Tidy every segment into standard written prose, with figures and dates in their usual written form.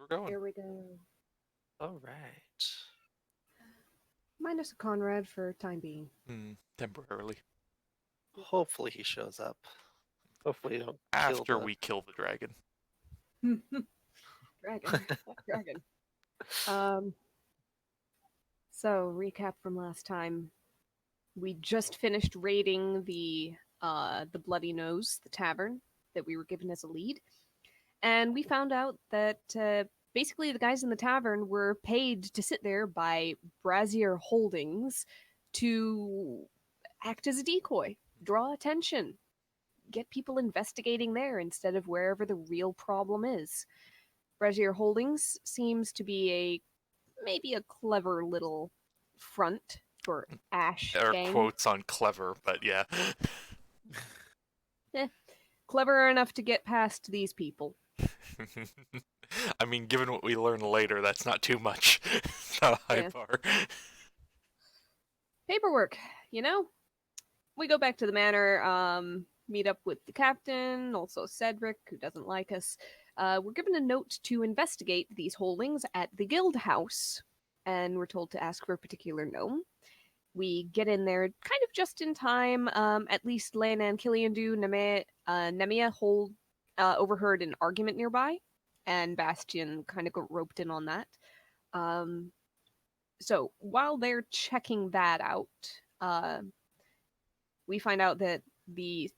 we're going. Here we go. All right. Minus a Conrad for time being. Temporarily. Hopefully he shows up. Hopefully you don't kill After the... we kill the dragon. Dragon. Fuck dragon. Um. So, recap from last time. We just finished raiding the Bloody Nose, the tavern that we were given as a lead, and we found out that basically the guys in the tavern were paid to sit there by Brazier Holdings to act as a decoy, draw attention, get people investigating there instead of wherever the real problem is. Brazier Holdings seems to be maybe a clever little front for Ash There are gang. quotes on clever, but yeah. Clever enough to get past these people. I mean, given what we learn later, that's not too much. It's not a high Yeah. bar. Paperwork, you know? We go back to the manor, meet up with the captain, also Cedric, who doesn't like us. We're given a note to investigate these holdings at the guild house, and we're told to ask for a particular gnome. We get in there kind of just in time. At least Lena and Killian do. Nemia overheard an argument nearby, and Bastion kind of got roped in on that. So while they're checking that out, we find out that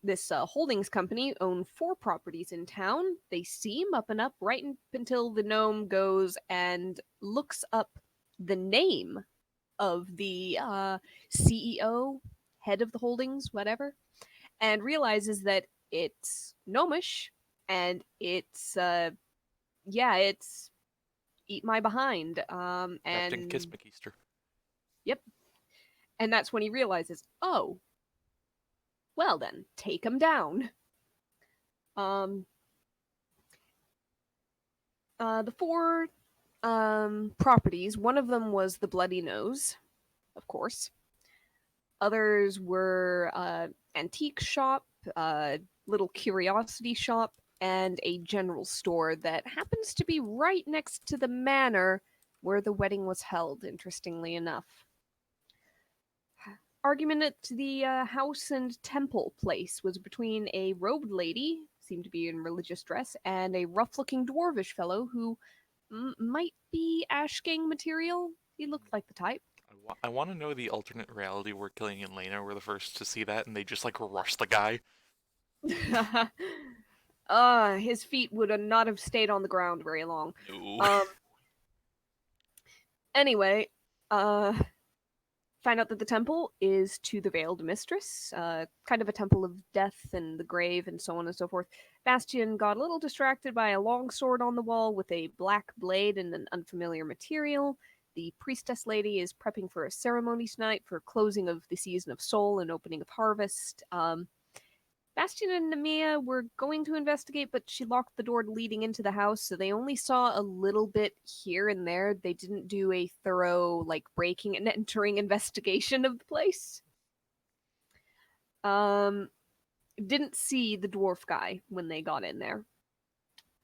this holdings company own 4 properties in town. They seem up and up right until the gnome goes and looks up the name of the CEO, head of the holdings, whatever, and realizes that it's gnomish and it's eat my behind. Captain And Kismakeister. yep, and that's when he realizes, oh, well then, take him down. The 4 properties, one of them was the Bloody Nose, of course. Others were antique shop, little curiosity shop, and a general store that happens to be right next to the manor where the wedding was held, interestingly enough. Argument at the house and temple place was between a robed lady, seemed to be in religious dress, and a rough-looking dwarvish fellow who might be Ash Gang material. He looked like the type. I want to know the alternate reality where Killing and Lena were the first to see that, and they just like rush the guy. His feet would not have stayed on the ground very long. No. Anyway, find out that the temple is to the Veiled Mistress, kind of a temple of death and the grave and so on and so forth. Bastion got a little distracted by a long sword on the wall with a black blade and an unfamiliar material. The priestess lady is prepping for a ceremony tonight for closing of the season of soul and opening of harvest. Bastion and Nemia were going to investigate, but she locked the door leading into the house, so they only saw a little bit here and there. They didn't do a thorough, like, breaking and entering investigation of the place. Didn't see the dwarf guy when they got in there.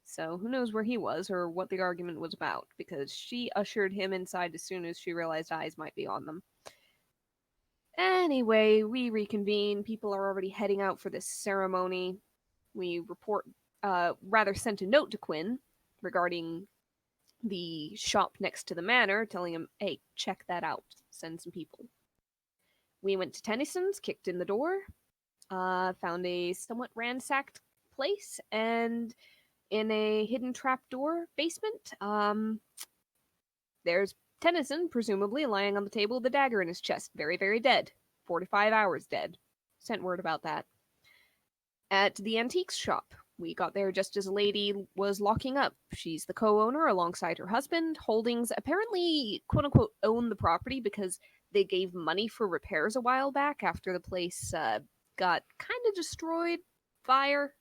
So who knows where he was or what the argument was about, because she ushered him inside as soon as she realized eyes might be on them. Anyway, we reconvene. People are already heading out for this ceremony. We sent a note to Quinn regarding the shop next to the manor, telling him, hey, check that out. Send some people. We went to Tennyson's, kicked in the door, found a somewhat ransacked place, and in a hidden trapdoor basement, there's Tennyson, presumably, lying on the table with a dagger in his chest. Very, very dead. 45 hours dead. Sent word about that. At the antiques shop, we got there just as a lady was locking up. She's the co-owner alongside her husband. Holdings apparently, quote-unquote, own the property because they gave money for repairs a while back after the place got kind of destroyed. Fire.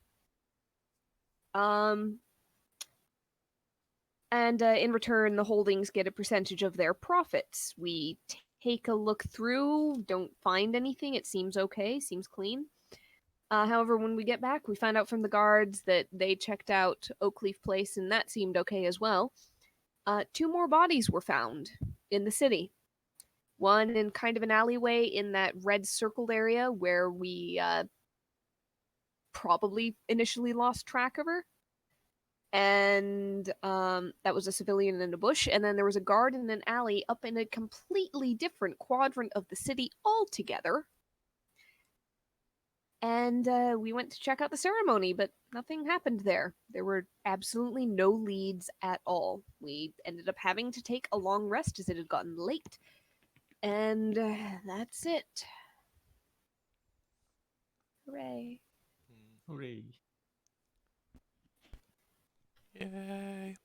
And in return, the holdings get a percentage of their profits. We take a look through, don't find anything. It seems okay, seems clean. However, when we get back, we find out from the guards that they checked out Oakleaf Place, and that seemed okay as well. 2 more bodies were found in the city. One in kind of an alleyway in that red circled area where we probably initially lost track of her. And that was a civilian in a bush. And then there was a guard in an alley up in a completely different quadrant of the city altogether. And we went to check out the ceremony, but nothing happened there. There were absolutely no leads at all. We ended up having to take a long rest as it had gotten late. And that's it. Hooray. Hooray. Yay.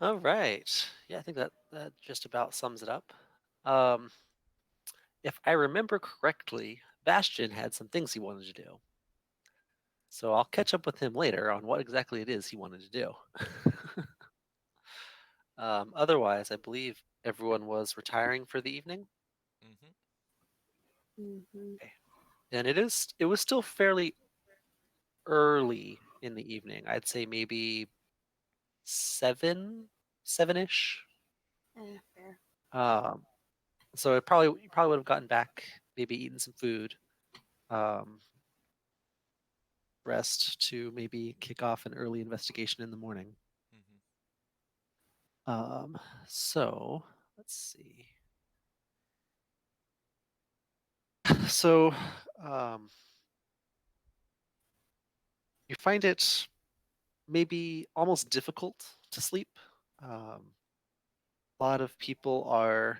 All right. Yeah, I think that just about sums it up. Um, if I remember correctly, Bastion had some things he wanted to do. So I'll catch up with him later on what exactly it is he wanted to do. Otherwise, I believe everyone was retiring for the evening, Mm-hmm. and it was still fairly early in the evening. I'd say maybe 7-ish. Fair. So you probably would have gotten back, maybe eaten some food, rest to maybe kick off an early investigation in the morning. So let's see. So, you find it maybe almost difficult to sleep. A lot of people are.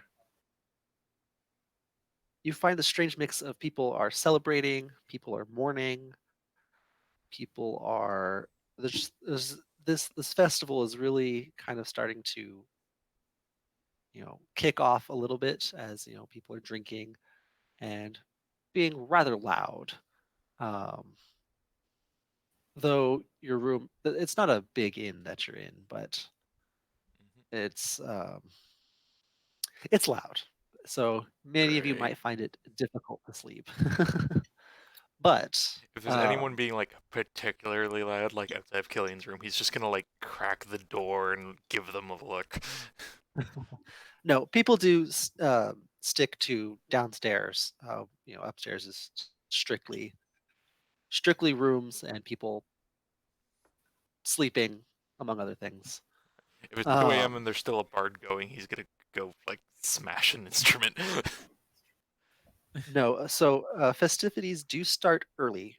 You find the strange mix of people are celebrating, people are mourning, people are. There's this festival is really kind of starting to kick off a little bit as people are drinking and being rather loud. Um, though your room, it's not a big inn that you're in, but it's it's loud. So many of you Great. might find it difficult to sleep. But If there's anyone being like particularly loud, like outside of Killian's room, he's just gonna like crack the door and give them a look. no, people do stick to downstairs. Upstairs is strictly rooms and people sleeping, among other things. If it's 2 a.m. and there's still a bard going, he's gonna go like smash an instrument. No, so festivities do start early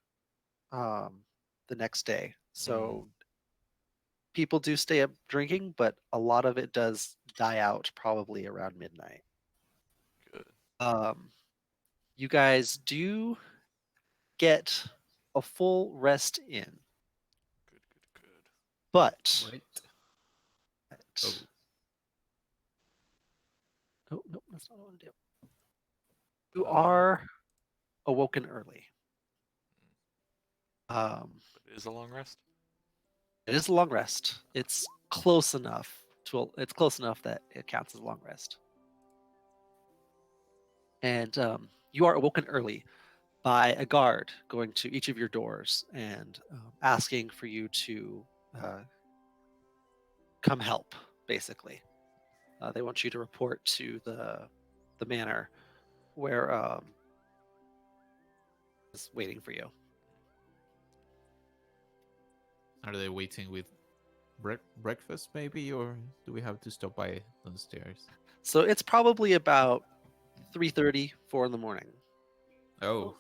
the next day. So people do stay up drinking, but a lot of it does die out probably around midnight. Good. You guys do get a full rest in, Good. but Right. oh. Oh no, that's not what I want to do. You are awoken early. But it is a long rest. It is a long rest. It's close enough that it counts as a long rest. And you are awoken early by a guard going to each of your doors and asking for you to come help. Basically, they want you to report to the manor where is waiting for you. Are they waiting with breakfast, maybe, or do we have to stop by downstairs? So it's probably about 3:30, 4 in the morning. Oh,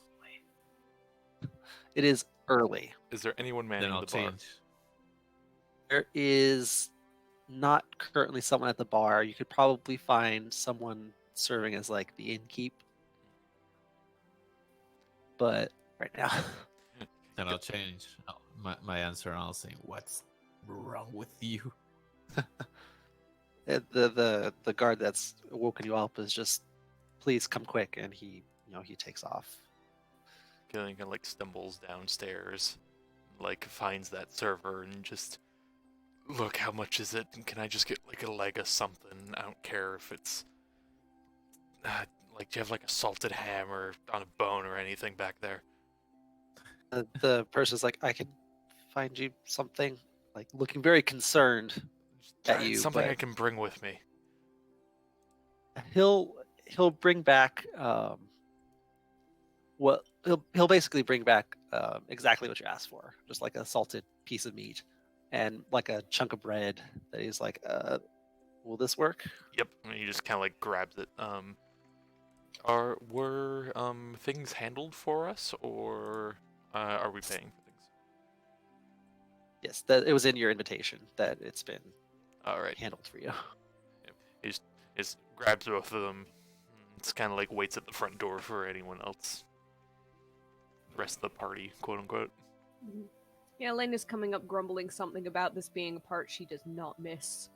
It is early. Is there anyone then manning I'll the bar? change. There is not currently someone at the bar. You could probably find someone serving as like the innkeep. But right now, Then I'll change my answer, and I'll say, "What's wrong with you?" the guard that's woken you up is just, please come quick, and he takes off. Killian kind of like stumbles downstairs, like finds that server and just, look, how much is it? And can I just get like a leg of something? I don't care if it's like, do you have like a salted ham or on a bone or anything back there? The person's like, I can find you something, like looking very concerned at you, Something I but can bring with me. he'll bring back what he'll basically bring back exactly what you asked for, just like a salted piece of meat and like a chunk of bread that he's like, will this work? Yep, and he just kind of like grabs it. Were things handled for us, or are we paying for things? Yes, that it was in your invitation that it's been All right. handled for you. He just grabs both of them. It's kind of like waits at the front door for anyone else. Rest of the party, quote unquote. Mhm. Yeah, Elena's coming up grumbling something about this being a part she does not miss.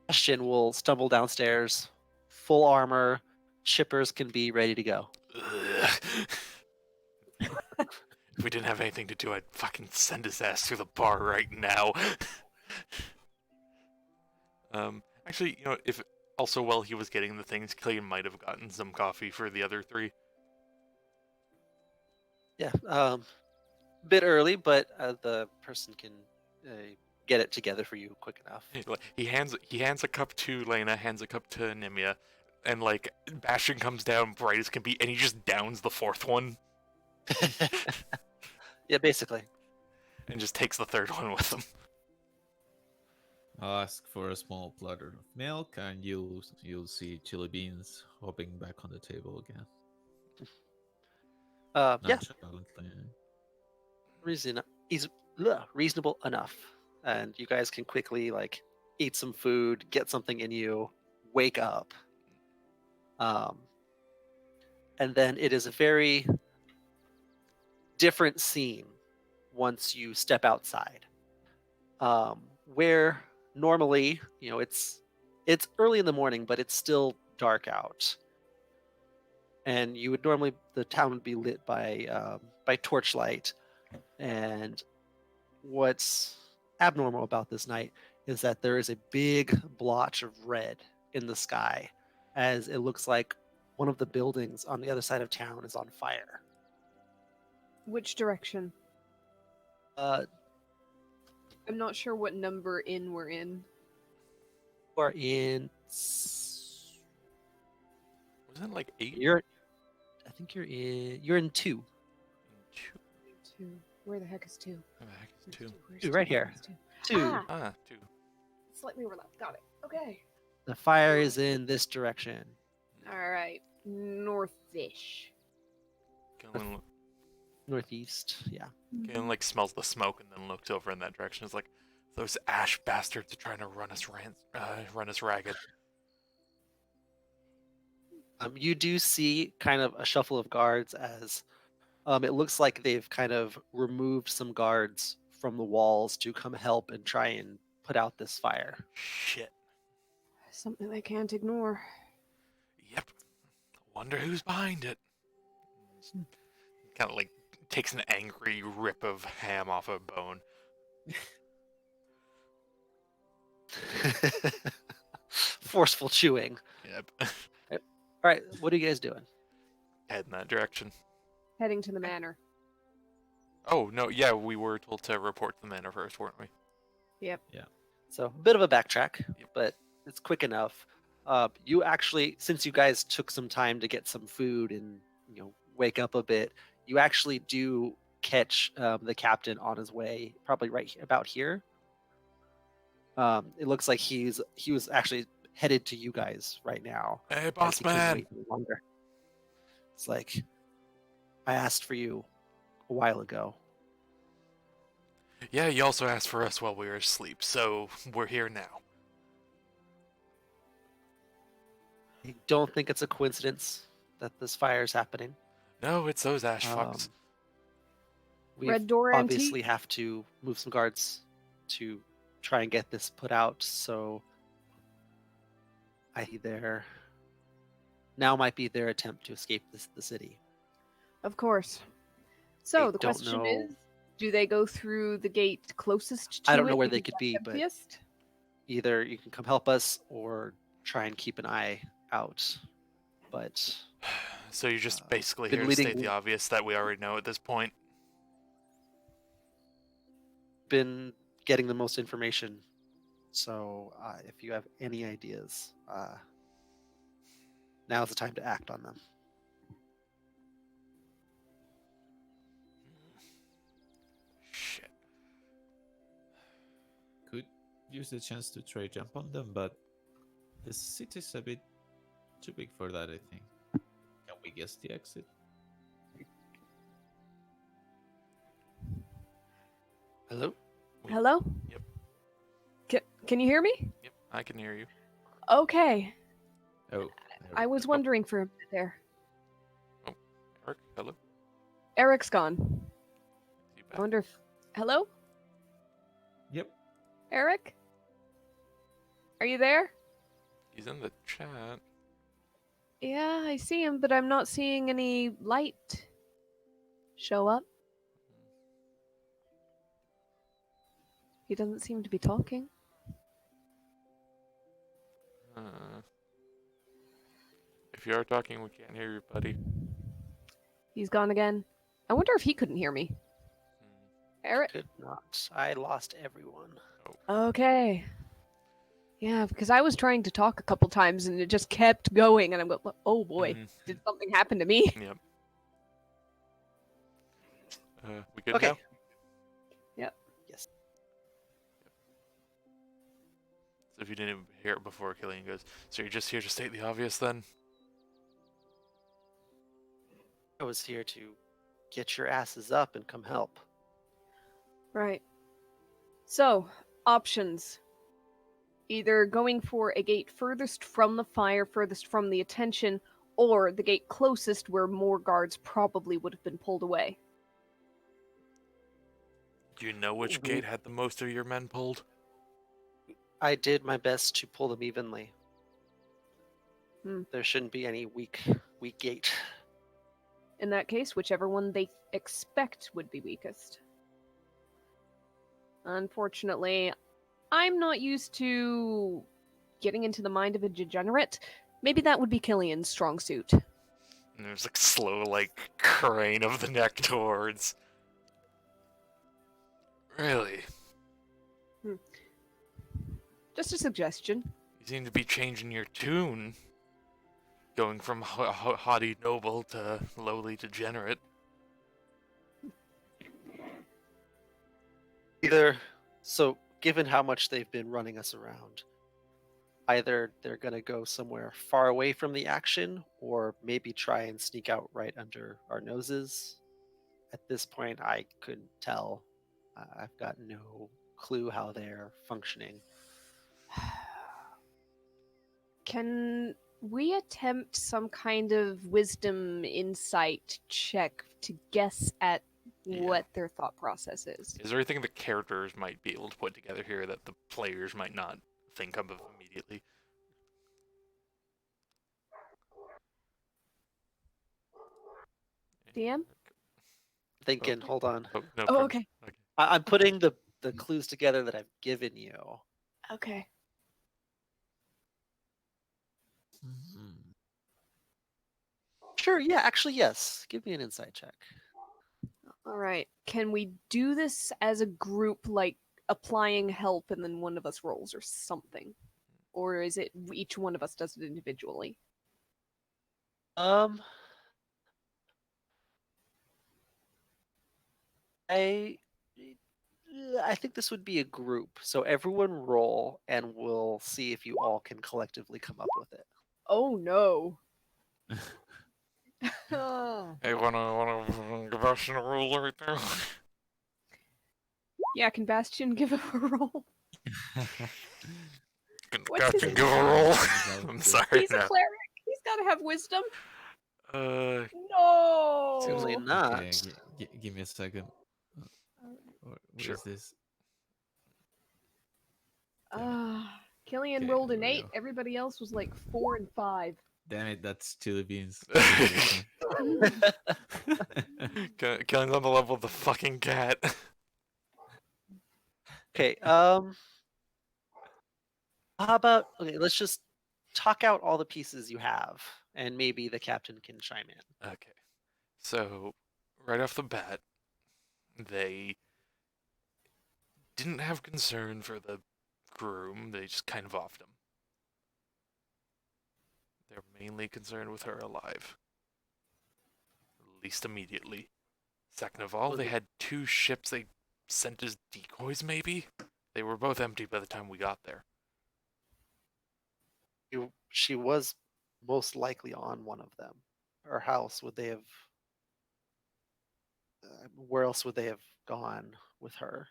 Bastion will stumble downstairs, full armor, chippers can be ready to go. Ugh. If we didn't have anything to do, I'd fucking send his ass to the bar right now. Actually, you know, if also while he was getting the things, Killian might have gotten some coffee for the other three. Yeah, bit early, but the person can get it together for you quick enough. He hands a cup to Lena, hands a cup to Nimia, and like Bastion comes down bright as can be, and he just downs the fourth one Yeah, basically. and just takes the third one with him. I'll ask for a small platter of milk, and you'll see chili beans hopping back on the table again. Yeah, Nonchalantly. reasonable enough, and you guys can quickly like eat some food, get something in you, wake up, and then it is a very different scene once you step outside, where normally it's early in the morning, but it's still dark out, and you would normally the town would be lit by torchlight. And what's abnormal about this night is that there is a big blotch of red in the sky, as it looks like one of the buildings on the other side of town is on fire. Which direction? Uh, I'm not sure what number inn we're in. you are in. Wasn't it like 8? I think you're in 2. Two. Where the heck is two? Where the heck is 2? Where's Two, right here. Where's 2. Ah, 2. slightly more left. Got it. Okay. The fire is in this direction. All right. Northish. Gillen, Northeast. Yeah. Gillen like smells the smoke and then looks over in that direction. It's like, those ash bastards are trying to run us ragged. You do see kind of a shuffle of guards as it looks like they've kind of removed some guards from the walls to come help and try and put out this fire. Shit. Something they can't ignore. Yep. Wonder who's behind it. Kind of like takes an angry rip of ham off a bone. Forceful chewing. Yep. All right, what are you guys doing? Head in that direction. Heading to the manor. Oh, no, yeah, we were told to report to the manor first, weren't we? Yep. So a bit of a backtrack, but it's quick enough. You actually, since you guys took some time to get some food and wake up a bit, you actually do catch the captain on his way, probably right about here. It looks like he was actually headed to you guys right now. Hey, as boss he couldn't man! wait any longer. It's like, I asked for you a while ago. Yeah, you also asked for us while we were asleep, so we're here now. I don't think it's a coincidence that this fire is happening. No, it's those ash fucks. We Red door obviously antique? have to move some guards to try and get this put out, so now might be their attempt to escape the city. Of course. So I the don't question know- is, do they go through the gate closest to I don't know it where they because could be, that's but emptiest? Either you can come help us or try and keep an eye out, but So you're just basically been here to state leading- the obvious that we already know at this point. been getting the most information. So if you have any ideas, now's the time to act on them. Shit. Could use the chance to try jump on them, but the city's a bit too big for that, I think. Can we guess the exit? Hello? Hello? Yep. Can you hear me? Yep, I can hear you. Okay. Oh, there I we was go. wondering for a minute there. Eric, hello? Eric's gone. Is he I back? wonder if. Hello? Yep. Eric? Are you there? He's in the chat. Yeah, I see him, but I'm not seeing any light show up. He doesn't seem to be talking. If you are talking, we can't hear you, buddy. He's gone again. I wonder if he couldn't hear me. Eric? Could not. I lost everyone. Okay. Yeah, because I was trying to talk a couple times and it just kept going, and I'm going, oh boy, Mhm. did something happen to me? Yep. We good Okay. now? Yes. So if you didn't even hear it before, Killian goes, so you're just here to state the obvious then? I was here to get your asses up and come help. Right. So, options. Either going for a gate furthest from the fire, furthest from the attention, or the gate closest where more guards probably would have been pulled away. Do you know which We- gate had the most of your men pulled? I did my best to pull them evenly. Hmm. There shouldn't be any weak gate. In that case, whichever one they expect would be weakest. Unfortunately, I'm not used to getting into the mind of a degenerate. Maybe that would be Killian's strong suit. And there's like slow, like, crane of the neck towards. Really? Just a suggestion. You seem to be changing your tune. Going from haughty noble to lowly degenerate. So given how much they've been running us around, either they're going to go somewhere far away from the action or maybe try and sneak out right under our noses. At this point, I couldn't tell. I've got no clue how they're functioning. Can we attempt some kind of wisdom insight check to guess at Yeah. what their thought process is? Is there anything the characters might be able to put together here that the players might not think of immediately? DM? Thinking, hold on. Oh, no Oh, problem. okay. I'm putting the clues together that I've given you. Okay. Mhm. Sure, yeah, actually, yes. Give me an insight check. All right. Can we do this as a group, like applying help and then one of us rolls or something? Or is it each one of us does it individually? I think this would be a group. So everyone roll, and we'll see if you all can collectively come up with it. Oh no. Hey, wanna give us a roll right there? Yeah, can Bastion give a roll? What's his Captain, give a roll. Sounds I'm good. sorry. He's a No. cleric. He's got to have wisdom. Uh, No. Seriously, not. Okay, give me a second. What Sure. is this? Killian Okay, rolled there an we 8. go. Everybody else was like 4 and 5. Damn it, that's chili beans. Killing's on the level of the fucking cat. Okay. How about let's just talk out all the pieces you have, and maybe the captain can chime in. Okay. So, right off the bat, they didn't have concern for the groom, they just kind of offed him. They're mainly concerned with her alive. At least immediately. Second of all, Well, they had 2 ships they sent as decoys, maybe? They were both empty by the time we got there. She was most likely on one of them. Or how else would they have? Where else would they have gone with her?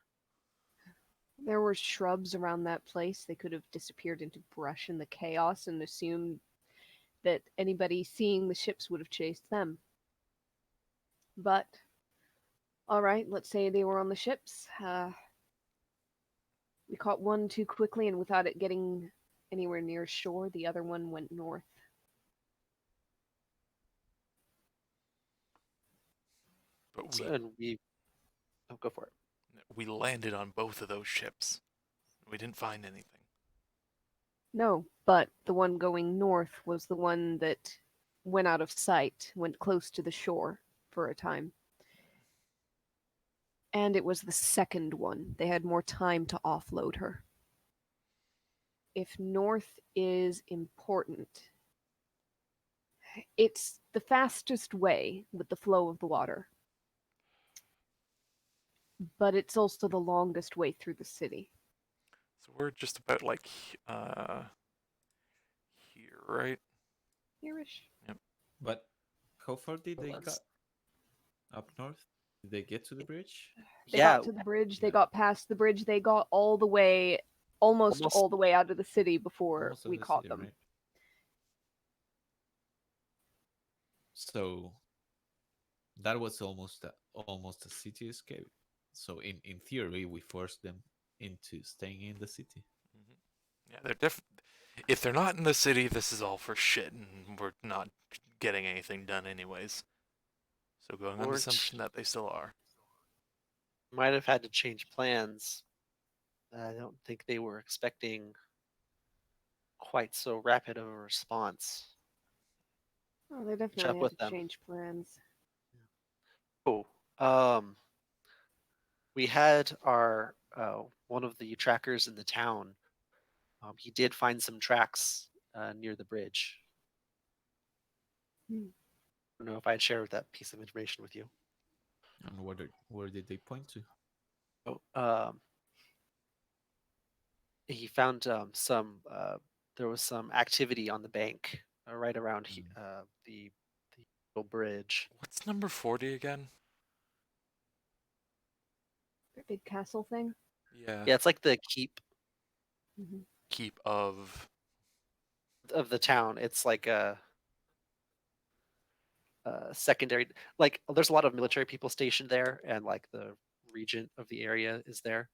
There were shrubs around that place. They could have disappeared into brush in the chaos and assumed that anybody seeing the ships would have chased them. But, alright, let's say they were on the ships. We caught one too quickly, and without it getting anywhere near shore, the other one went north. But And we go for it. we landed on both of those ships. We didn't find anything. No, but the one going north was the one that went out of sight, went close to the shore for a time. And it was the second one. They had more time to offload her. If north is important, it's the fastest way with the flow of the water. But it's also the longest way through the city. So we're just about like here, right? Here-ish. But how far did they Let's- got up north? Did they get to the bridge? They Yeah, got to the bridge, they Yeah. got past the bridge, they got all the way, almost Almost- all the way out of the city before Almost in we the caught city, them. right? So that was almost a city escape. So in theory, we forced them into staying in the city. Yeah, they're if they're not in the city, this is all for shit, and we're not getting anything done anyways. So going on the Or assumption that they still are. might have had to change plans. I don't think they were expecting quite so rapid of a response. Oh, they definitely had with to them. change plans. Oh, um, we had our one of the trackers in the town. He did find some tracks near the bridge. Hmm. I don't know if I'd share that piece of information with you. And where did they point to? Oh, he found some. There was some activity on the bank right around the little bridge. What's number 40 again? That big castle thing. Yeah. Yeah, it's like the keep Mm-hmm. Keep of. of the town. It's like a secondary. Like there's a lot of military people stationed there, and like the regent of the area is there,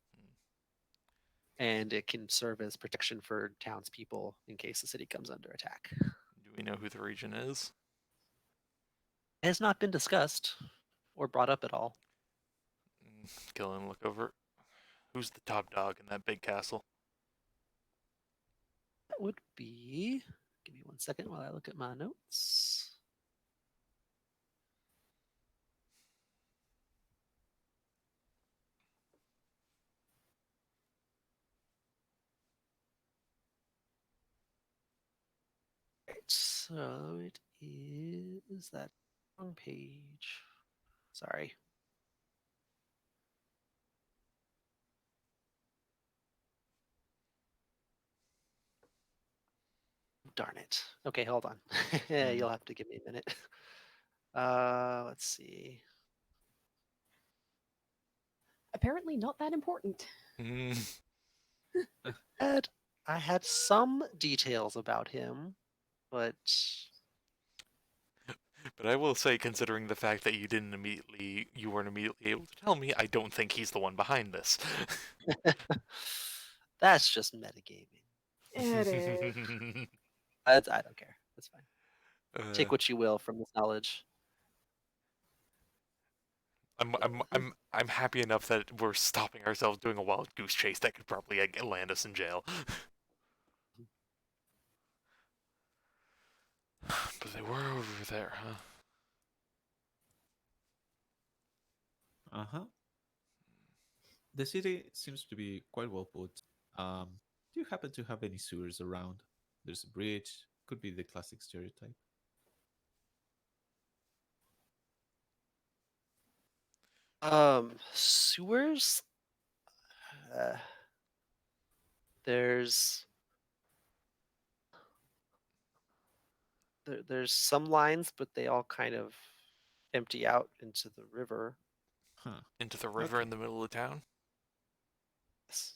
and it can serve as protection for townspeople in case the city comes under attack. Do we know who the region is? It has not been discussed or brought up at all. Gillen, look over. Who's the top dog in that big castle? That would be. Give me 1 second while I look at my notes. Right, so it is that wrong page. Sorry. Darn it. Okay, hold on. You'll have to give me a minute. Let's see. Apparently not that important. I had some details about him, but But I will say, considering the fact that you weren't immediately able to tell me, I don't think he's the one behind this. that's just metagaming. It is. I don't care. That's fine. Uh, Take what you will from this knowledge. I'm happy enough that we're stopping ourselves doing a wild goose chase that could probably land us in jail. But they were over there, huh? Uh huh. The city seems to be quite well put. Do you happen to have any sewers around? There's a bridge. Could be the classic stereotype. Sewers. Uh, there's there's some lines, but they all kind of empty out into the river. Huh. Into the river Okay. in the middle of town? Yes.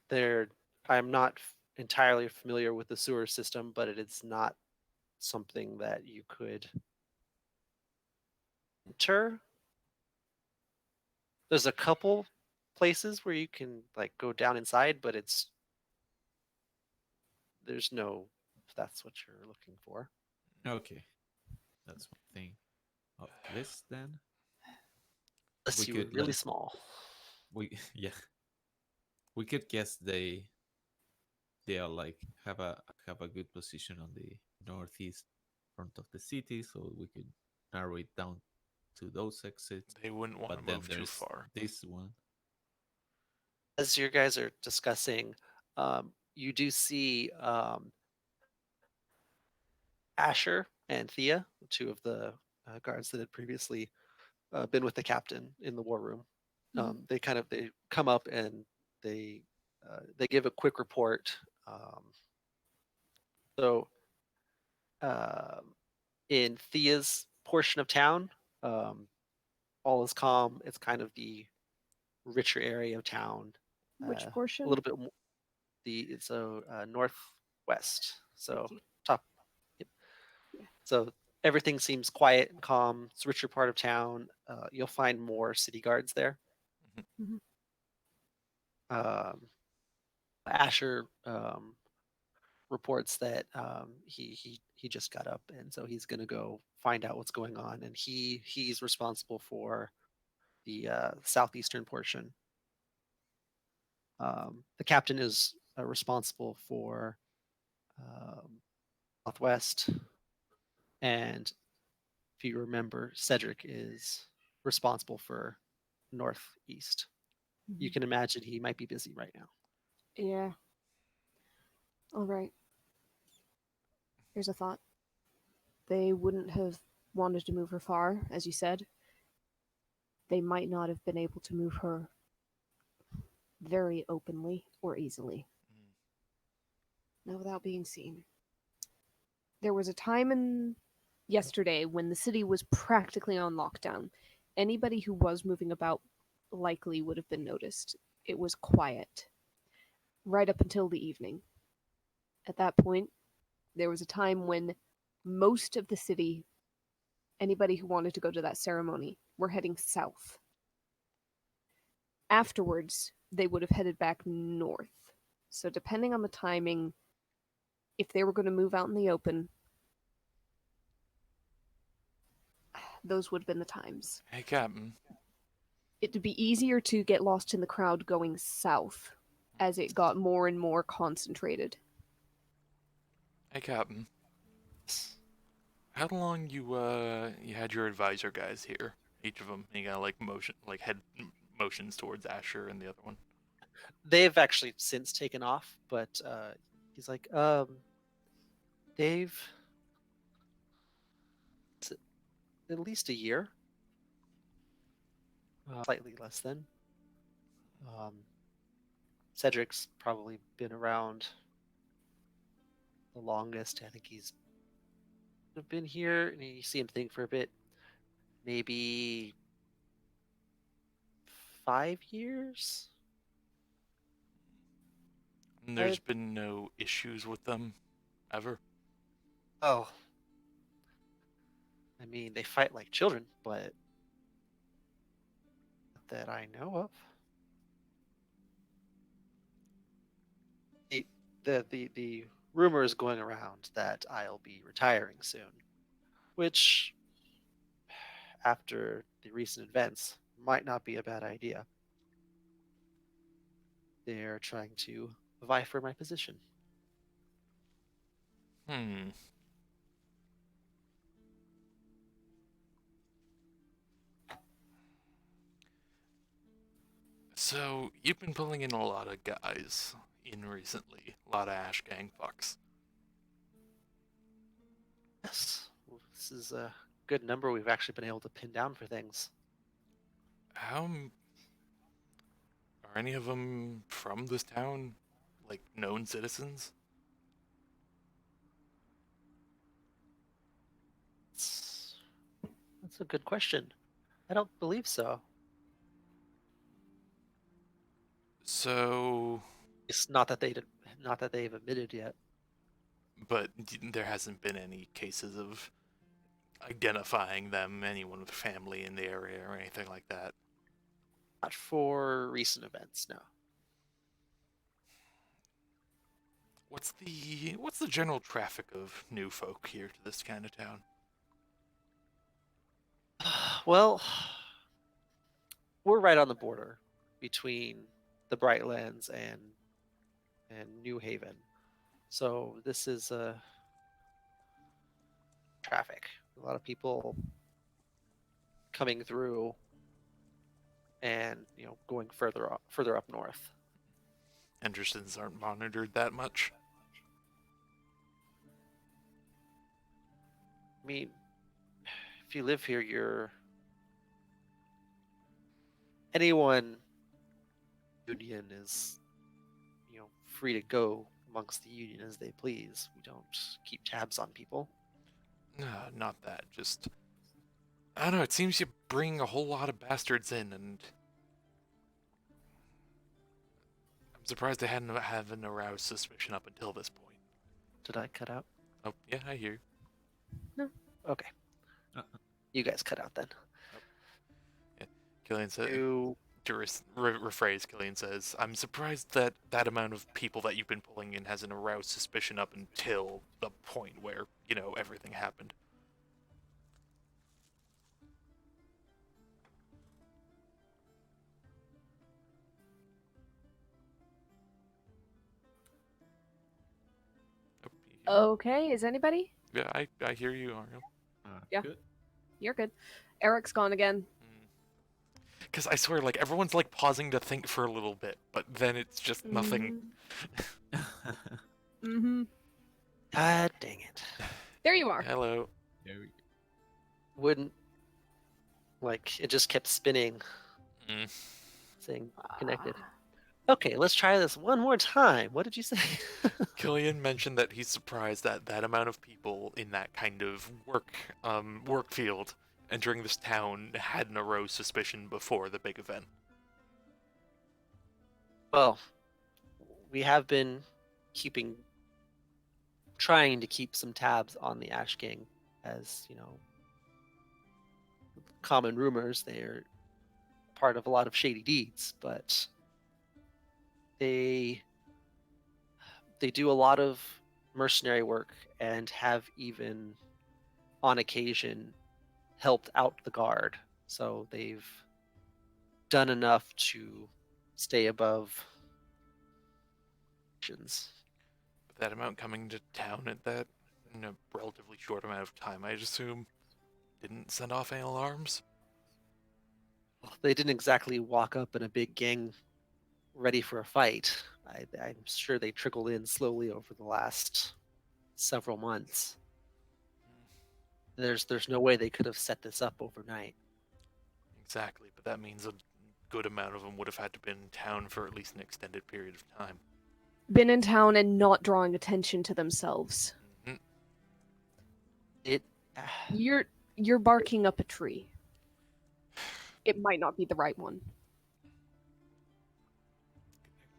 They're I'm not entirely familiar with the sewer system, but it is not something that you could enter. There's a couple places where you can like go down inside, but there's no if that's what you're looking for. Okay. That's one thing of this then. We Unless you were could really like small. we yeah we could guess they are like have a good position on the northeast front of the city, so we could narrow it down to those exits. They wouldn't want to But then move too there's far. this one. As you guys are discussing, you do see Asher and Thea, two of the guards that had previously been with the captain in the war room. They come up and they give a quick report. So in Thea's portion of town, um, all is calm. It's kind of the richer area of town. Which A portion? little bit northwest. So Thank you. top. Yep. Yeah. So everything seems quiet and calm. It's a richer part of town. You'll find more city guards there. Mhm. Asher reports that he just got up, and so he's going to go find out what's going on. And he's responsible for the southeastern portion. The captain is responsible for um, southwest, and if you remember, Cedric is responsible for northeast. You Mhm. can imagine he might be busy right now. Yeah. All right. Here's a thought. They wouldn't have wanted to move her far, as you said. They might not have been able to move her very openly or easily. Now, without being seen. There was a time in yesterday when the city was practically on lockdown. Anybody who was moving about likely would have been noticed. It was quiet right up until the evening. At that point, there was a time when most of the city, anybody who wanted to go to that ceremony, were heading south. Afterwards, they would have headed back north. So, depending on the timing, if they were going to move out in the open, those would have been the times. Hey, Captain. It'd be easier to get lost in the crowd going south as it got more and more concentrated. Hey, Captain. How long you had your advisor guys here? Each of them, you got like head motions towards Asher and the other one. They've actually since taken off, but he's like, Dave, it's at least a year, slightly less than. Um, Cedric's probably been around the longest. I think he's been here, and you see him think for a bit, maybe 5 years. And there's been no issues with them, ever. Oh, I mean, they fight like children, but not that I know of. The rumor is going around that I'll be retiring soon, which, after the recent events, might not be a bad idea. They're trying to vie for my position. Hmm. So, you've been pulling in a lot of guys in recently. A lot of Ash Gang fucks. Yes, this is a good number we've actually been able to pin down for things. How are any of them from this town? Like, known citizens? It's- That's a good question. I don't believe so. So, It's not that not that they've admitted yet. but there hasn't been any cases of identifying them, anyone with family in the area or anything like that. Not for recent events, no. What's the general traffic of new folk here to this kind of town? Well, we're right on the border between the Brightlands and New Haven. So this is traffic. A lot of people coming through and going further up north. Entrances aren't monitored that much. I mean, if you live here, you're anyone union is free to go amongst the union as they please. We don't keep tabs on people. Not that. Just I don't know. It seems you bring a whole lot of bastards in, and I'm surprised they haven't aroused suspicion up until this point. Did I cut out? Oh yeah, I hear. Okay, Uh-uh. you guys cut out then. Killian said. You To rephrase, Killian says, "I'm surprised that that amount of people that you've been pulling in hasn't aroused suspicion up until the point where everything happened." Okay, is anybody? Yeah, I hear you, Ariel. Yeah. Good. You're good. Eric's gone again. Because I swear, like everyone's like pausing to think for a little bit, but then it's just nothing. Mm-hmm. God dang it! There you are. Hello. There we go. Wouldn't it just kept spinning, Mm. saying connected. Okay, let's try this one more time. What did you say? Killian mentioned that he's surprised that that amount of people in that kind of work field entering this town hadn't arose suspicion before the big event. Well, we have been trying to keep some tabs on the Ash Gang, as common rumors. They're part of a lot of shady deeds, but they do a lot of mercenary work and have even on occasion helped out the guard. So they've done enough to stay above. But that amount coming to town at that in a relatively short amount of time, I'd assume, didn't send off any alarms. They didn't exactly walk up in a big gang ready for a fight. I'm sure they trickled in slowly over the last several months. There's no way they could have set this up overnight. Exactly, but that means a good amount of them would have had to be in town for at least an extended period of time. Been in town and not drawing attention to themselves. Mm-hmm. You're barking up a tree. It might not be the right one.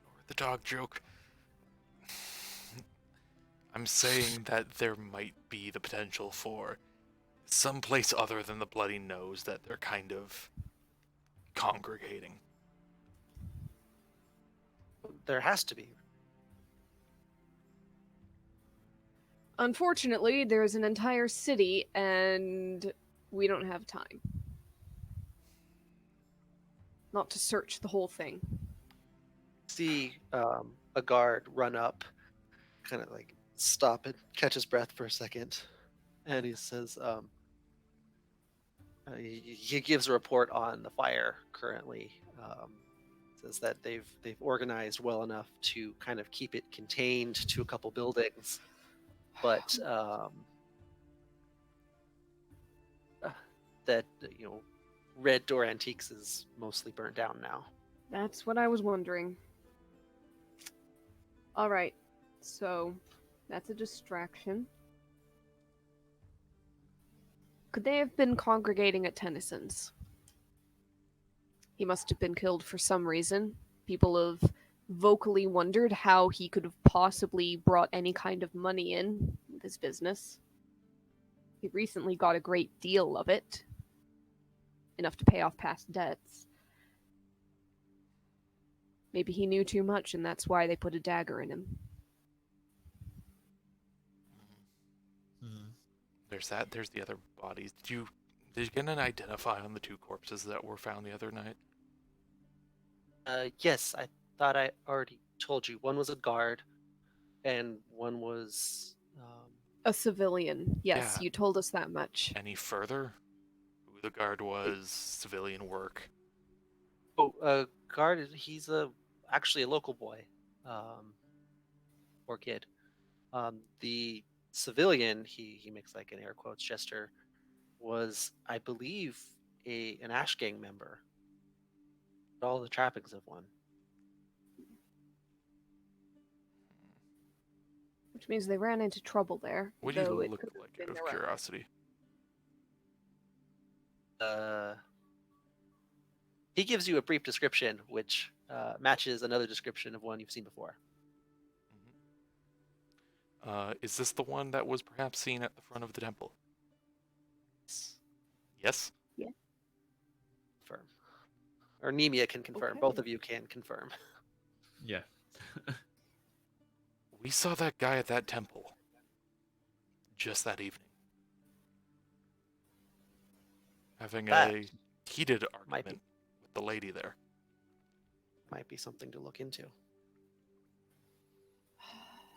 Ignore the dog joke. I'm saying that there might be the potential for some place other than the Bloody Nose that they're kind of congregating. There has to be. Unfortunately, there's an entire city and we don't have time. Not to search the whole thing. See a guard run up, kind of like stop and catch his breath for a second, and he says, he gives a report on the fire currently. Says that they've organized well enough to kind of keep it contained to a couple buildings, but that Red Door Antiques is mostly burnt down now. That's what I was wondering. All right, so that's a distraction. Could they have been congregating at Tennyson's? He must have been killed for some reason. People have vocally wondered how he could have possibly brought any kind of money in with his business. He recently got a great deal of it, enough to pay off past debts. Maybe he knew too much and that's why they put a dagger in him. Hmm. There's that. There's the other bodies. Did you get an identify on the two corpses that were found the other night? Yes, I thought I already told you. One was a guard, and one was. A civilian. Yes, Yeah. you told us that much. Any further? Who the guard was, civilian work. Guard. He's actually a local boy, or kid. The civilian, he makes like an air quotes gesture, was, I believe, an Ash Gang member. All the trappings of one. Which means they ran into trouble there. What do you though it look could have like, been out of their own. curiosity? He gives you a brief description, which matches another description of one you've seen before. Is this the one that was perhaps seen at the front of the temple? Yes? Yeah. Confirm. Or Nemia can confirm. Okay. Both of you can confirm. Yeah. We saw that guy at that temple. Just that evening. Having That a heated might argument with the lady there. Might be something to look into.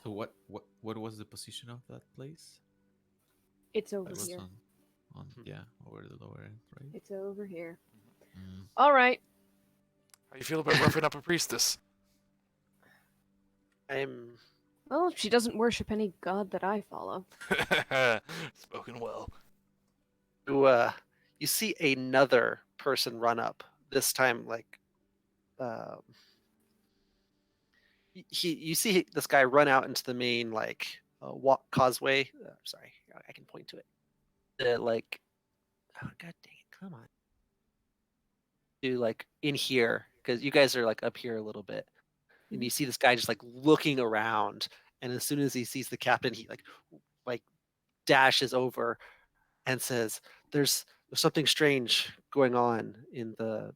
So what was the position of that place? It's over That was here. on yeah, over the lower end, right? It's over here. Mm. All right. How you feel about roughing up a priestess? Well, she doesn't worship any god that I follow. Spoken well. You see another person run up. This time, like, you see this guy run out into the main walk causeway. Sorry, I can point to it. Oh god dang it! Come on. To like in here because you guys are like up here a little bit, and you see this guy just like looking around, and as soon as he sees the captain, he like dashes over and says, "There's something strange going on in the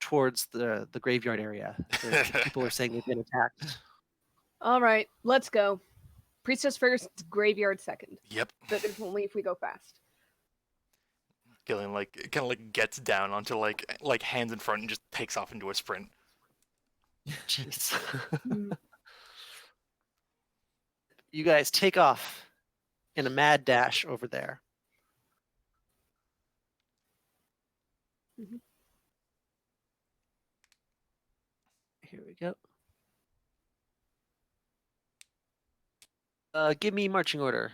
towards the graveyard area. People are saying they've been attacked." All right, let's go. Priestess first, graveyard second. Yep. But it's only if we go fast. Gillian kind of gets down onto like hands in front and just takes off into a sprint. Jeez. You guys take off in a mad dash over there. Mm-hmm. Here we go. Give me marching order.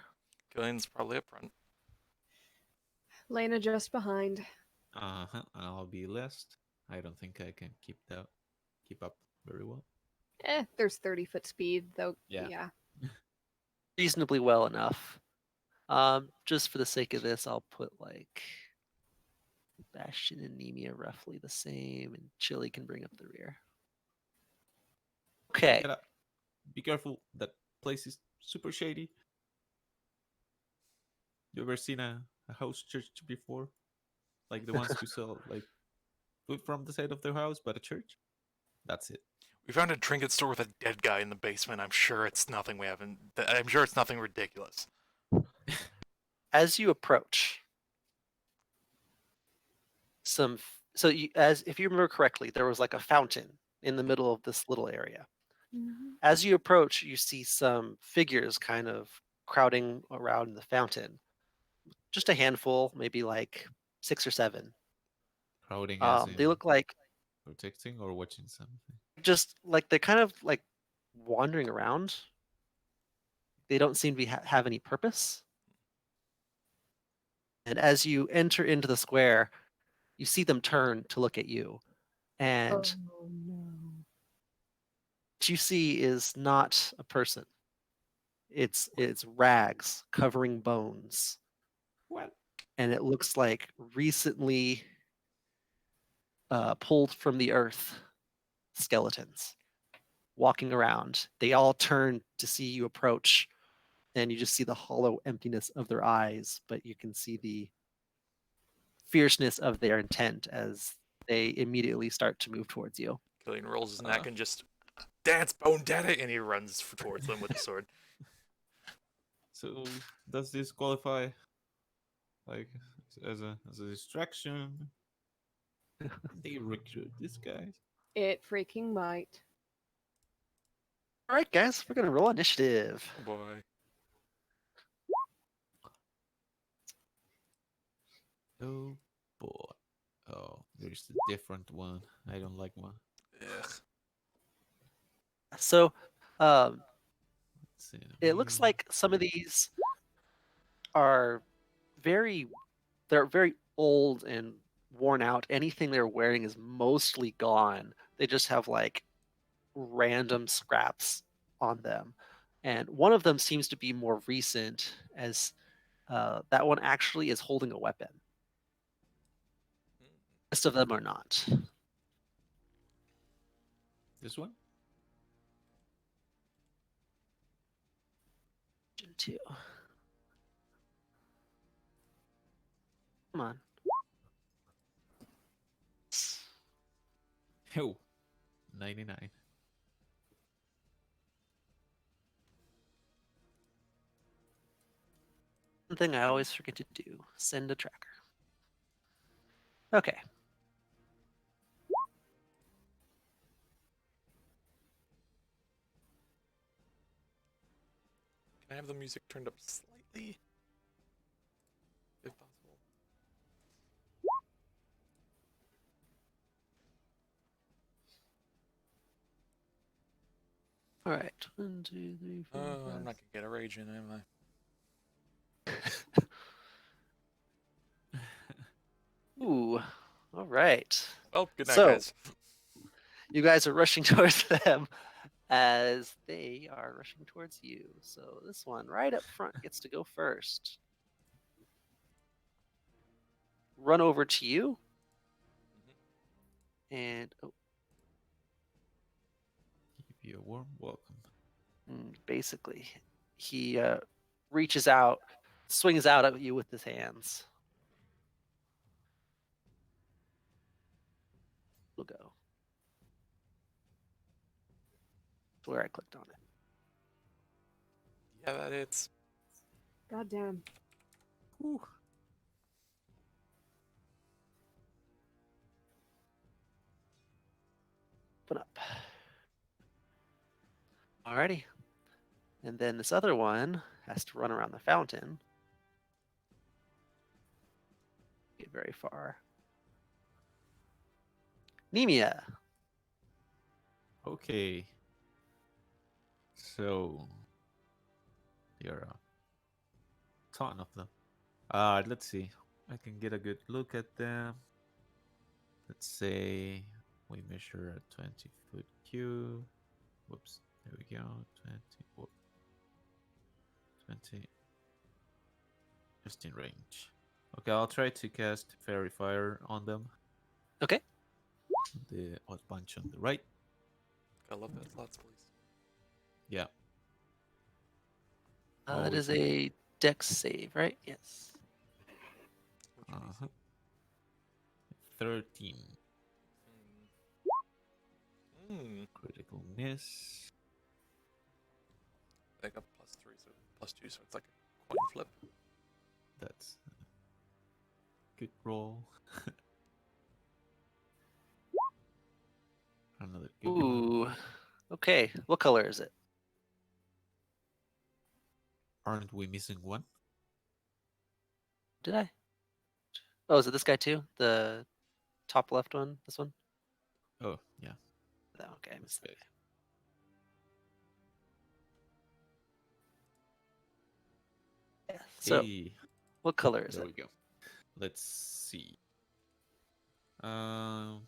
Gillian's probably up front. Lena just behind. And I'll be last. I don't think I can keep up very well. There's 30-foot speed, though. Yeah. Reasonably well enough. Just for the sake of this, I'll put like Bastion and Nemia roughly the same, and Chili can bring up the rear. Okay. Be careful. That place is super shady. You ever seen a house church before? Like the ones who sell like food from the side of their house, but a church? That's it. We found a trinket store with a dead guy in the basement. I'm sure it's nothing we haven't. I'm sure it's nothing ridiculous. As you approach, if you remember correctly, there was like a fountain in the middle of this little area. As you approach, you see some figures kind of crowding around the fountain. Just a handful, maybe like 6 or 7. Crowding as They in look like protecting or watching something. just like they're kind of like wandering around. They don't seem to be have any purpose. And as you enter into the square, you see them turn to look at you. And Oh no. what you see is not a person. It's rags covering bones. What? And it looks like recently pulled from the earth skeletons walking around. They all turn to see you approach, and you just see the hollow emptiness of their eyes, but you can see the fierceness of their intent as they immediately start to move towards you. Killian rolls his neck and just dance, Bone Daddy, and he runs towards them with the sword. So does this qualify like as a distraction? They recruit these guys. It freaking might. All right, guys, we're gonna roll initiative. Oh boy. Oh boy. Oh, there's a different one. I don't like one. Ugh. So, um, Let's see. it looks like some of these are they're very old and worn out. Anything they're wearing is mostly gone. They just have like random scraps on them. And one of them seems to be more recent, as that one actually is holding a weapon. The rest of them are not. This one? Two. Come on. Oh, 99. One thing I always forget to do, send a tracker. Okay. Can I have the music turned up slightly? If possible. All right. 1, 2, 3, 4, I'm 5. not gonna get a rage in, am I? Ooh. All right. Oh, good night, So, guys. you guys are rushing towards them as they are rushing towards you. So this one right up front gets to go first. Run over to you. And Give you a warm welcome. basically, he reaches out, swings out at you with his hands. We'll go. That's where I clicked on it. Yeah, that hits. Goddamn. Whew. Open up. Alrighty. And then this other one has to run around the fountain. Get very far. Nemia. Okay. So there are a ton of them. Let's see. I can get a good look at them. Let's say we measure a 20-foot cube. Whoops. There we go. 20. Whoop. 20. Just in range. Okay, I'll try to cast Fairy Fire on them. Okay. The odd bunch on the right. I love that slots, please. Yeah. That is a dex save, right? Yes. Uh-huh. 13. Critical miss. I got +3, so +2, so it's like a coin flip. That's a good roll. Another good one. Ooh. Okay, what color is it? Aren't we missing one? Did I? Oh, is it this guy too? The top left one? This one? Oh, yeah. Oh, okay, I missed that Okay. guy. Yeah. So, Hey, what color is there it? we go. Let's see. Um,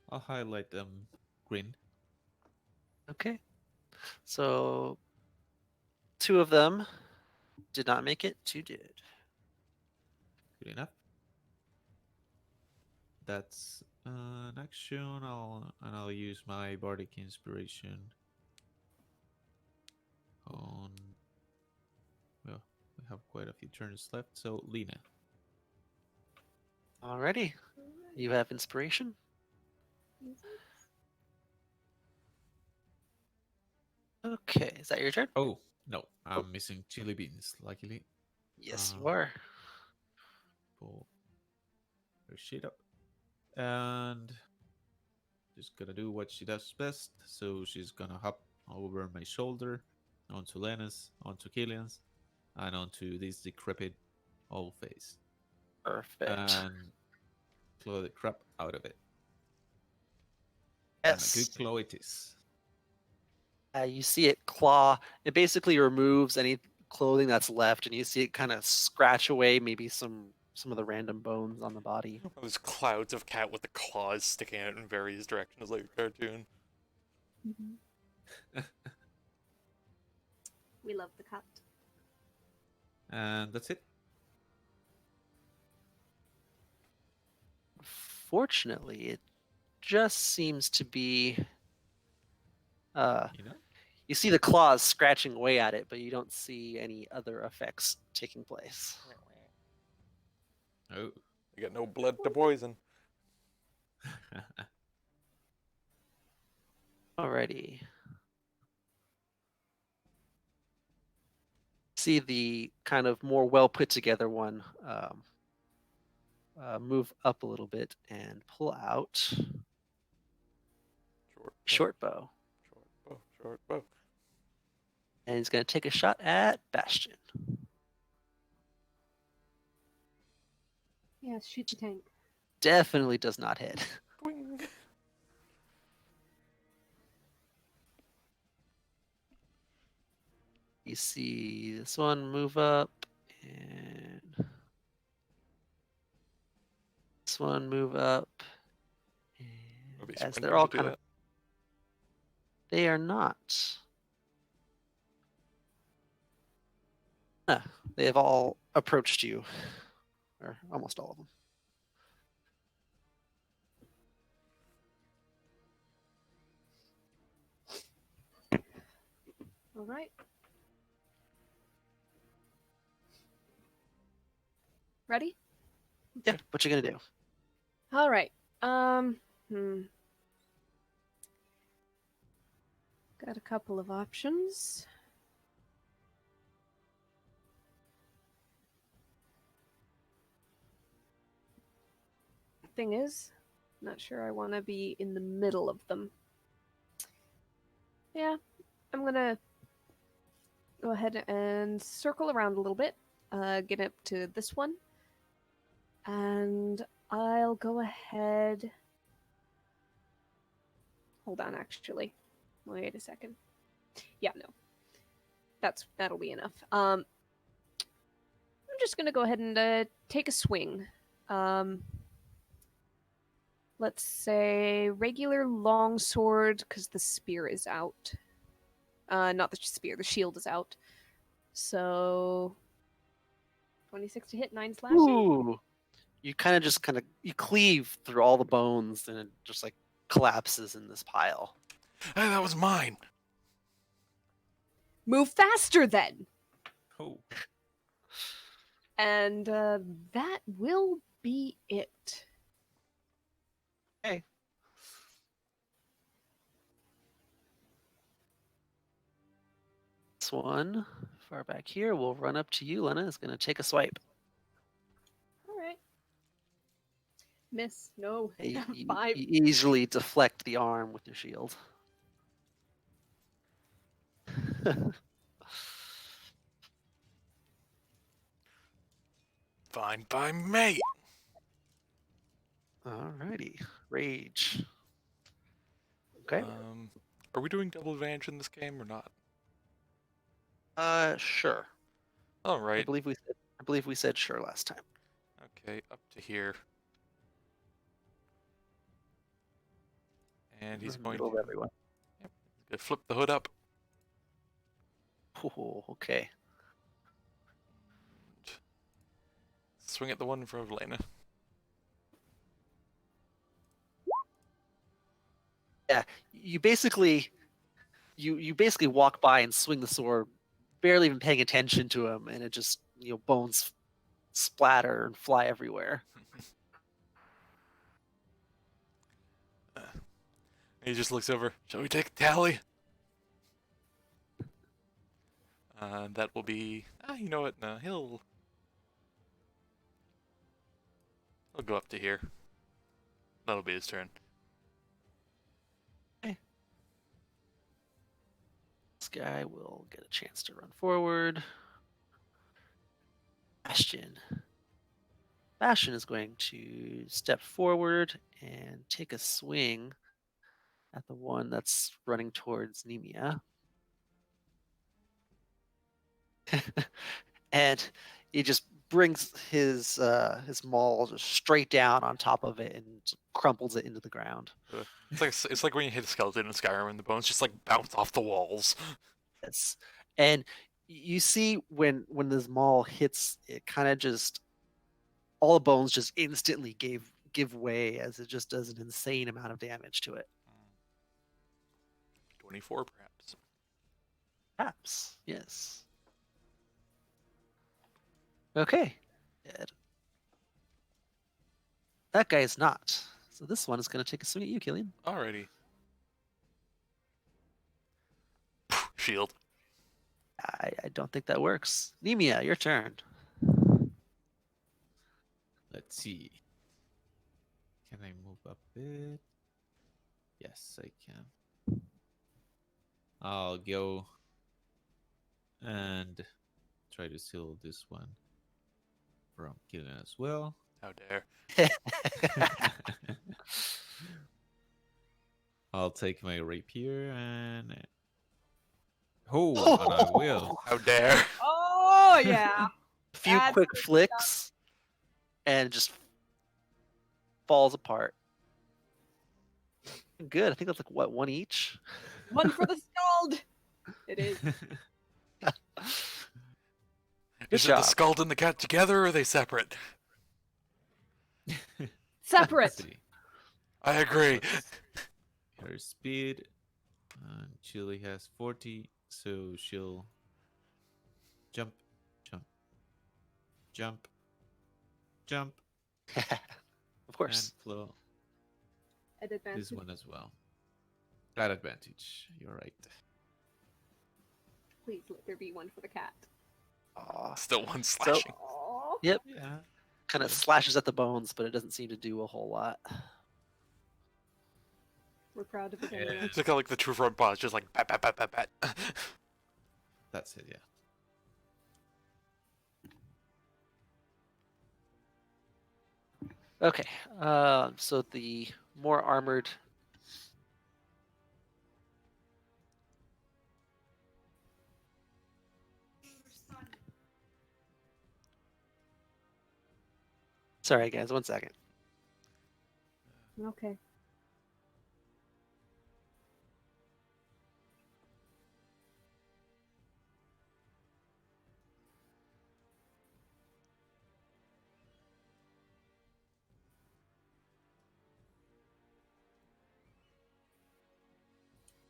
I'll highlight them green. Okay. So, 2 of them did not make it. 2 did. Good enough. That's an action. I'll use my bardic inspiration on. Well, we have quite a few turns left. So Lena, Alrighty. You have inspiration. Okay, is that your turn? oh no, Oh. I'm missing chili beans. Luckily, Yes, you Um, are. pull her shit up, and just gonna do what she does best. So she's gonna hop over my shoulder, onto Lena's, onto Killian's, and onto this decrepit old face, Perfect. and claw the crap out of it. And a Yes. good claw it is. You see it claw. It basically removes any clothing that's left, and you see it kind of scratch away maybe some of the random bones on the body. Those clouds of cat with the claws sticking out in various directions like a cartoon. We love the cut. And that's it. Fortunately, it just seems to be. You know? You see the claws scratching away at it, but you don't see any other effects taking place. Oh. You got no blood to poison. Alrighty. See the kind of more well put together one move up a little bit and pull out short bow. Short bow. Short bow. And he's going to take a shot at Bastion. Yeah, shoot the tank. Definitely does not hit. Boing. You see this one move up, and this one move up. I'd be And as sprinting they're all to do kind of, that. they are not. They have all approached you, or almost all of them. All right. Ready? Yeah, what you gonna do? All right. Hmm. Got a couple of options. Thing is, not sure I want to be in the middle of them. Yeah, I'm gonna go ahead and circle around a little bit, get up to this one, and I'll go ahead. Hold on, actually. Wait a second. Yeah, no. That'll be enough. I'm just gonna go ahead and take a swing. Let's say regular longsword, because the spear is out. Not the spear, the shield is out. So 26 to hit, 9 slashing. Ooh, you kind of you cleave through all the bones, and it just like collapses in this pile. Hey, that was mine. Move faster then. Oh. And that will be it. Okay. This one, far back here, will run up to you, Lena. Is going to take a swipe. All right. Miss. No. You 5. easily deflect the arm with your shield. Fine by me. Alrighty. Rage. Okay. Are we doing double advantage in this game or not? Sure. All I right. believe we said sure last time. Okay, up to here. And he's In the going middle to of everyone. flip the hood up. Oh, okay. And swing at the one in front of Elena. Yeah, you basically walk by and swing the sword, barely even paying attention to him, and it just bones splatter and fly everywhere. He just looks over. Shall we take a tally? That will be. You know what? No, he'll go up to here. That'll be his turn. Okay. This guy will get a chance to run forward. Bastion is going to step forward and take a swing at the one that's running towards Nemia. And he just brings his maul just straight down on top of it and crumples it into the ground. It's like when you hit a skeleton in Skyrim and the bones just like bounce off the walls. Yes. And you see when this maul hits, it kind of just all the bones just instantly give way as it just does an insane amount of damage to it. 24, perhaps. Perhaps, yes. Okay. Dead. That guy is not. So this one is going to take a swing at you, Killian. Alrighty. Shield. I don't think that works. Nemia, your turn. Let's see. Can I move a bit? Yes, I can. I'll go and try to seal this one from killing as well. How dare. I'll take my rapier and and I will. How dare. Oh yeah. A few That's quick good flicks and just falls apart. Good. I think that's like what, one each? One for the scald. It is. Good Is it job. the skull and the cat together or are they separate? Separate. Let's see. I agree. Her speed. Chili has 40, so she'll jump, jump, jump, jump, Of course. and flow. At advantage. This one as well. At advantage. You're right. Please let there be one for the cat. Aw. Still one slashing. Oh. Yep. Yeah. Kind of slashes at the bones, but it doesn't seem to do a whole lot. We're proud of it Yeah. anyway. It's kind of like the true front paw. It's just like bat, bat, bat, bat, bat. That's it, yeah. Okay. So the more armored. Sorry, guys. 1 second. Okay.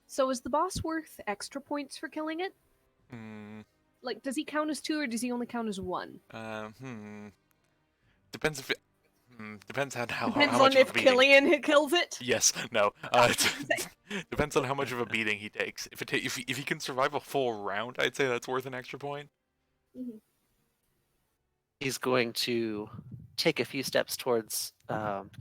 So is the boss worth extra points for killing it? Like, does he count as 2 or does he only count as 1? Depends if it. Depends on how Depends much on of if a beating. Killian kills it. Yes, no. Depends on how much of a beating he takes. If he can survive a full round, I'd say that's worth an extra point. Mhm. He's going to take a few steps towards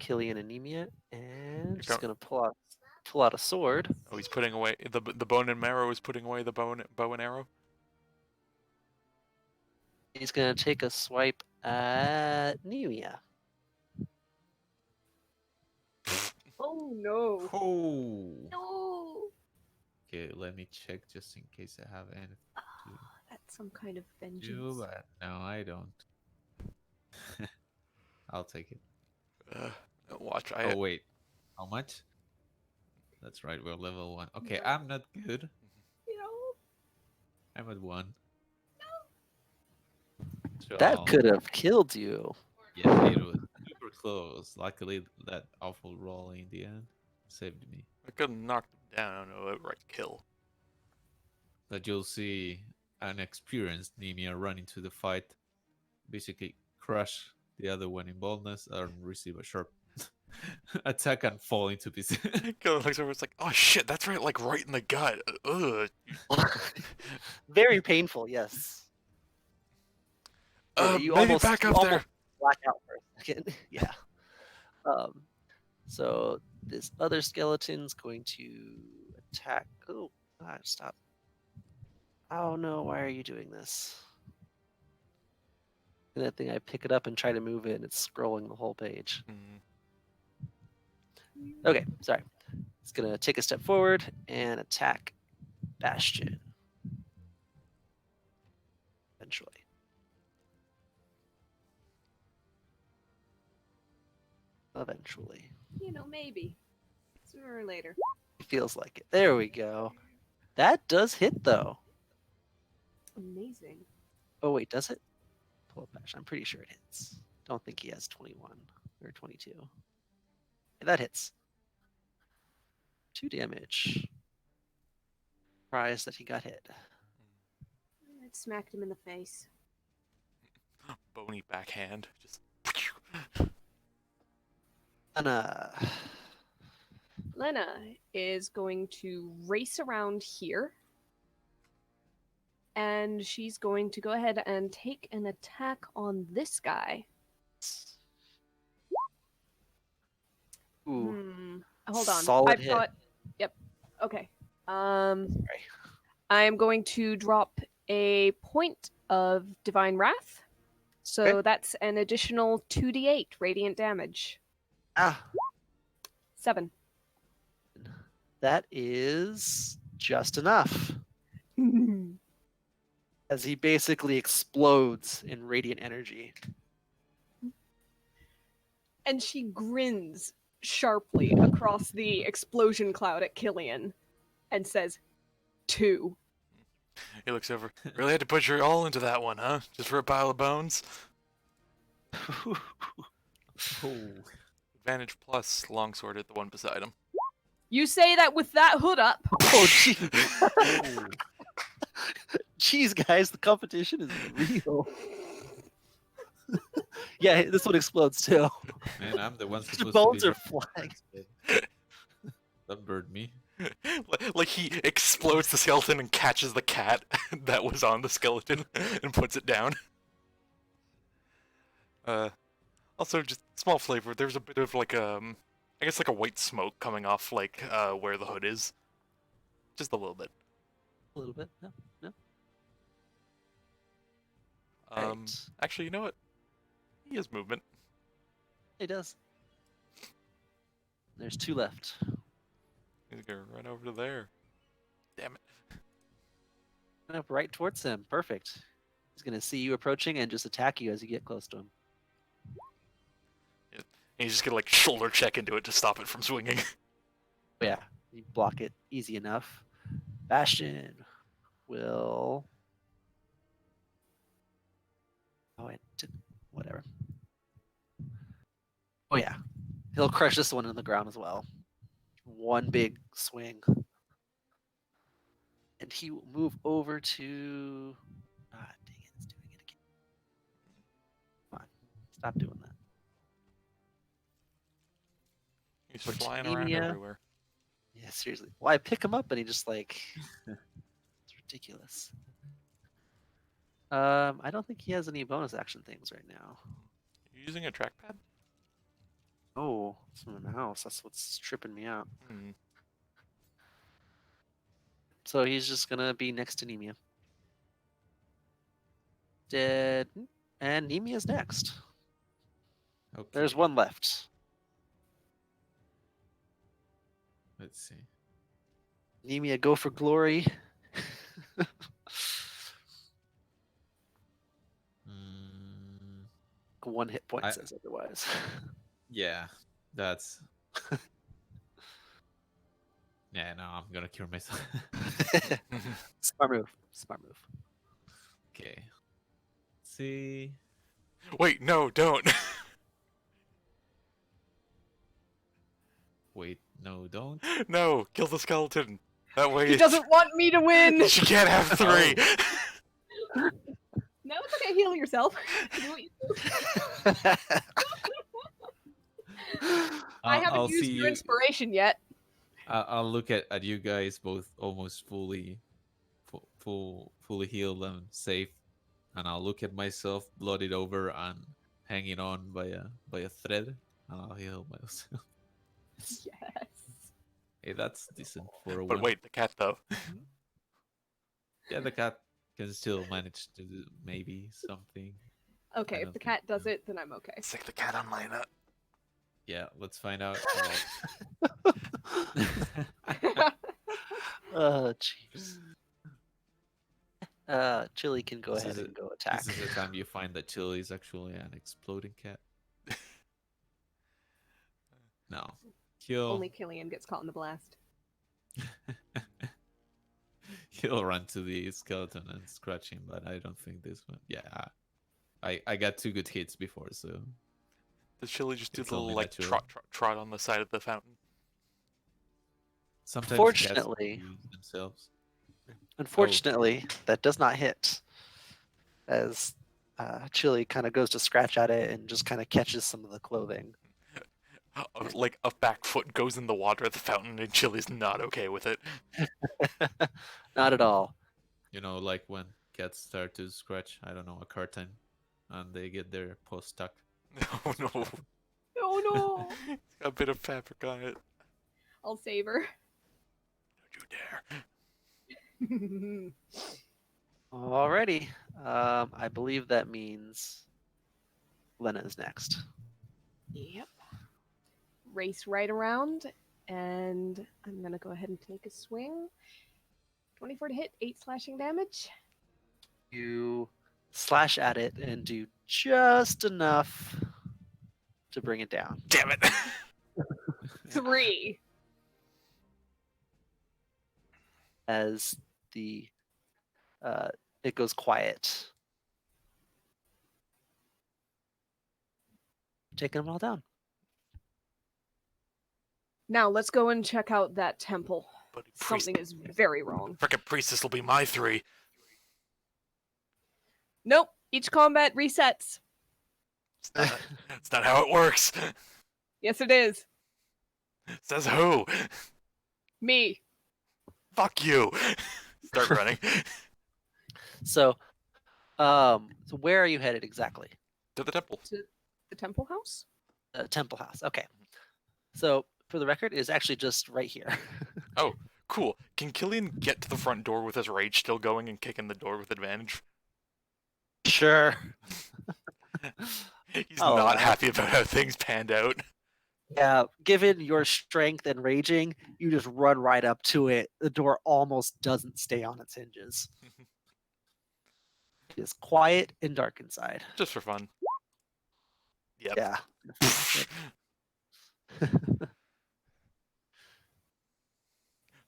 Killian and Nemia, and just count- going to pull out pull out a sword. Oh, he's putting away the bone and marrow is putting away the bow and arrow. He's gonna take a swipe at Nemia. Oh no. Oh. No. Okay, let me check just in case I have anything to That's some kind of do, vengeance. but no, I don't. I'll take it. Watch, Oh wait, how much? That's right, we're level 1. Okay, No. I'm not good. No. I'm at 1. So That could have killed you. yeah, it was super close. Luckily, that awful roll in the end saved me. I could have knocked him down. No, outright kill. But you'll see an experienced Nemia run into the fight, basically crush the other one in boldness, and receive a sharp attack and fall into pieces. Kill looks over. It's like, oh shit, that's right in the gut. Ugh. Very painful, yes. Yeah, Maybe back up there. Black out for a second. Yeah. So this other skeleton's going to attack. Oh, God, stop. Oh no, why are you doing this? And that thing, I pick it up and try to move it, and it's scrolling the whole page. Mm. Okay, sorry. It's gonna take a step forward and attack Bastion. Eventually. Eventually. You know, maybe. Sooner or later. It feels like it. There we go. That does hit though. Amazing. Oh wait, does it? Pull up Bastion. I'm pretty sure it hits. Don't think he has 21 or 22. Yeah, that hits. 2 damage. Surprised that he got hit. It smacked him in the face. Bony backhand. Just. Anna. Lena is going to race around here. And she's going to go ahead and take an attack on this guy. Ooh. Hold on. Solid I've hit. got. Yep. Okay. Sorry. I'm going to drop a point of divine wrath. So Okay. that's an additional 2d8 radiant damage. Ah, 7. that is just enough. As he basically explodes in radiant energy. And she grins sharply across the explosion cloud at Killian and says, 2. He looks over. Really had to put your all into that one, huh? Just for a pile of bones? Oh. Advantage plus longsword at the one beside him. You say that with that hood up. Oh, gee. Oh. Jeez, guys, the competition is real. Yeah, this one explodes too. Man, I'm the one His supposed bones to are be flying. That burned me. Like he explodes the skeleton and catches the cat that was on the skeleton and puts it down. Also just small flavor. There's a bit of like I guess like a white smoke coming off like where the hood is. Just a little bit. A little bit. No, no. Right. Actually, you know what? He has movement. He does. There's 2 left. He's gonna run over to there. Damn it. Run up right towards him. Perfect. He's gonna see you approaching and just attack you as you get close to him. And he's just gonna like shoulder check into it to stop it from swinging. Yeah, you block it easy enough. Bastion will. Oh, whatever. Oh yeah, he'll crush this one in the ground as well. One big swing, and he will move over to. Ah, dang it! It's doing it again. Come on, stop doing that. He's For flying around Temia. everywhere. Yeah, seriously. Well, I pick him up and he just like. It's ridiculous. I don't think he has any bonus action things right now. You using a trackpad? Oh, it's from the mouse. That's what's tripping me out. Hmm. So he's just gonna be next to Nemia. Dead. And Nemia's next. Okay. There's one left. Let's see. Nemia, go for glory. Mm, 1 hit point I- says otherwise. yeah, that's. Yeah, no, I'm gonna cure myself. Smart move. Smart move. Okay. See. Wait, no, don't. Wait, no, don't. No, kill the skeleton. That way He doesn't want me to win. she can't have 3. No, it's okay. Heal yourself. Do what you do. I haven't I'll used see your you. inspiration yet. I'll look at you guys both almost fully healed and safe, and I'll look at myself bloodied over and hanging on by a thread, and I'll heal myself. Yes. Hey, that's decent for a But one. wait, the cat though. Yeah, the cat can still manage to do maybe something. Okay, if don't the think cat does so. it, then I'm okay. Stick the cat on my nut. Yeah, let's find out. Oh, jeez. Chili can go This ahead is and go attack. This is the time you find that Chili is actually an exploding cat. No, he'll Only Killian gets caught in the blast. he'll run to the skeleton and scratch him, but I don't think this one. Yeah, I got 2 good hits before, so Does Chili just do It's the little only like natural. trot on the side of the fountain? sometimes Fortunately- cats use themselves. Unfortunately, that does not hit. As Chili kind of goes to scratch at it and just kind of catches some of the clothing. Like a back foot goes in the water at the fountain, and Chili's not okay with it. Not at all. You know, like when cats start to scratch, I don't know, a curtain, and they get their paw stuck. Oh no, Oh no! it's got a bit of fabric on it. I'll save her. Don't you dare. Alrighty. I believe that means Lena is next. Yep. Race right around, and I'm gonna go ahead and take a swing. 24 to hit, 8 slashing damage. You slash at it and do just enough to bring it down. Damn it. 3. As it goes quiet. Taking them all down. Now let's go and check out that temple. But priest, Something is very wrong. frickin' priestess will be my 3. Nope. Each combat resets. It's not how it works. Yes, it is. Says who? Me. Fuck you. Start running. So where are you headed exactly? To the temple. To the temple house? Temple House. Okay. So for the record, it's actually just right here. Cool. Can Killian get to the front door with his rage still going and kick in the door with advantage? Sure. He's Oh. not happy about how things panned out. Yeah, given your strength and raging, you just run right up to it. The door almost doesn't stay on its hinges. It is quiet and dark inside. Just for fun. Yep. Yeah.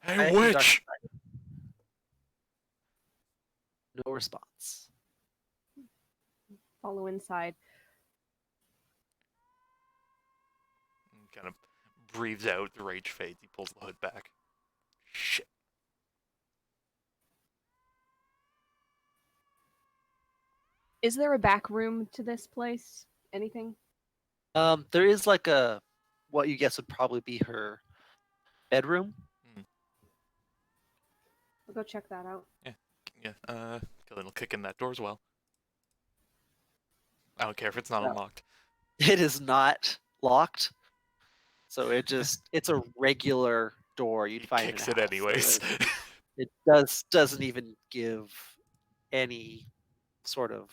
Hey, Quiet and dark witch! inside. No response. Follow inside. Kind of breathes out, the rage fades, he pulls the hood back. Shit. Is there a back room to this place? Anything? There is like a what you guess would probably be her bedroom. I'll go check that out. Yeah, Killian will kick in that door as well. I don't care if it's not No. unlocked. It is not locked. So it's a regular door you'd He find kicks in it a house. anyways. It doesn't even give any sort of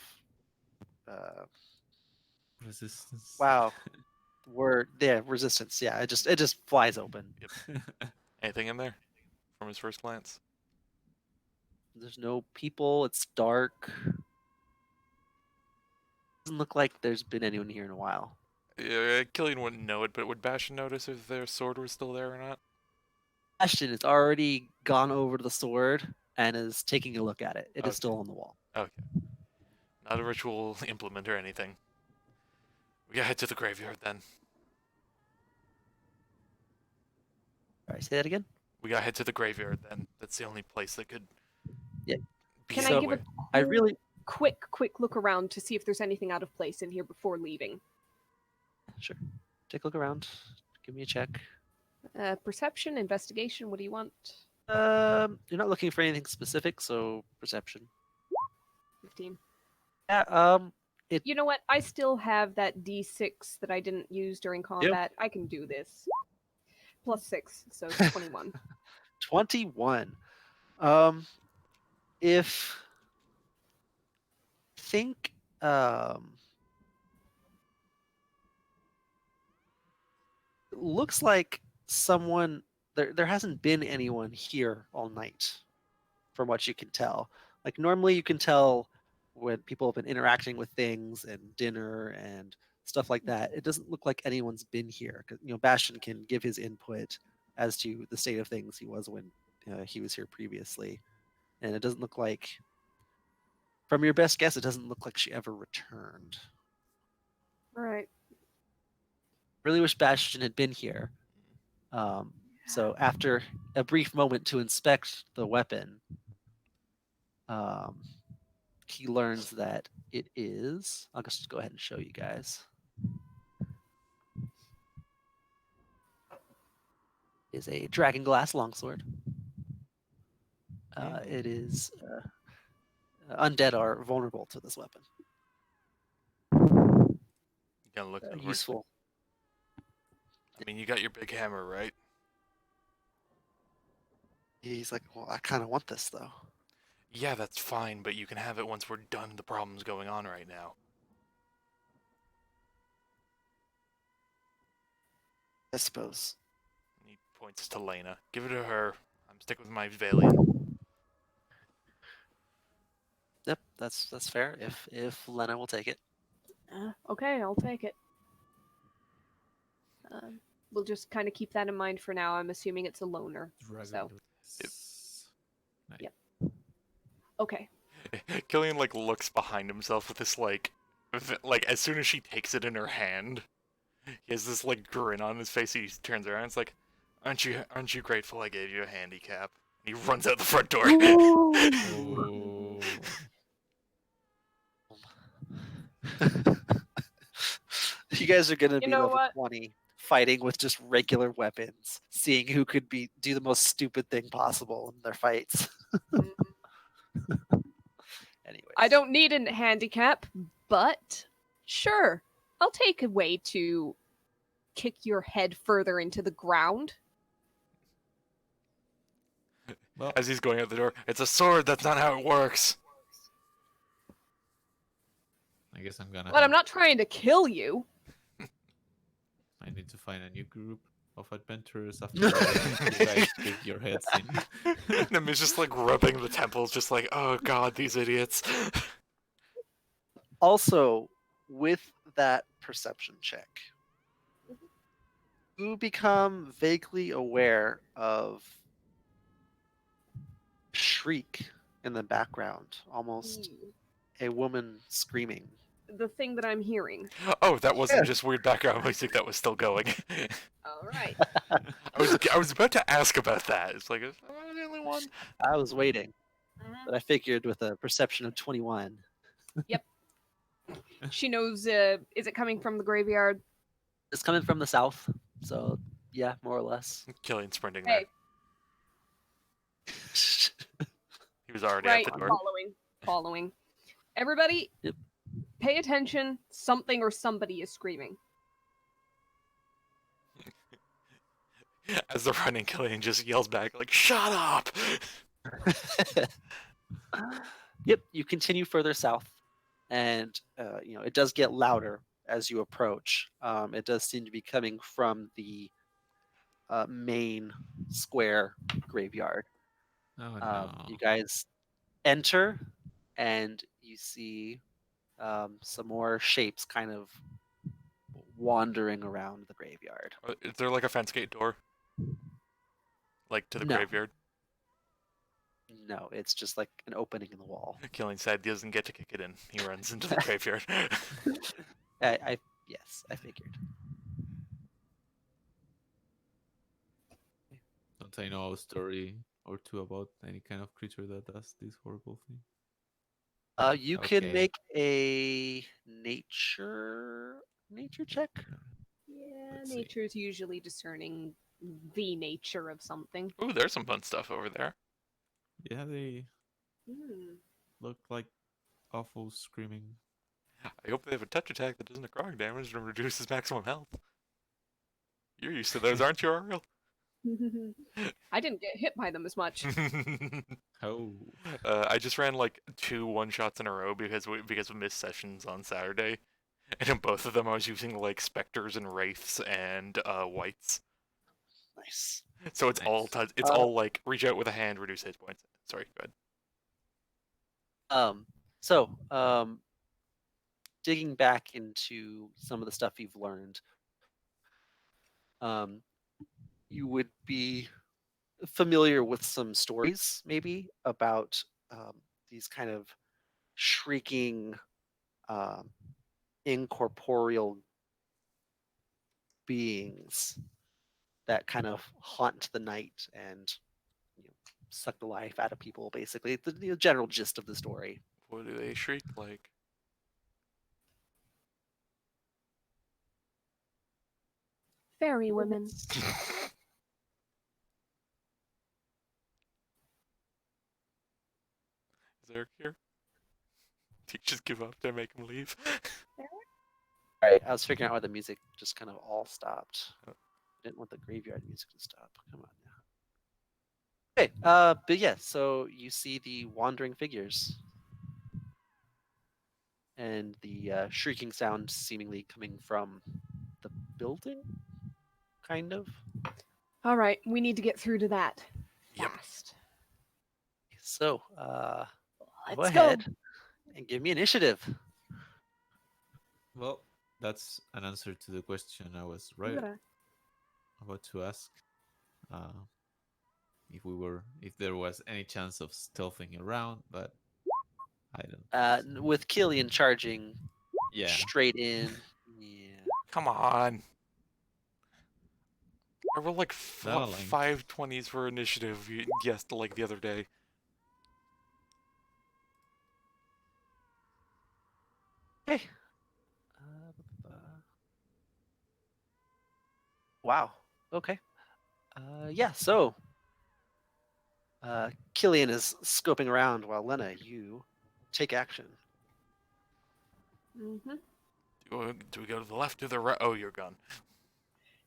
Resistance. wow word. Yeah, resistance. Yeah, it just flies open. Anything in there from his first glance? There's no people. It's dark. Doesn't look like there's been anyone here in a while. Killian wouldn't know it, but would Bastion notice if their sword was still there or not? Ashton has already gone over to the sword and is taking a look at it. It is Okay. still on the wall. Okay. Not a ritual implement or anything. We gotta head to the graveyard then. All right, say that again. We gotta head to the graveyard then. That's the only place that could Yeah. be Can So- I give a anywhere. I really quick look around to see if there's anything out of place in here before leaving? sure. Take a look around. Give me a check. Perception, investigation. What do you want? You're not looking for anything specific, so perception. 15. Yeah. You know what? I still have that D6 that I didn't use during combat. I can do this. +6, so 21. 21. If think it looks like someone there hasn't been anyone here all night from what you can tell. Like normally you can tell when people have been interacting with things and dinner and stuff like that. It doesn't look like anyone's been here. 'Cause, Bastion can give his input as to the state of things he was when he was here previously, and it doesn't look like, from your best guess, it doesn't look like she ever returned. All right. Really wish Bastion had been here. So after a brief moment to inspect the weapon, he learns that it is. I'll just go ahead and show you guys. Is a dragon glass longsword. It is undead are vulnerable to this weapon. You gotta look over. Useful. I mean, you got your big hammer, right? He's like, well, I kind of want this though. Yeah, that's fine, but you can have it once we're done the problems going on right now. I suppose. And he points to Lena. Give it to her. I'm sticking with my Valiant. Yep, that's fair. If Lena will take it. Okay, I'll take it. We'll just kind of keep that in mind for now. I'm assuming it's a loner. Dragon So. glass. Nice. Yep. Okay. Killian looks behind himself with this as soon as she takes it in her hand, he has this grin on his face. He turns around. It's like, aren't you grateful I gave you a handicap? And he runs out the front door. Oh. You guys are gonna You be know level what? 20 fighting with just regular weapons, seeing who could do the most stupid thing possible in their fights. Anyways. I don't need a handicap, but sure, I'll take a way to kick your head further into the ground. Well, As he's going out the door, it's a sword. That's not how it works. I guess I'm gonna. But I'm not trying to kill you. I need to find a new group of adventurers after you guys dig your heads in. And he's just rubbing the temples, just oh god, these idiots. Also, with that perception check, you become vaguely aware of shriek in the background, almost a woman screaming. The thing that I'm hearing. Oh, that wasn't Yes. just weird background music. That was still going. All right. I was about to ask about that. It's am I the only one? I was waiting, but I figured with a perception of 21. She knows. Is it coming from the graveyard? It's coming from the south, so yeah, more or less. Killian sprinting Hey, there. He was already right. at the door. Following. Everybody, Yep. pay attention. Something or somebody is screaming. As they're running, Killian just yells back, "Shut up!" Yep, you continue further south, and it does get louder as you approach. It does seem to be coming from the main square graveyard. Oh You no. guys enter, and you see some more shapes kind of wandering around the graveyard. Is there like a fence gate door, like to the No, graveyard? no, it's just like an opening in the wall. Killing said doesn't get to kick it in. He runs into the graveyard. Yes, I figured. Don't I know a story or two about any kind of creature that does this horrible thing? You can Okay. make a nature check. Yeah, Let's see. nature's usually discerning the nature of something. Ooh, there's some fun stuff over there. Yeah, they Hmm. look like awful screaming. I hope they have a touch attack that doesn't necrotic damage and reduces maximum health. You're used to those, aren't you, Ariel? I didn't get hit by them as much. Oh. I just ran like 2 one-shots in a row because of missed sessions on Saturday, and in both of them I was using like specters and wraiths and whites. Nice. So it's all Nice. it's all like reach out with a hand, reduce hit points. Sorry, go ahead. So digging back into some of the stuff you've learned, um, you would be familiar with some stories maybe about these kind of shrieking, um, incorporeal beings that kind of haunt the night and suck the life out of people. Basically, the general gist of the story. What do they shriek like? Fairy women. Is there a cure? Do you just give up? Do I make him leave? All right, I was figuring out why the music just kind of all stopped. Oh. I didn't want the graveyard music to stop. Come on now. Okay, but yeah, so you see the wandering figures and the shrieking sound seemingly coming from the building, kind of. All right, we need to get through to that Yep. fast. So, go Let's ahead go. and give me initiative. Well, that's an answer to the question I was I'm right gonna- about to ask. Uh, if there was any chance of stealthing around, but I don't think so. With Killian charging Yeah. straight in. Yeah. Come on. I rolled like Not aligned. 5 20s for initiative. Yes, like the other day. Okay. Wow. Okay. Yeah. So, Killian is scoping around while Lena, you take action. Mhm. Do we go to the left or the right? Oh, you're gone.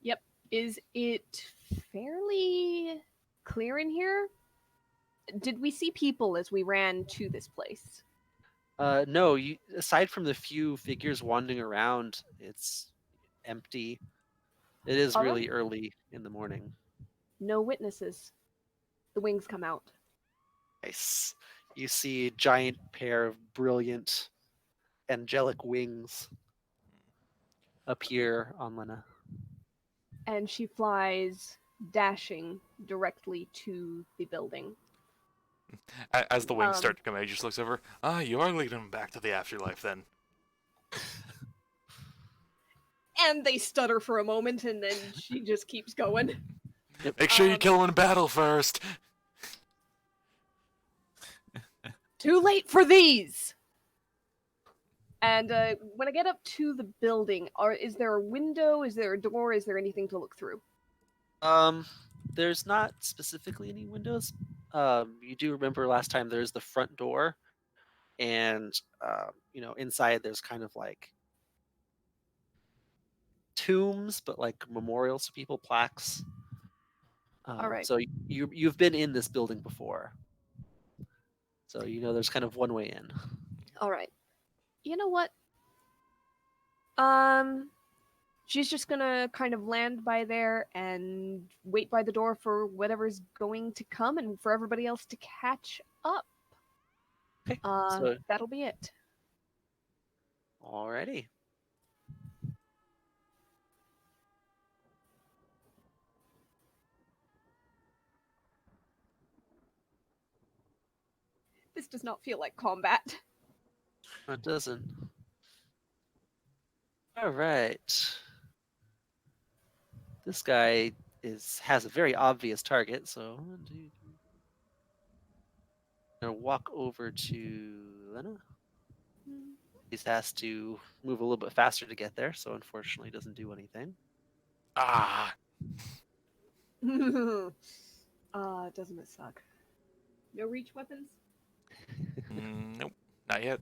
Yep. Is it fairly clear in here? Did we see people as we ran to this place? No, you aside from the few figures wandering around, it's empty. It is All really right. early in the morning. No witnesses. The wings come out. Nice. You see a giant pair of brilliant angelic wings appear on Lena. And she flies, dashing directly to the building. As the wings Um, start to come out, he just looks over. Ah, you are leading him back to the afterlife then. And they stutter for a moment, and then she just keeps going. Make sure you Um, kill him in battle first. Too late for these! And when I get up to the building, is there a window? Is there a door? Is there anything to look through? There's not specifically any windows. You do remember last time there's the front door, and inside there's kind of like tombs, but like memorials to people, plaques. All right. So you've been in this building before. So you know there's kind of one way in. All right. You know what? She's just gonna kind of land by there and wait by the door for whatever's going to come and for everybody else to catch up. Okay. So That'll be it. alrighty. This does not feel like combat. It doesn't. All right. This guy has a very obvious target, so 1, 2, 3. I'm gonna walk over to Lena. He has to move a little bit faster to get there, so unfortunately doesn't do anything. Ah, Doesn't it suck? No reach weapons? nope, not yet.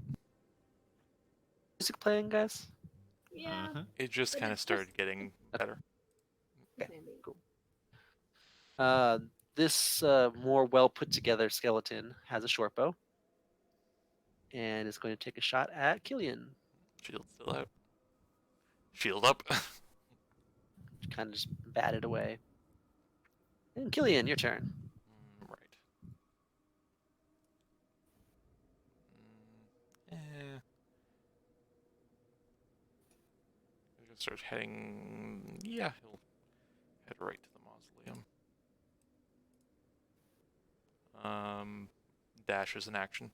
Music playing, guys? Yeah. It just But kind of it's started just- getting better. Okay, Sandy. cool. This more well put together skeleton has a short bow and is going to take a shot at Killian. Shield still out. Shield up. Kind of just batted away. And Killian, your turn. Right. Eh. He's gonna start heading. Yeah, he'll head right to the mausoleum. Dash is an action.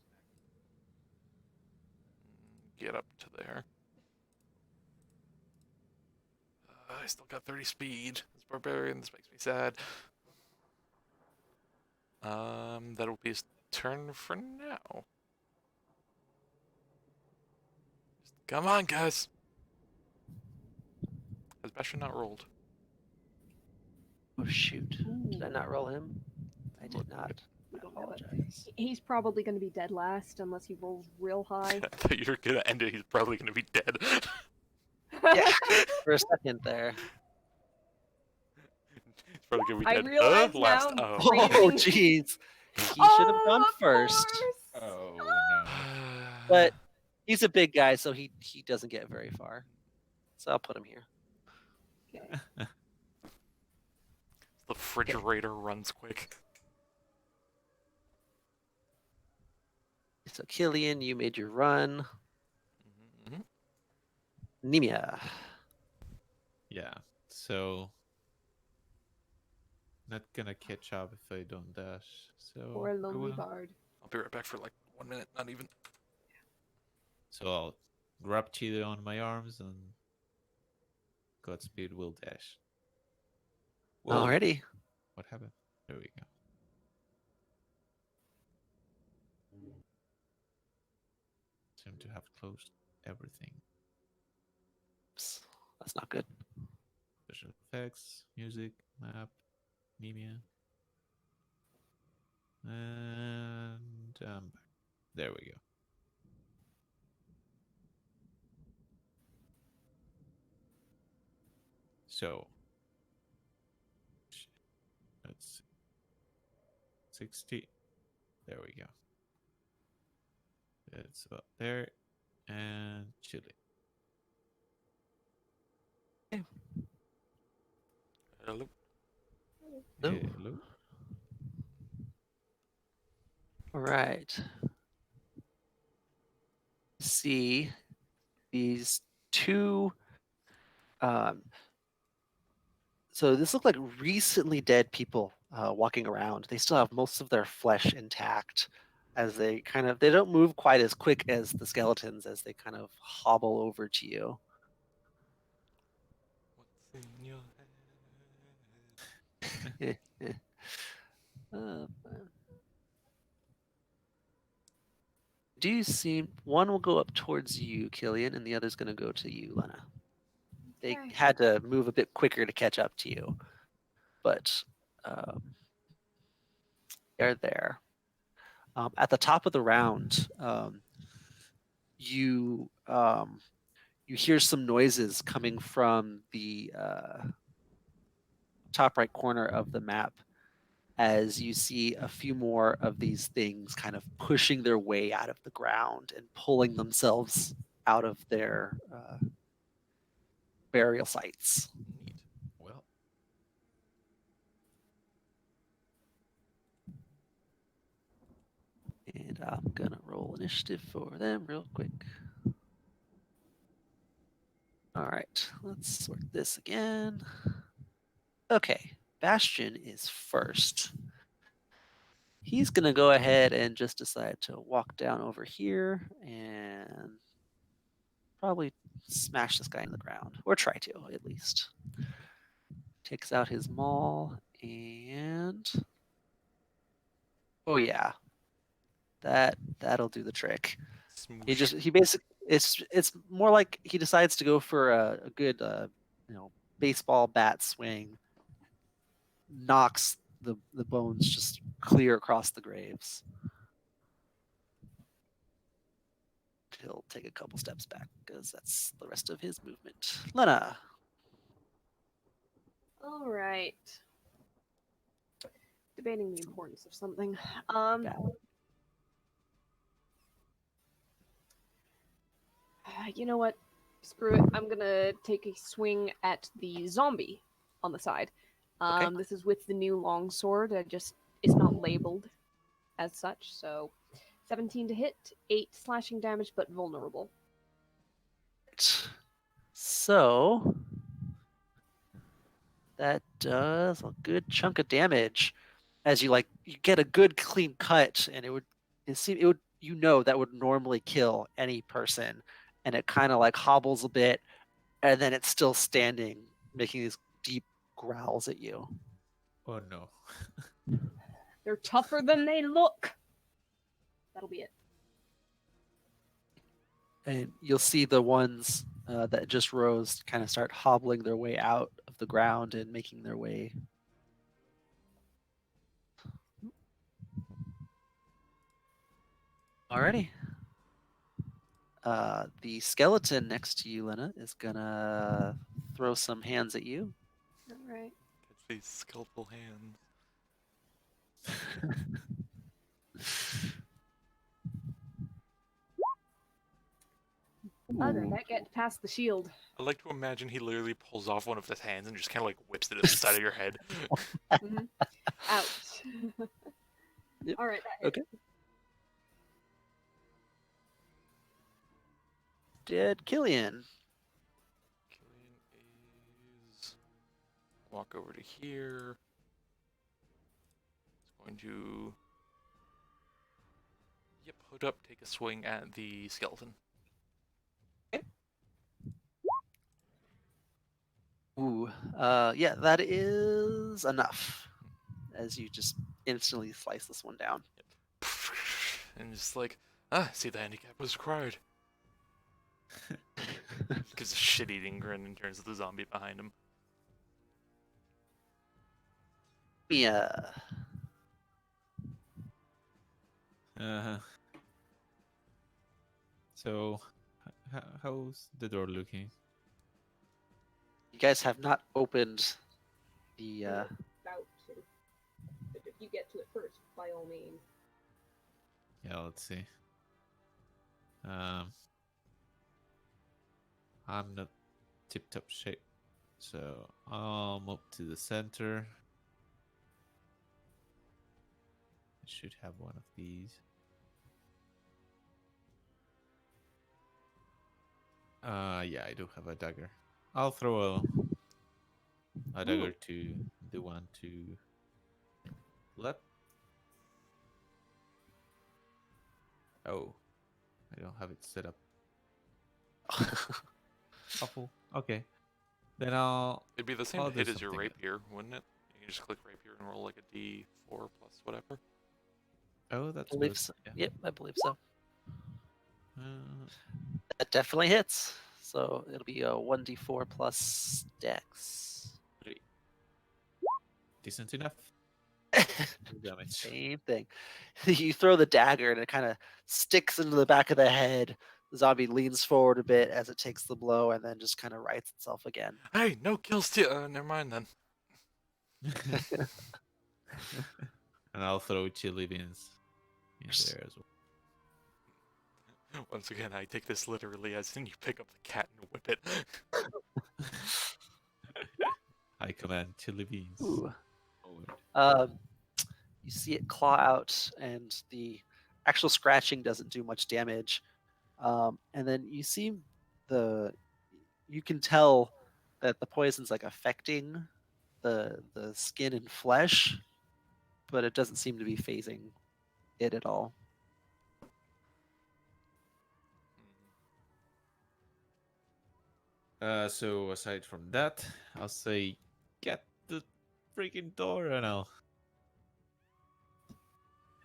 Get up to there. I still got 30 speed. This barbarian, this makes me sad. That'll be his turn for now. Come on, guys. Has Bastion not rolled? Oh shoot! Did I Ooh. not roll him? I did not. We I don't have it. apologize. He's probably going to be dead last unless he rolls real high. I thought you were gonna end it. He's probably gonna be dead. Yeah, for a second there. He's probably gonna be I dead. realize last. now. Oh. Oh jeez, he should have gone of first. course! Oh no. But he's a big guy, so he doesn't get very far. So I'll put him here. Okay. The refrigerator runs quick. So Killian, you made your run. Mhm. Nemia. Yeah. So not gonna catch up if I don't dash. So Or a I lonely will- bard. I'll be right back for like 1 minute, not even. So I'll grab Chile on my arms and Godspeed will dash. Whoa, Alrighty. what happened? There we go. Seem to have closed everything. Oops, that's not good. Special effects, music, map, Nemia. And back. There we go. So let's see. 60. There we go. It's about there. And Chile. Hello. No. Hello. All right. See these two. So this look like recently dead people walking around. They still have most of their flesh intact, as they don't move quite as quick as the skeletons as they kind of hobble over to you. What's in your head? Do you see one will go up towards you, Killian, and the other's going to go to you, Lena. They Okay. had to move a bit quicker to catch up to you, but they're there. At the top of the round, you hear some noises coming from the top right corner of the map as you see a few more of these things kind of pushing their way out of the ground and pulling themselves out of their burial sites. Neat. Well, And I'm gonna roll initiative for them real quick. All right, let's sort this again. Okay, Bastion is first. He's gonna go ahead and just decide to walk down over here and probably smash this guy in the ground, or try to at least. Takes out his maul and oh yeah, that'll do the trick. Smoosh. He basically it's more like he decides to go for a good baseball bat swing, knocks the bones just clear across the graves. He'll take a couple steps back because that's the rest of his movement. Lena. All right. Debating the importance of something. Yeah. You know what? Screw it. I'm gonna take a swing at the zombie on the side. Okay. This is with the new longsword. It's not labeled as such, so 17 to hit, 8 slashing damage, but vulnerable. So that does a good chunk of damage as you get a good clean cut, and it would that would normally kill any person, and it kind of like hobbles a bit, and then it's still standing, making these deep growls at you. oh no. They're tougher than they look. That'll be it. And you'll see the ones that just rose kind of start hobbling their way out of the ground and making their way. Alrighty. The skeleton next to you, Lena, is gonna throw some hands at you. All right. Catch these skeletal hands. Other than that, get past the shield. I like to imagine he literally pulls off one of his hands and just kind of like whips it at the side of your head. Mm-hmm. Ouch. Yep. All right. That Okay. Dead Killian. Killian is walk over to here. It's going to hood up, take a swing at the skeleton. Ooh, yeah, that is enough. As you just instantly slice this one down. And just like, see the handicap was required. Gives a shit-eating grin and turns to the zombie behind him. Yeah. So, how's the door looking? You guys have not opened the. about to. But if you get to it first, by all means. Yeah, let's see. I'm not tip-top shape, so I'll move to the center. I should have one of these. Yeah, I do have a dagger. I'll throw a dagger to the one to left. Oh, I don't have it set up. Awful. Okay. Then It'd be the same I'll do hit as your something else. rapier, wouldn't it? You can just click rapier and roll like a D4 plus whatever. Oh, that's I believe good. so. Yeah. Yep, I believe so. Uh, That definitely hits. So it'll be a 1d4 plus dex. 3. Decent enough. Damage. Same thing. You throw the dagger and it kind of sticks into the back of the head. The zombie leans forward a bit as it takes the blow and then just kind of rights itself again. Hey, no kills. Never mind then. And I'll throw chili beans in there as well. Once again, I take this literally as in you pick up the cat and whip it. I command chili beans. Ooh. Forward. You see it claw out, and the actual scratching doesn't do much damage. And then you see you can tell that the poison's like affecting the skin and flesh, but it doesn't seem to be phasing it at all. So aside from that, I'll say get the freaking door, and I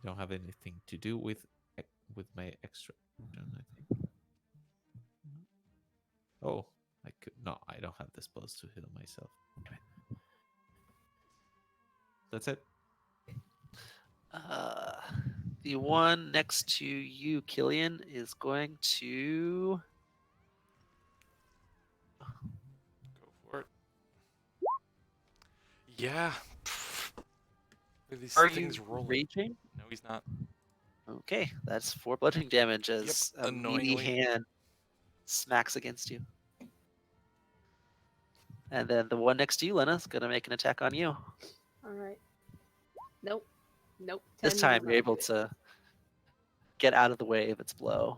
don't have anything to do with my extra action, I think. Oh, I could no, I don't have the spells to heal myself. Damn it. That's it. The one next to you, Killian, is going to. Go for it. Yeah. Look at these Are things you rolling. raging? No, he's not. Okay, that's 4 bludgeoning damage as a meaty annoyingly. hand smacks against you. And then the one next to you, Lena, is going to make an attack on you. All right. Nope. Nope. This 10 time will you're not able do it. to get out of the way of its blow.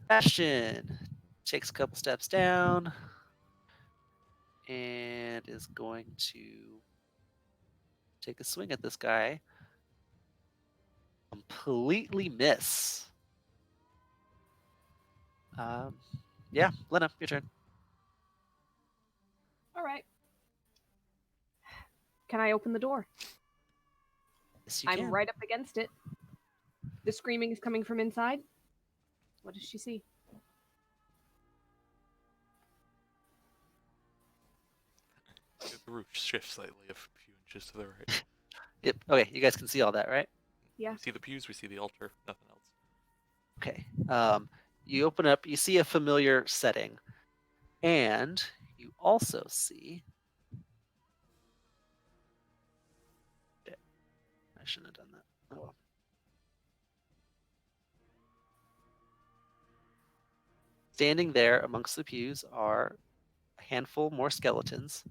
Bastion takes a couple steps down and is going to take a swing at this guy. Completely miss. Yeah, Lena, your turn. All right. Can I open the door? Yes, you I'm can. right up against it. The screaming is coming from inside. What does she see? The roof shifts slightly a few inches to the right. Yep. Okay, you guys can see all that, right? Yeah. We see the pews, we see the altar, nothing else. Okay. You open up, you see a familiar setting, and you also see. I shouldn't have done that. Oh well. Standing there amongst the pews are a handful more skeletons,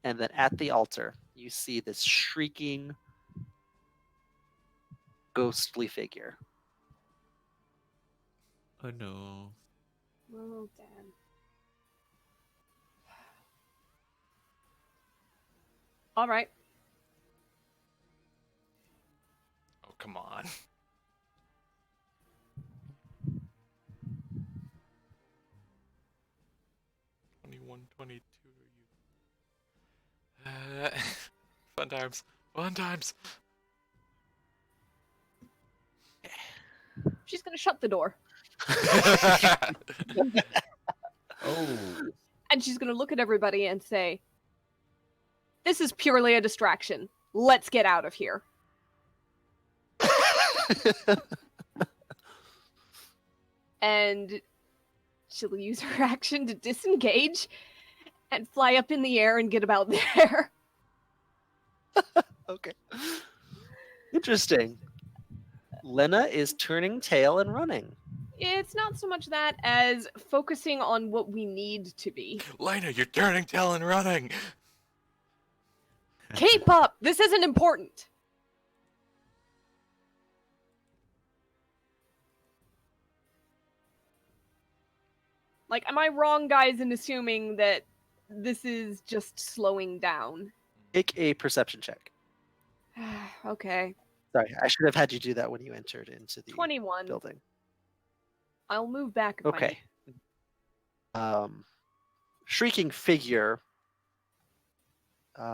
and then at the altar, you see this shrieking, ghostly figure. Oh no. Oh, damn. All right. Oh, come on. "21, 22, are you?" Fun times. Fun times. She's gonna shut the door, Oh. and she's gonna look at everybody and say, "This is purely a distraction. Let's get out of here." And she'll use her action to disengage and fly up in the air and get about there. Okay. Interesting. Lena is turning tail and running. It's not so much that as focusing on what we need to be. Lena, you're turning tail and running. Keep up! This isn't important! Like, am I wrong, guys, in assuming that this is just slowing down? Make a perception check. Okay. Sorry, I should have had you do that when you entered into the 21. building. I'll move back if I Okay. need. Shrieking figure. Here,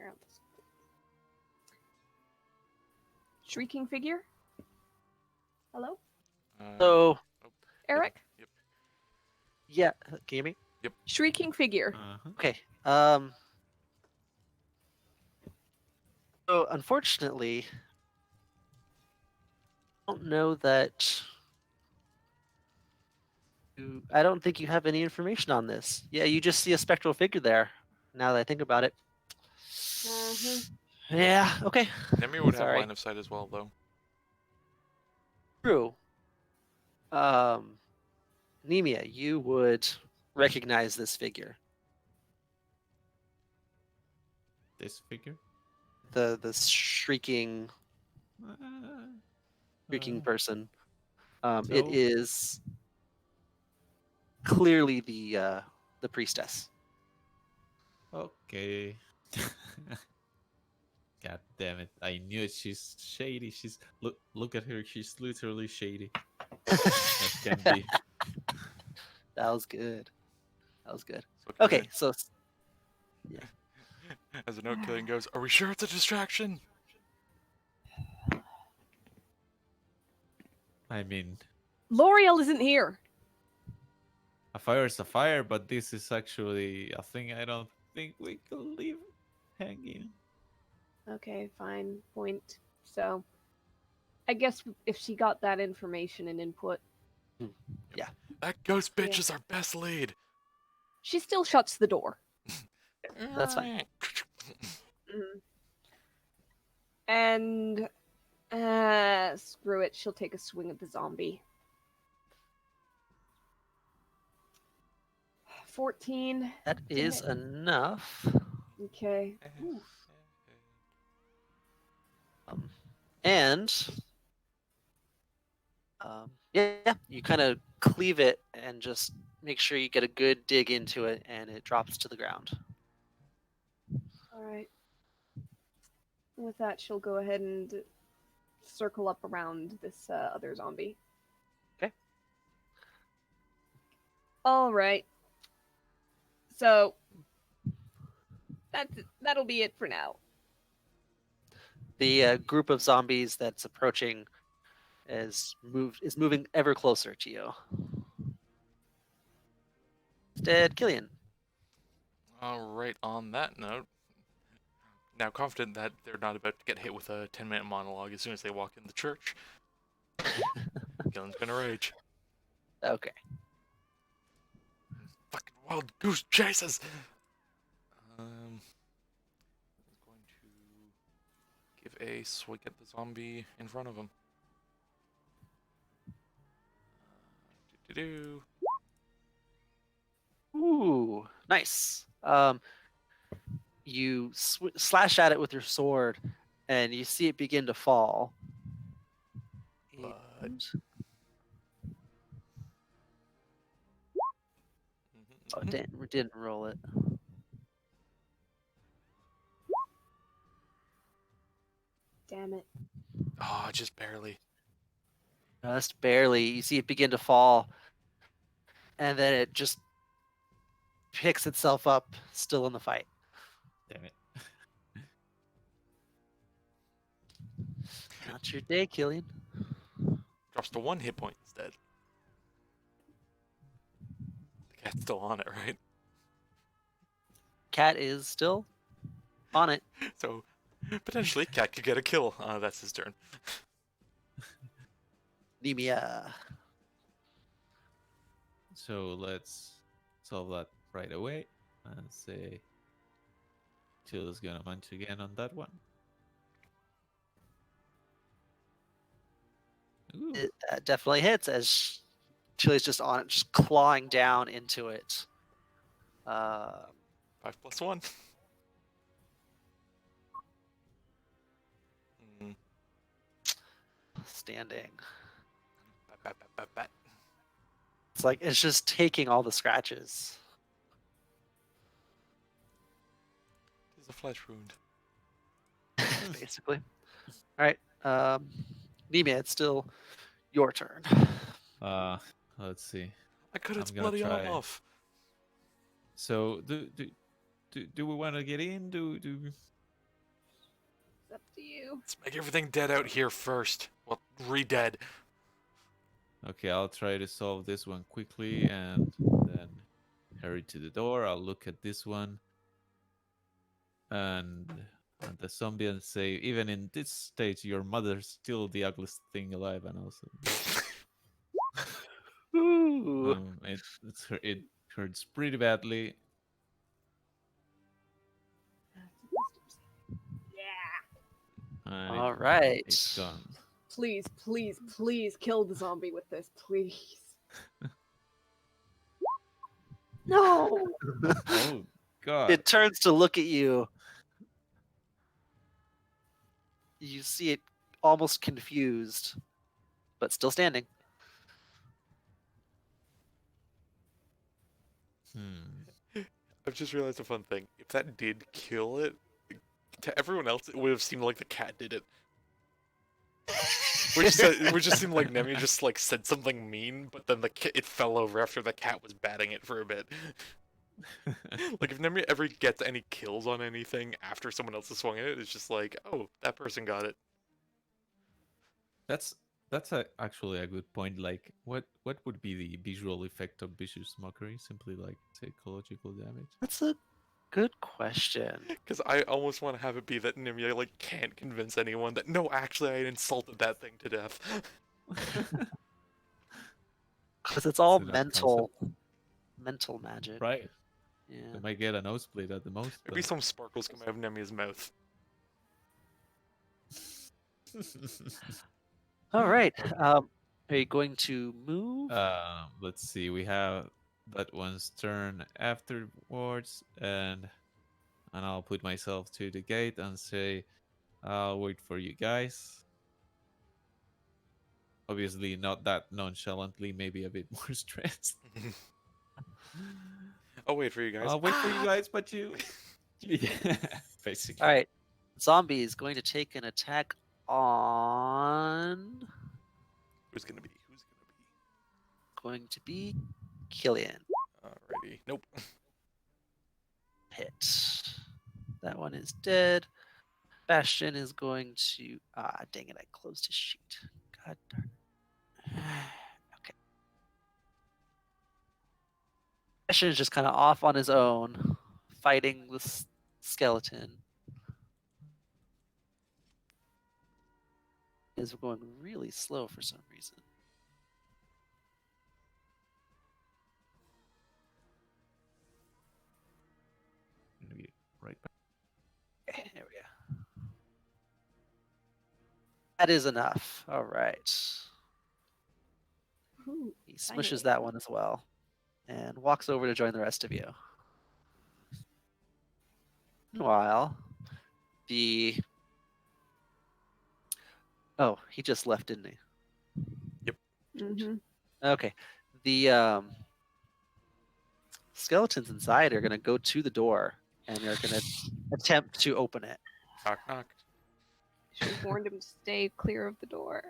I'll just- Shrieking figure? Hello? So, Eric? Yep. yeah, can you hear me? Shrieking figure. Uh-huh. Okay. So unfortunately, I don't know that I don't think you have any information on this. Yeah, you just see a spectral figure there. Now that I think about it. Mhm. Yeah. Okay. Nemir would have Sorry. line of sight as well, though. True. Nemia, you would recognize this figure. This figure. The shrieking Uh, person. It so is clearly the priestess. okay. God damn it! I knew it. She's shady. She's look at her. She's literally shady. That can be. That was good. That was good. So Okay, Killian, so as a note, Killian goes, "Are we sure it's a distraction?" I mean, L'Oreal isn't here. a fire is a fire, but this is actually a thing. I don't think we can leave hanging. Okay, fine. Point. So, I guess if she got that information and input, yeah, That ghost bitch Yeah. is our best lead. she still shuts the door. that's fine. Mhm. And screw it, she'll take a swing at the zombie. 14. That Damn is it. enough. Okay. Ooh. And yeah, you kind of cleave it and just make sure you get a good dig into it, and it drops to the ground. All right. With that, she'll go ahead and circle up around this other zombie. Okay. All right. So that'll be it for now. The group of zombies that's approaching is moving ever closer to you. Instead, Killian. All right. On that note, now confident that they're not about to get hit with a 10-minute monologue as soon as they walk in the church, Killian's gonna rage. Okay. Fucking wild goose chases. I'm going to give a swig at the zombie in front of him. Do. Ooh, nice. You slash at it with your sword, and you see it begin to fall. Blood. And- Oh, Mhm. didn't roll it. Damn it. Oh, just barely. Just barely. You see it begin to fall, and then it just picks itself up, still in the fight. Damn it! Not your day, Killian. Drops to 1 hit point instead. The cat's still on it, right? Cat is still on it. So potentially, cat could get a kill. That's his turn. Nemia. So let's solve that right away and say Tilda's gonna munch again on that one. Ooh, That definitely hits as Chili's just on it, just clawing down into it. 5+1. Standing. Bat, bat, bat, bat, bat. It's like it's just taking all the scratches. It's a flesh wound. Basically. All right. Nemia, it's still your turn. let's see. I cut its I'm gonna bloody arm try. off. So do we want to get in? Do It's up to you. Let's make everything dead out here first. Well, re-dead. Okay, I'll try to solve this one quickly and then hurry to the door. I'll look at this one and the zombie and say, even in this stage, your mother's still the ugliest thing alive, and also Ooh. It hurts pretty badly. Yeah. And All right. it's gone. Please, please, please kill the zombie with this, please. No. Oh god. It turns to look at you. You see it almost confused, but still standing. I've just realized a fun thing. If that did kill it, to everyone else, it would have seemed like the cat did it. It would just seem like Nemi just like said something mean, but then it fell over after the cat was batting it for a bit. Like if Nemi ever gets any kills on anything after someone else has swung at it, it's just like, oh, that person got it. That's actually a good point. Like, what would be the visual effect of vicious mockery? Simply like psychological damage. That's a good question. Because I almost want to have it be that Nimia like can't convince anyone that no, actually I insulted that thing to death. Because it's all Isn't that mental magic. Right. Yeah. They might get a nosebleed at the most. Maybe some sparkles come out of Nemia's mouth. All right. Are you going to move? Let's see. We have that one's turn afterwards, and I'll put myself to the gate and say, "I'll wait for you guys." Obviously, not that nonchalantly. Maybe a bit more stressed. I'll wait for you guys. I'll wait for you guys, but you. Yeah, basically. All right. Zombie is going to take an attack on. Who's gonna be? Going to be Killian. Alrighty. Nope. Hit. That one is dead. Bastion is going to. Ah, dang it! I closed his sheet. God darn. Okay. Bastion is just kind of off on his own, fighting this skeleton. Is going really slow for some reason. Gonna be right back. There we go. That is enough. All right. Ooh, He smushes finally. that one as well and walks over to join the rest of you. Meanwhile, oh, he just left, didn't he? Mm-hmm. Okay. The skeletons inside are going to go to the door and they're going to attempt to open it. Knock knock. Should have warned him to stay clear of the door.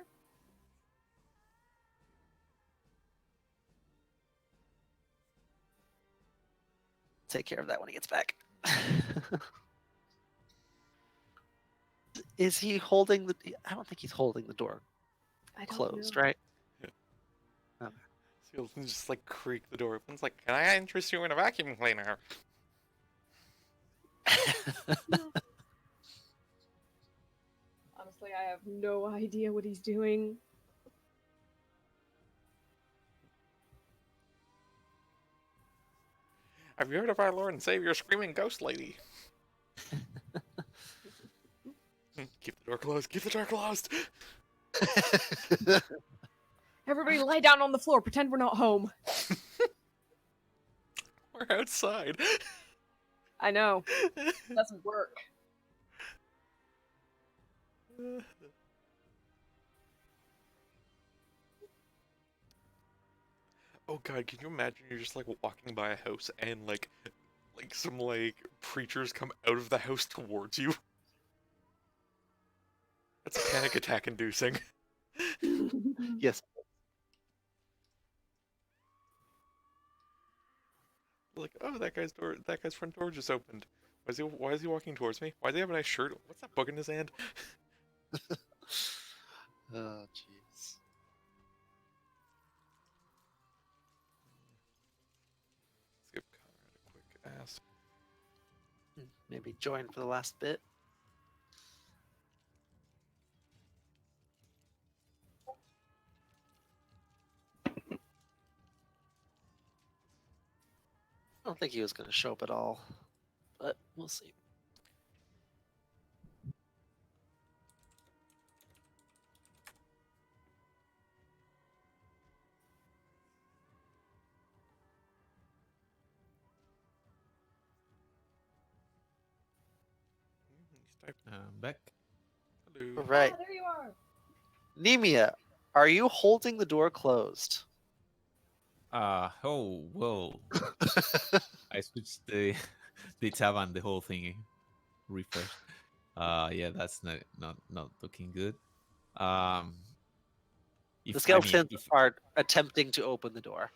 Take care of that when he gets back. Is he holding the? I don't think he's holding the door I don't closed, know. right? So he'll just like creak the door open. It's like, can I interest you in a vacuum cleaner? Honestly, I have no idea what he's doing. Have you heard of our Lord and Savior, Screaming Ghost Lady? Keep the door closed. Keep the door closed. Everybody lie down on the floor. Pretend we're not home. We're outside. I know. It doesn't work. Oh god, can you imagine you're just like walking by a house and like some like preachers come out of the house towards you? That's panic attack inducing. Yes. Like, oh, that guy's front door just opened. Why is he walking towards me? Why does he have a nice shirt? What's that book in his hand? Oh, jeez. Let's give Conrad a quick ask. Maybe join for the last bit. don't think he was going to show up at all, but we'll see. Back. Hello. All right. there you are. Nemia, are you holding the door closed? Oh well. I switched the the tab and the whole thing refreshed. Yeah, that's not looking good. Um, The if I mean, skeletons if are attempting to open the door.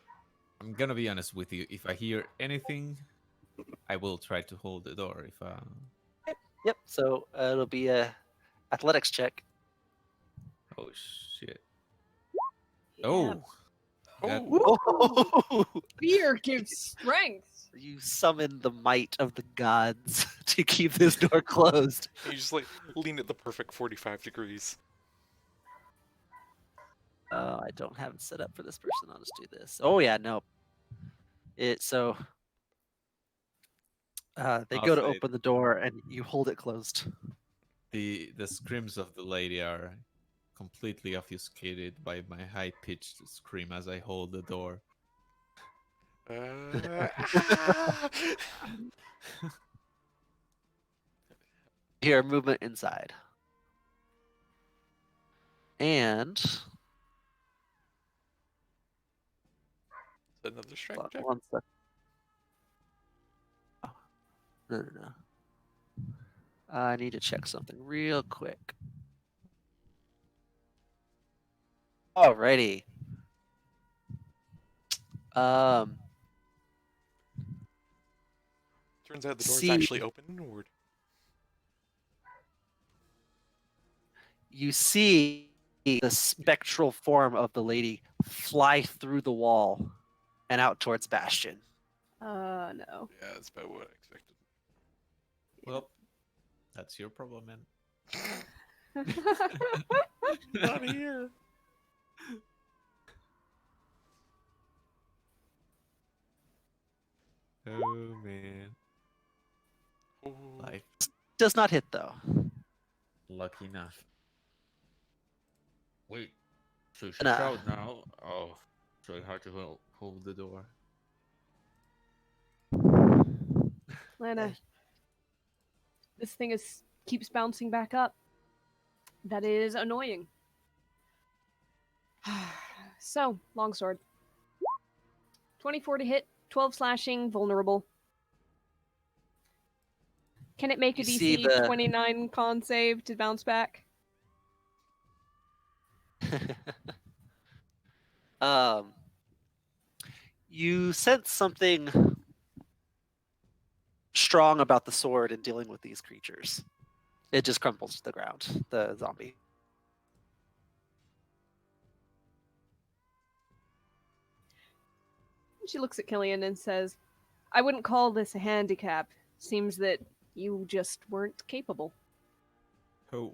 I'm gonna be honest with you, if I hear anything, I will try to hold the door. If Yep. So it'll be a athletics check. oh shit, Yeah. oh that Oh, Oh, Fear gives strength. you summon the might of the gods to keep this door closed. you just like lean at the perfect 45 degrees. I don't have it set up for this person. I'll just do this. Oh yeah, no. So they I'll go to say open the door and you hold it closed. the screams of the lady are completely obfuscated by my high pitched scream as I hold the door. Ah! You hear movement inside. And Another strength check. one sec. Oh, no. I need to check something real quick. Alrighty. Turns out the door's See, actually open inward. you see the spectral form of the lady fly through the wall and out towards Bastion. No. Yeah, that's about what I expected. Well, that's your problem, man. Not here. Oh man, Oh, life. Does not hit though. Lucky enough. Wait, so she's Nah. out now? Oh, so hard to hold the door. Lana, this thing keeps bouncing back up. That is annoying. So, longsword. 24 to hit, 12 slashing, vulnerable. Can it make a You see DC the 29 con save to bounce back? um, you sense something strong about the sword in dealing with these creatures. It just crumples to the ground, the zombie. She looks at Killian and says, I wouldn't call this a handicap. Seems that you just weren't capable. Oh,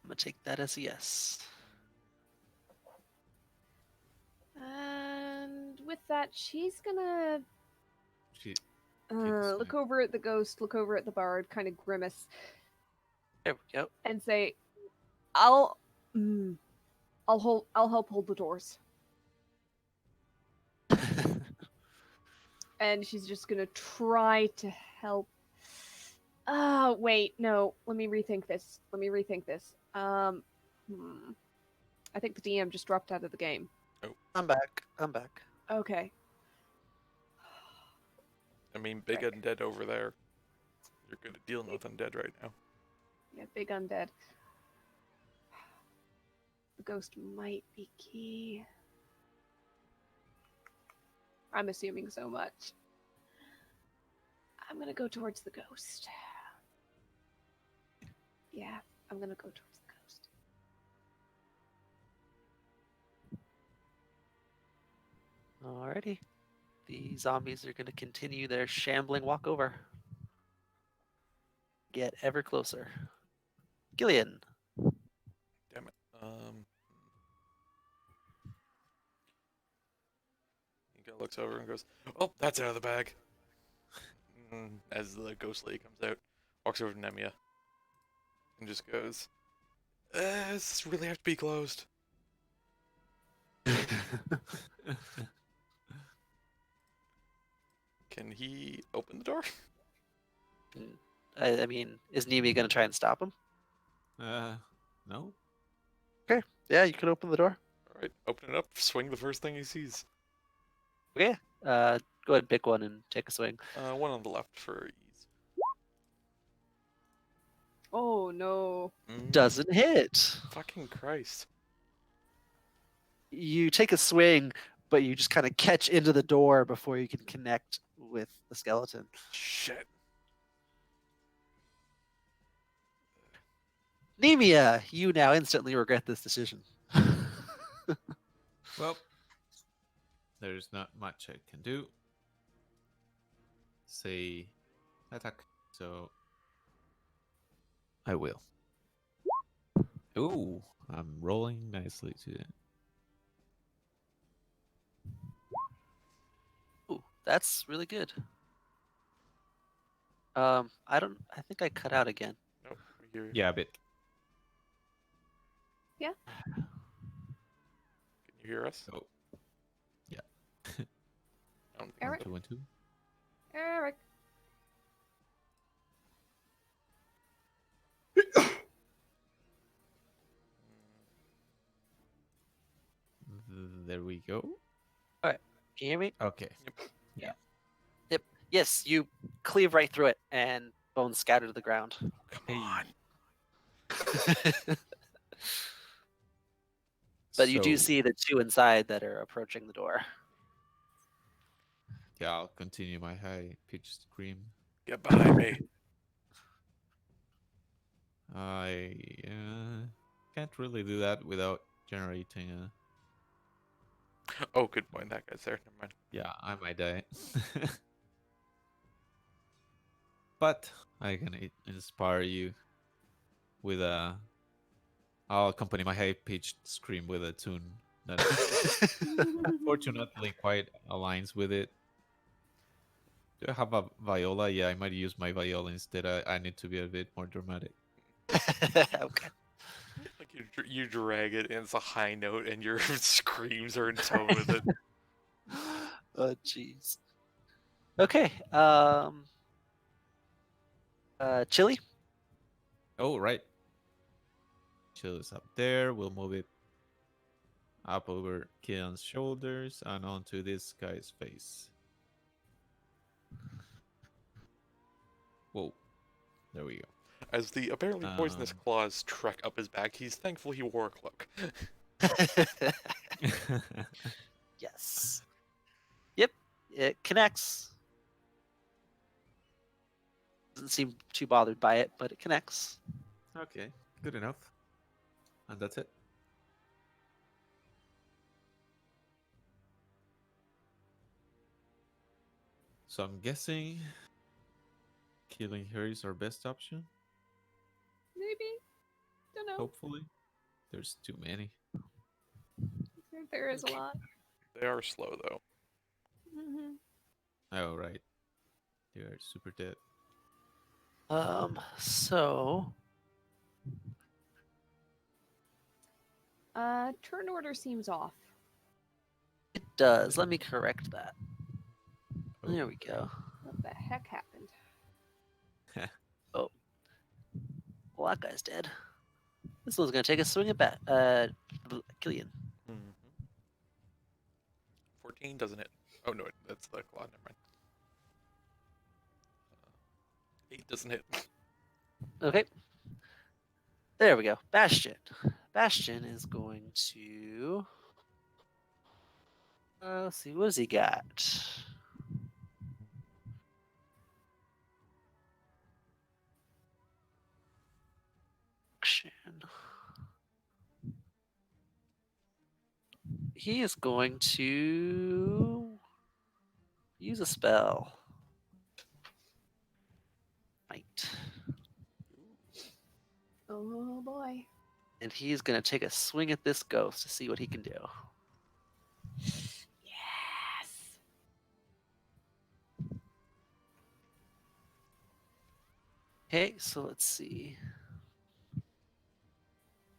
I'm gonna take that as a yes. And with that, she's gonna she. look over at the ghost, look over at the bard, kind of grimace, There we go. and say, I'll help hold the doors. And she's just gonna try to help. Wait, no. Let me rethink this. I think the DM just dropped out of the game. I'm back. Okay. I mean, big Frick. undead over there. You're good at dealing with undead right now. Yeah, big undead. The ghost might be key. I'm assuming so much. I'm gonna go towards the ghost. Yeah, I'm gonna go towards the ghost. Alrighty. The zombies are gonna continue their shambling walk over. Get ever closer. Gillian. Damn it. He kind of looks over and goes, "Oh, that's out of the bag." As the ghost lady comes out, walks over to Nemia and just goes, "Does this really have to be closed?" Can he open the door? I mean, is Nemi going to try and stop him? No. Yeah, you can open the door. All right, open it up. Swing the first thing he sees. Okay. Go ahead and pick one and take a swing. One on the left for ease. Oh no. Doesn't hit. Fucking Christ. You take a swing, but you just kind of catch into the door before you can connect with the skeleton. Shit. Nemia, you now instantly regret this decision. Well, there's not much I can do. Say attack. So I will. Ooh, I'm rolling nicely today. Ooh, that's really good. I think I cut out again. Nope. You're, Yeah, a bit. Can you hear us? Oh, yeah. I don't think Eric? 1, 2, 1, 2. Eric. There we go. Can you hear me? Okay. Yes, you cleave right through it, and bones scatter to the ground. Come on. But you do So, see the two inside that are approaching the door. Yeah, I'll continue my high-pitched scream. Get behind me. I can't really do that without generating a... Oh, good point. That guy's there. Never mind. Yeah, I might die. But I can inspire you with a... I'll accompany my high-pitched scream with a tune that unfortunately quite aligns with it. Do I have a viola? Yeah, I might use my viola instead. I need to be a bit more dramatic. Okay. Like you drag it, and it's a high note, and your screams are in tone with it. Oh, jeez. Okay. Chili. Oh, right. Chill is up there. We'll move it up over Keon's shoulders and onto this guy's face. Whoa. There we go. As the apparently poisonous claws trek up his back, he's thankful he wore a cloak. Yes. Yep. It connects. Doesn't seem too bothered by it, but it connects. Okay, good enough. And that's it. So I'm guessing killing her is our best option. Maybe. Don't know. Hopefully. There's too many. There is a lot. They are slow though. Mm-hmm. Oh, right. They are super dead. So Turn order seems off. it does. Let me correct that. Oh. There we go. What the heck happened? Well, that guy's dead. This one's gonna take a swing at Killian. 14 doesn't hit. Oh no, that's the claw. Never mind. 8 doesn't hit. Okay. There we go. Bastion. Bastion is going to. Let's see. What has he got? Action. He is going to use a spell. Right. Oh boy. And he's going to take a swing at this ghost to see what he can do. Yes. Okay, so let's see.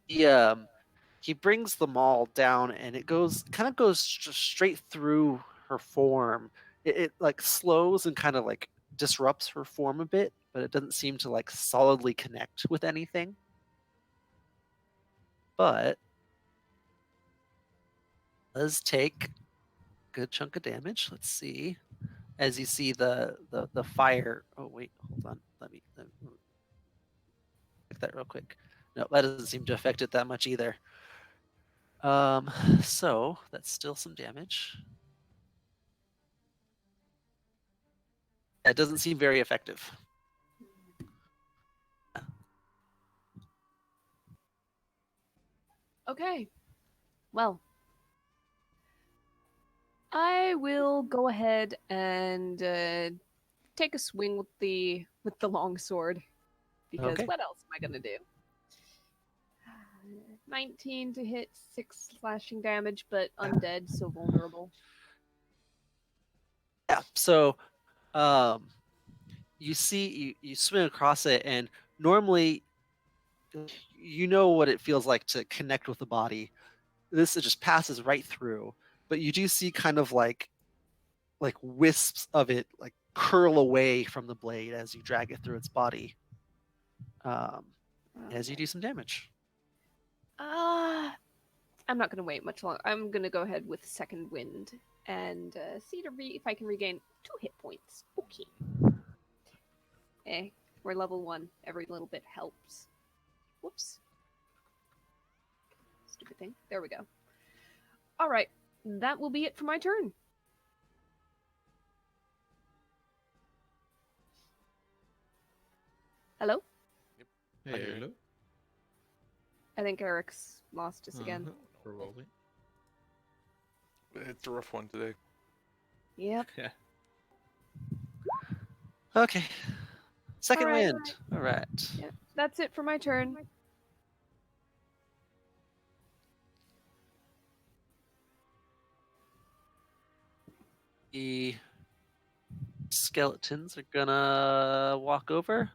He brings the maul down, and it kind of goes straight through her form. It like slows and kind of like disrupts her form a bit, but it doesn't seem to like solidly connect with anything. But does take a good chunk of damage. Let's see. As you see the fire. Oh wait, hold on. Let me check that real quick. No, that doesn't seem to affect it that much either. So that's still some damage. That doesn't seem very effective. Okay. Well, I will go ahead and take a swing with the long sword because Okay. what else am I gonna do? 19 to hit, 6 slashing damage, but undead, so vulnerable. Yeah. So, um, you swing across it, and normally, you know what it feels like to connect with the body. This it just passes right through, but you do see kind of like wisps of it like curl away from the blade as you drag it through its body. As you do some damage. I'm not gonna wait much longer. I'm gonna go ahead with second wind and see if I can regain 2 hit points. Okay. We're level 1. Every little bit helps. Whoops. Stupid thing. There we go. All right, that will be it for my turn. Hello? I hear you. Hello. I think Eric's lost us again. Probably. It's a rough one today. Yep. Yeah. Okay. Second Alright. wind. All right. Yeah, that's it for my turn. The skeletons are gonna walk over.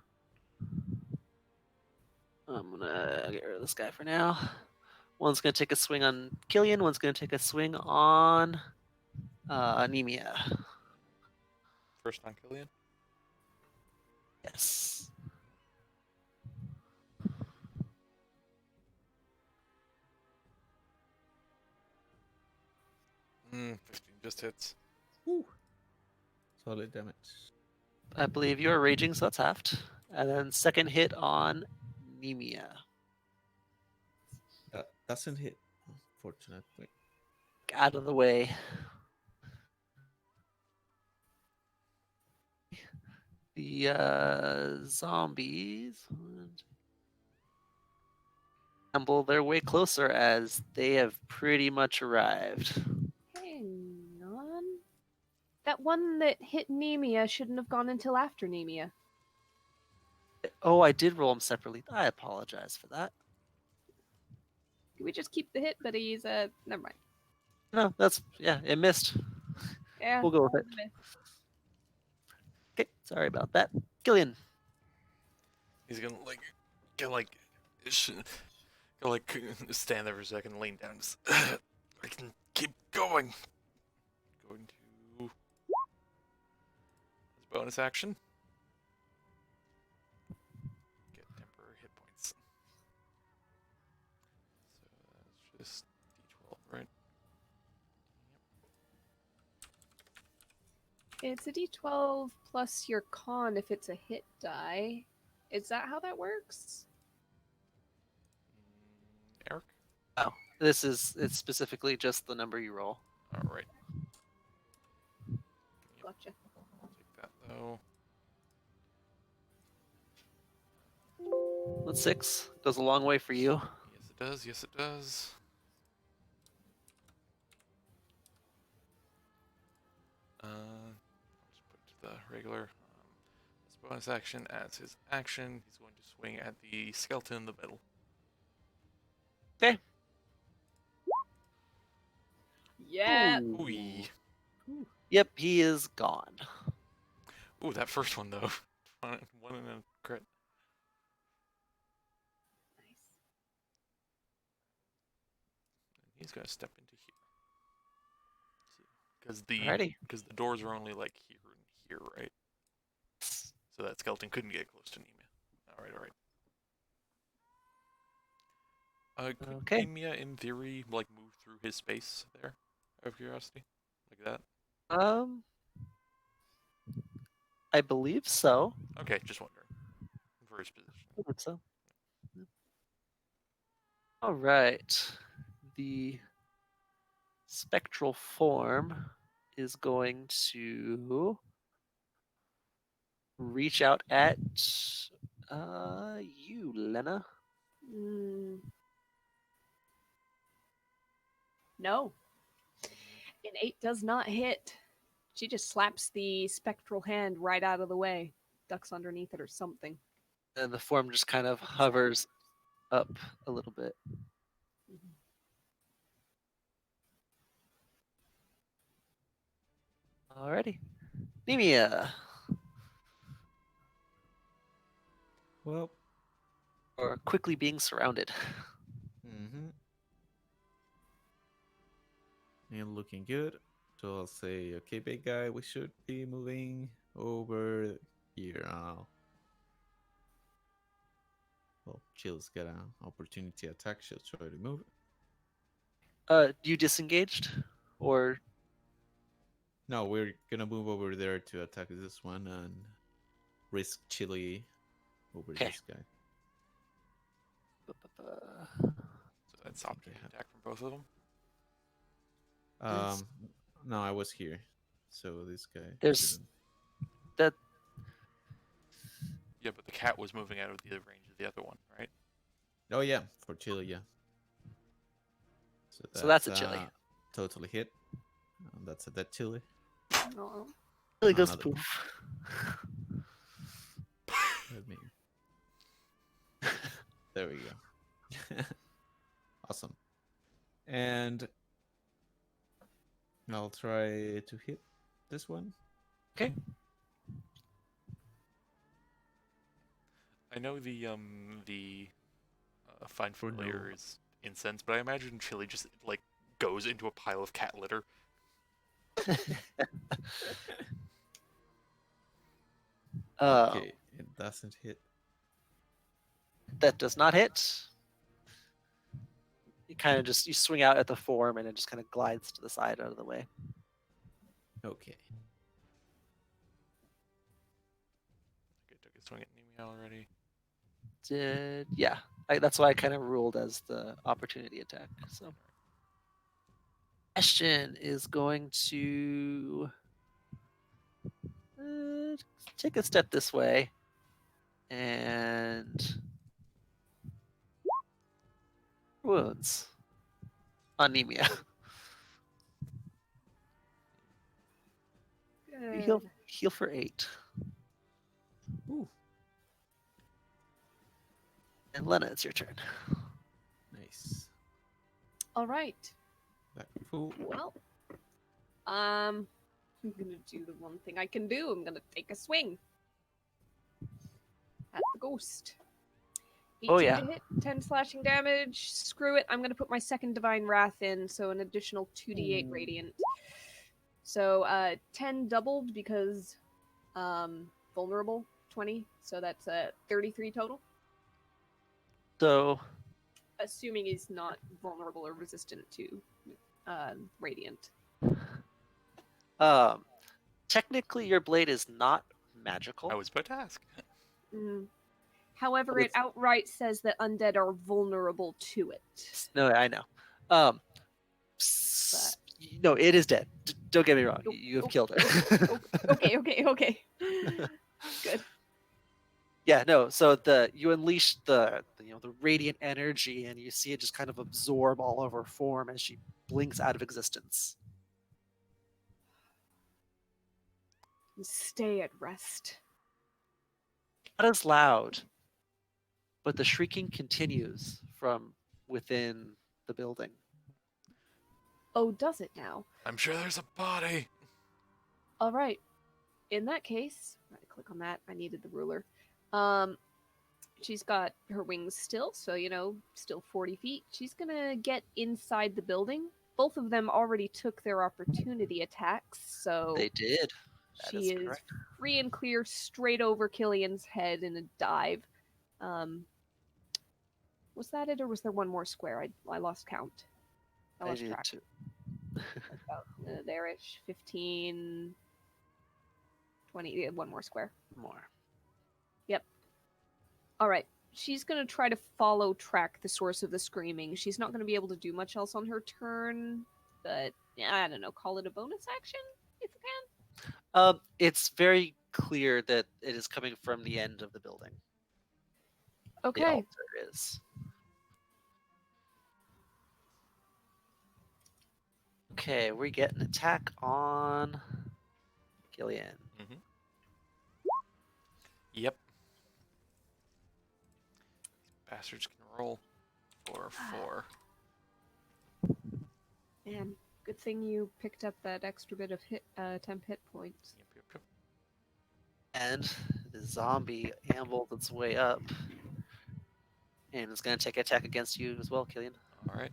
I'm gonna get rid of this guy for now. One's gonna take a swing on Killian. One's gonna take a swing on Anemia. First on Killian. Yes. Mm, 15 just hits. Woo. Solid damage. I believe you're raging, so that's halved. And then second hit on Anemia. That doesn't hit, unfortunately. Out of the way. The zombies amble their way closer as they have pretty much arrived. Hang on. That one that hit Nemia shouldn't have gone until after Nemia. Oh, I did roll them separately. I apologize for that. Can we just keep the hit, but he's never mind. No, that's it missed. Yeah, We'll go with it. Okay, sorry about that. Gillian. He's gonna stand there for a second, lean down. Just, I can keep going. Going to his bonus action. Get temporary hit points. So that's just D12, right? It's a d12 plus your con if it's a hit die. Is that how that works? Eric? Oh, it's specifically just the number you roll. Alright. Gotcha. Take that though. That's 6. Goes a long way for you. Yes, it does. Yes, it does. I'll just put it to the regular. His bonus action as his action. He's going to swing at the skeleton in the middle. Okay. Yeah. Ooh. Ooh. Yep, he is gone. Ooh, that first one though. One in a crit. He's gonna step into here. Because Alrighty. the doors are only like here and here, right? So that skeleton couldn't get close to Nemia. Alright. Could Okay. Nemia, in theory, like move through his space there? Out of curiosity? Like that? I believe so. Okay, just wondering. For his position. I believe so. All right. The spectral form is going to reach out at you, Lena. Mm. No. An 8 does not hit. She just slaps the spectral hand right out of the way, ducks underneath it or something. And the form just kind of hovers up a little bit. Alrighty. Nemia. Well, Or quickly being surrounded. mm-hmm. And looking good. So I'll say, okay, big guy, we should be moving over here. Well, Chill's got an opportunity attack. She'll try to move. You disengaged? Or No, we're gonna move over there to attack this one and risk Chili over Okay. this guy. So that's opportunity attack from both of them? Yes. No, I was here. So this guy There's shouldn't. that. Yeah, but the cat was moving out of the range of the other one, right? Oh yeah, for Chili, yeah. So that's a Chili. Totally hit. That's a dead Chili. Oh. Chili goes Another poof. Let me. There we go. Awesome. And I'll try to hit this one. Okay. I know the find For familiar no. is incense, but I imagine Chili just like goes into a pile of cat litter. Okay, it doesn't hit. That does not hit. You kind of just you swing out at the form and it just kind of glides to the side out of the way. Okay. Okay, took a swing at Nemia already. That's why I kind of ruled as the opportunity attack. So Ashton is going to take a step this way and wounds anemia. Good. Heal for 8. Ooh, And Lena, it's your turn. nice. All right. Back full. Well, I'm gonna do the one thing I can do. I'm gonna take a swing at the ghost. 18 Oh, yeah. to hit, 10 slashing damage. Screw it. I'm gonna put my second divine wrath in, so an additional 2d8 radiant. So 10 doubled because vulnerable 20, so that's 33 total. So Assuming he's not vulnerable or resistant to radiant. technically your blade is not magical. I was about to ask. Mm. However, But it outright says that undead are vulnerable to it. No, I know. No, it is dead. Don't get me wrong. You have killed it. Okay. Good. Yeah, no. So you unleash the radiant energy, and you see it just kind of absorb all of her form as she blinks out of existence. Stay at rest. Not as loud, but the shrieking continues from within the building. Oh, does it now? I'm sure there's a body. All right. In that case, right click on that. I needed the ruler. she's got her wings still, so still 40 feet. She's gonna get inside the building. Both of them already took their opportunity attacks, so They did. That she is is correct. free and clear straight over Killian's head in a dive. Was that it, or was there one more square? I lost count. I I lost did track. too. About there-ish, 15, 20, yeah, one more square. More. Yep. All right. She's going to try to follow track the source of the screaming. She's not going to be able to do much else on her turn, but I don't know, call it a bonus action if you can. It's very clear that it is coming from the end of the building. The Okay. altar is. Okay, we get an attack on Gillian. Yep. Bastards can roll for 4. Man, good thing you picked up that extra bit of temp hit points. Yep. And the zombie ambled its way up. And it's going to take an attack against you as well, Killian. All right.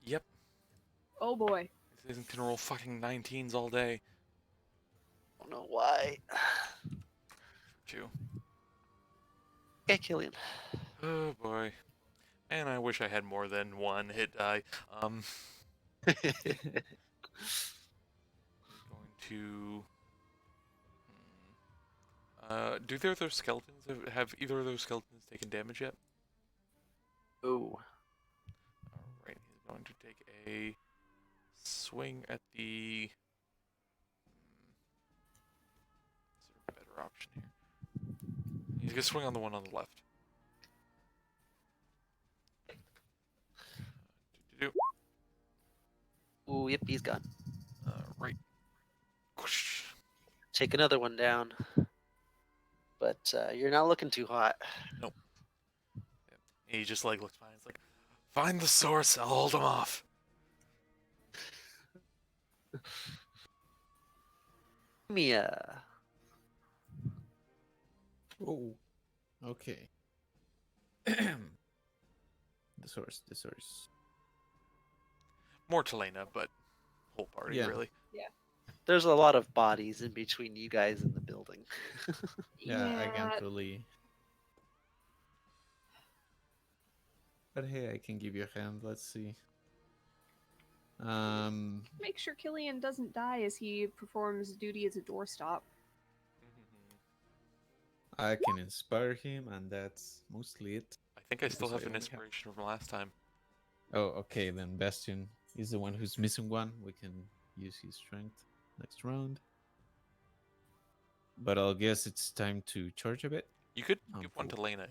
Yep. Oh boy. This thing can roll fucking 19s all day. I don't know why. For 2. Okay, Killian. Oh boy. And I wish I had more than 1 hit die. Going to. Do either of those skeletons have either of those skeletons taken damage yet? Oh. Alright, he's going to take a swing at the. Is there a better option here? He's gonna swing on the one on the left. Ooh, yep, he's gone. Right. Whoosh. Take another one down. But you're not looking too hot. Nope. Yep. He just like looks fine. It's like, find the source. I'll hold him off. Mia. Oh, okay. The source. More to Lena, but whole party Yeah. really. There's a lot of bodies in between you guys and the building. Yeah, I can't really. But hey, I can give you a hand. Let's see. Make sure Killian doesn't die as he performs duty as a doorstop. I can inspire him, and that's mostly it. I think I still Because have an only inspiration from last time. Oh, okay. Then Bastion is the one who's missing one. We can use his strength next round. But I'll guess it's time to charge a bit. You could give one to Lena.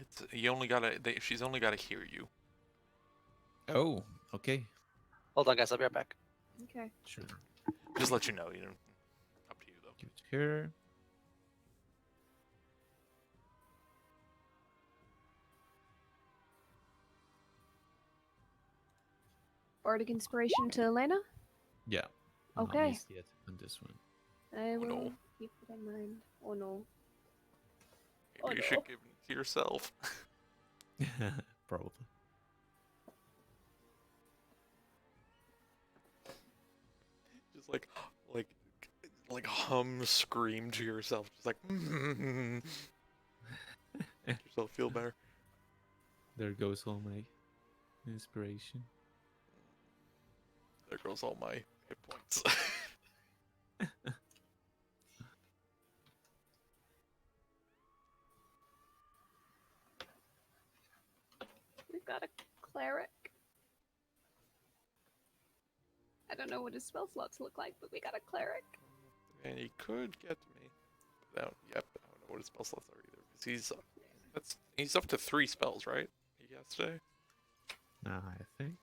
She's only gotta hear you. Oh, okay. Hold on, guys. I'll be right back. Okay. Sure. Just let you know. Up to you though. Give it to her. Bardic Inspiration to Elena? Yeah. Okay. Not missed yet on this one. I will no. keep it in mind. Oh no. Maybe you should give it to yourself. Probably. Just like hum, scream to yourself. Just like make yourself feel better. There goes all my inspiration. There goes all my hit points. We've got a cleric. I don't know what his spell slots look like, but we got a cleric. And he could get me. But I don't know what his spell slots are either. Because he's up to 3 spells, right? He has today. Nah, I think.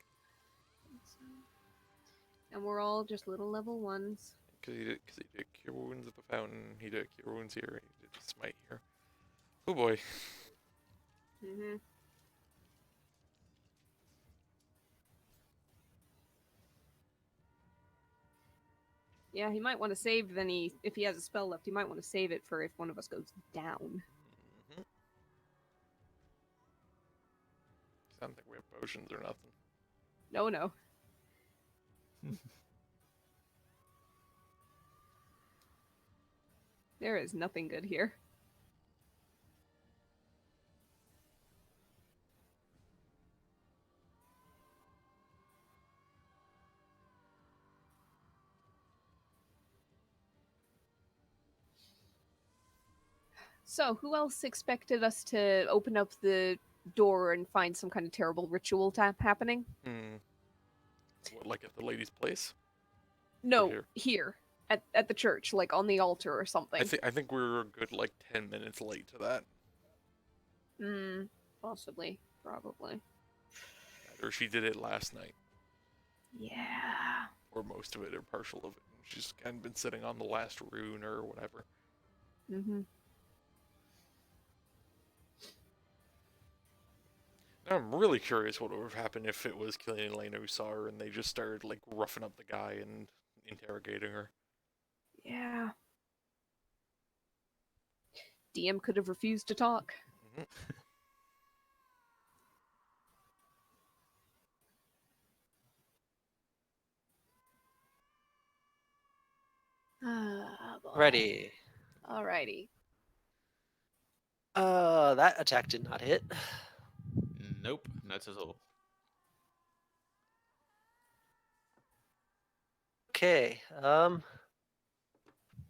And we're all just little level 1s. Because he did Cure Wounds at the fountain. He did Cure Wounds here. He did Smite here. Oh boy. Mm-hmm. Yeah, he might want to save. If he has a spell left, he might want to save it for if one of us goes down. potions or nothing. No. There is nothing good here. So, who else expected us to open up the door and find some kind of terrible ritual happening? What, like at the lady's place? No, here? here at the church, like on the altar or something. I think we're a good like 10 minutes late to that. Possibly, probably. Or she did it last night, Yeah. or most of it, or partial of it. She's kind of been sitting on the last rune or whatever. Mm-hmm. Now I'm really curious what would have happened if it was Killian and Elena who saw her and they just started like roughing up the guy and interrogating her. Yeah. DM could have refused to talk. Mm-hmm. Boy. Ready. Alrighty. That attack did not hit. Nope, not at all. Okay.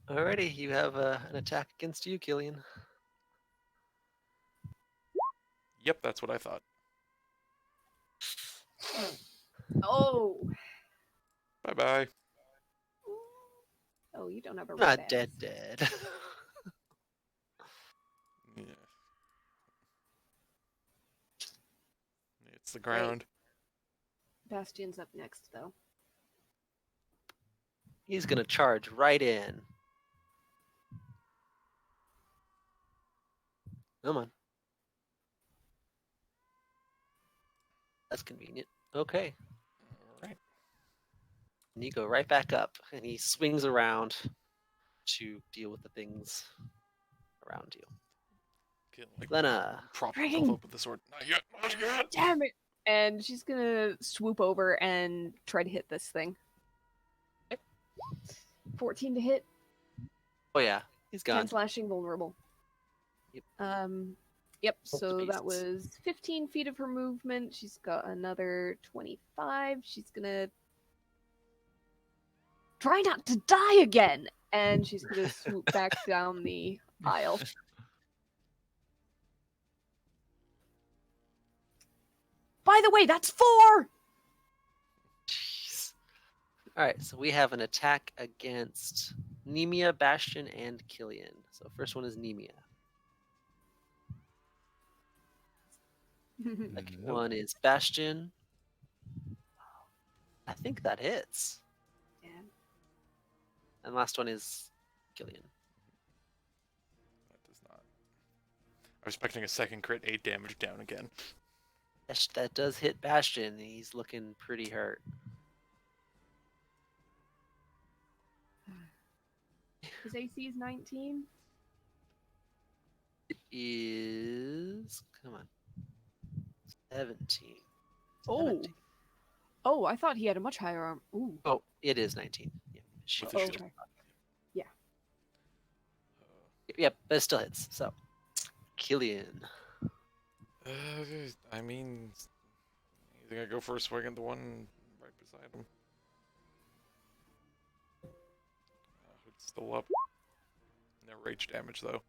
Alrighty, you have an attack against you, Killian. Yep, that's what I thought. Oh. Bye bye. Oh, you don't have a Not red dead, axe. dead. Yeah. It's the ground. Bastion's up next, though. He's gonna charge right in. Come on. That's convenient. Okay. All right. And you go right back up, and he swings around to deal with the things around you. Like, Lena. prop Frigging- himself up with the sword. Not yet. Not yet. Damn it! And she's gonna swoop over and try to hit this thing. 14 to hit. Oh yeah, he's 10 gone. slashing, vulnerable. Yep. Yep, Both so the that beasts. was 15 feet of her movement. She's got another 25. She's gonna try not to die again! And she's gonna swoop back down the aisle. By the way, that's 4! Jeez. All right, so we have an attack against Nemia, Bastion, and Killian. So first one is Nemia. Second Nope. one is Bastion. I think that hits. Damn. And last one is Killian. That does not. I was expecting a second crit, 8 damage down again. That does hit Bastion. He's looking pretty hurt. His AC is 19. It is. Come on. 17. Oh. 17. Oh, I thought he had a much higher arm. Ooh. Oh, it is 19. Yeah. With Shield. the shield. Okay. Yep, but it still hits. So, Killian. I mean, you think I go for a swing at the one right beside him? It's still up. No rage damage though.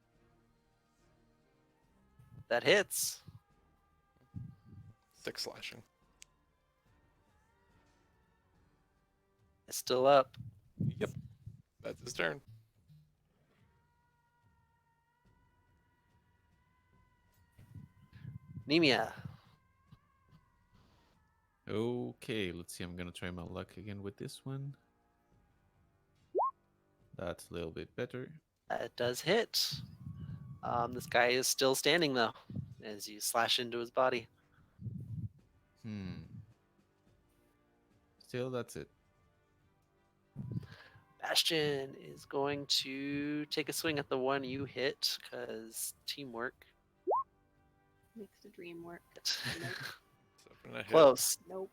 That hits. 6 slashing. It's still up. Yep. That's his turn. Nemia. Okay, let's see. I'm gonna try my luck again with this one. That's a little bit better. That does hit. This guy is still standing though, as you slash into his body. Still, that's it. Bastion is going to take a swing at the one you hit, because teamwork. Makes the dream work. So Gonna hit. Close. Nope.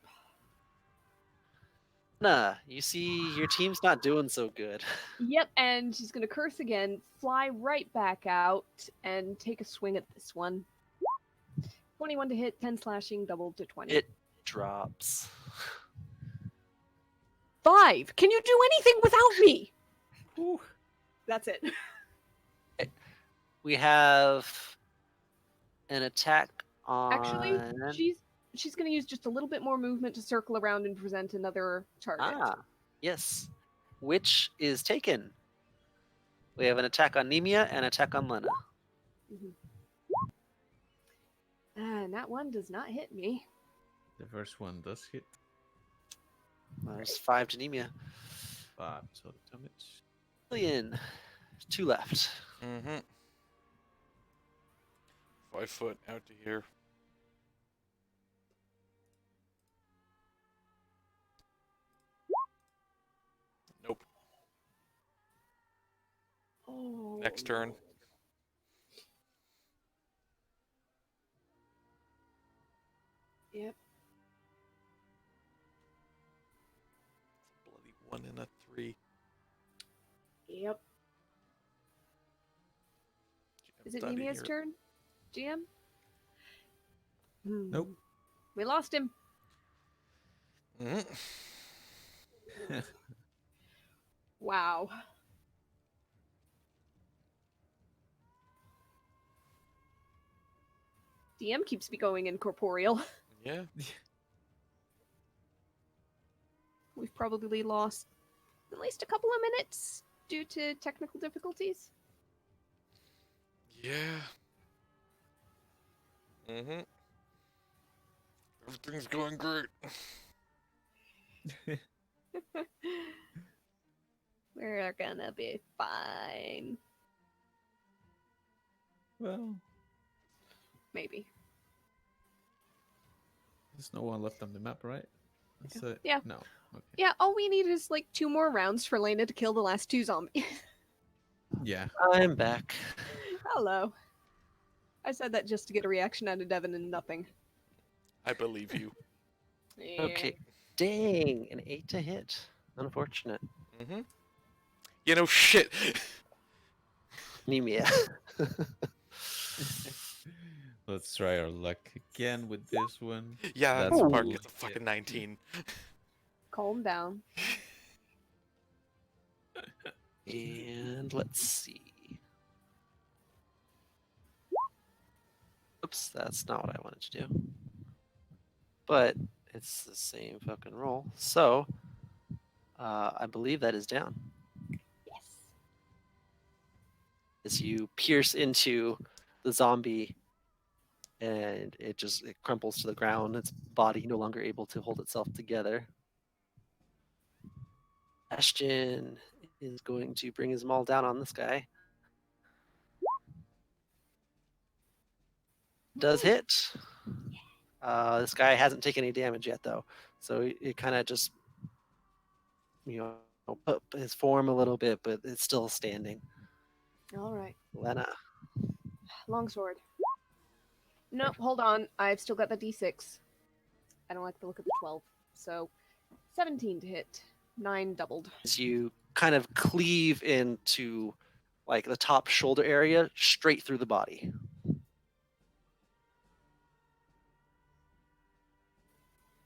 Nah, you see, your team's not doing so good. Yep, and she's gonna curse again, fly right back out, and take a swing at this one. 21 to hit, 10 slashing, doubled to 20. It drops. 5! Can you do anything without me? Whew. That's it. We have an attack on. Actually, she's gonna use just a little bit more movement to circle around and present another target. Yes. Which is taken. We have an attack on Nemia and an attack on Lena. And that one does not hit me. The first one does hit There's 5 to Nemia. 5 total damage. Million. 2 left. Mm-hmm. 5 foot out to here. Nope. Oh. Next turn. Yep. Bloody 1 and a 3. Yep. Is it Study Nemia's here. turn? GM? Nope. We lost him. Mhm. Wow. DM keeps me going incorporeal. Yeah. We've probably lost at least a couple of minutes due to technical difficulties. Yeah. Mm-hmm. Everything's going great. We're gonna be fine. Well, Maybe. there's no one left on the map, right? Yeah. No. Okay. Yeah, all we need is like 2 more rounds for Lena to kill the last 2 zombies. Yeah. I'm back. Hello. I said that just to get a reaction out of Devin and nothing. I believe you. Yeah. Okay. Dang, an 8 to hit. Unfortunate. Mm-hmm. You know, shit. Nemia. Let's try our luck again with this one. Yeah, That's Spark cool. gets a fucking 19. Calm down. And let's see. Oops, that's not what I wanted to do. But it's the same fucking roll. So, I believe that is down. Yes. As you pierce into the zombie and it crumples to the ground, its body no longer able to hold itself together. Ashton is going to bring his maul down on this guy. Does hit. This guy hasn't taken any damage yet, though, so it kind of just, put his form a little bit, but it's still standing. All right. Lena. Longsword. No, hold on. I've still got the d6. I don't like the look of the 12. So, 17 to hit. 9 doubled. As you kind of cleave into like the top shoulder area, straight through the body.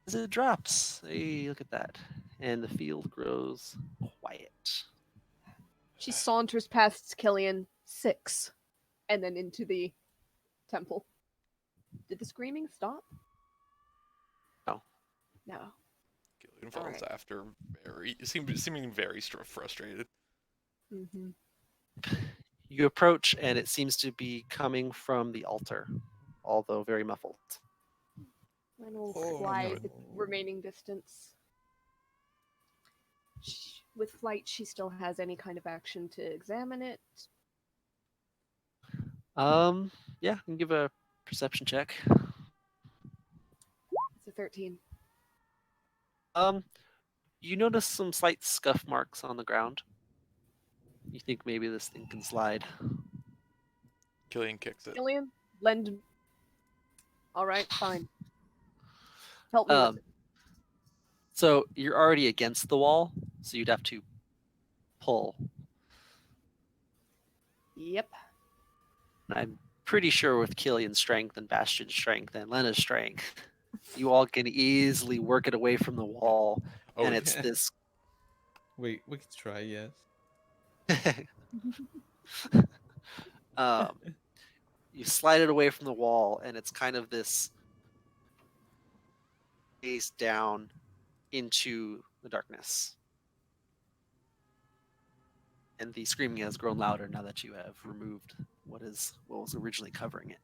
As it drops, hey, look at that, and the field grows quiet. She saunters past Killian 6 and then into the temple. Did the screaming stop? No. No. Gillian falls Alright. after seeming very frustrated. Mm-hmm. You approach, and it seems to be coming from the altar, although very muffled. And we'll Oh, fly God. the remaining distance. With flight, she still has any kind of action to examine it. Yeah, you can give a perception check. It's a 13. You notice some slight scuff marks on the ground. You think maybe this thing can slide. Killian kicks it. Killian, lend. All right, fine. Help me with Um, so you're already against the wall, so you'd have to pull. it. Yep. And I'm pretty sure with Killian's strength and Bastion's strength and Lena's strength, you all can easily work it away from the wall. Oh, And yeah. it's this. We could try, yes. um, you slide it away from the wall, and it's kind of this face down into the darkness. And the screaming has grown louder now that you have removed what was originally covering it.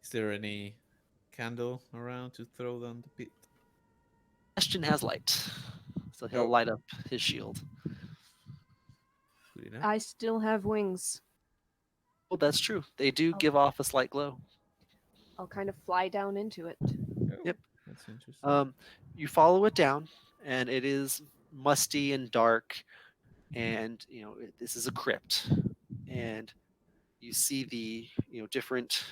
Is there any candle around to throw down the pit? Bastion has light, so he'll Oh. light up his shield. Good enough. I still have wings. Oh, that's true. They do Oh. give off a slight glow. I'll kind of fly down into it. Oh, Yep. that's interesting. You follow it down, and it is musty and dark, and this is a crypt, and you see the different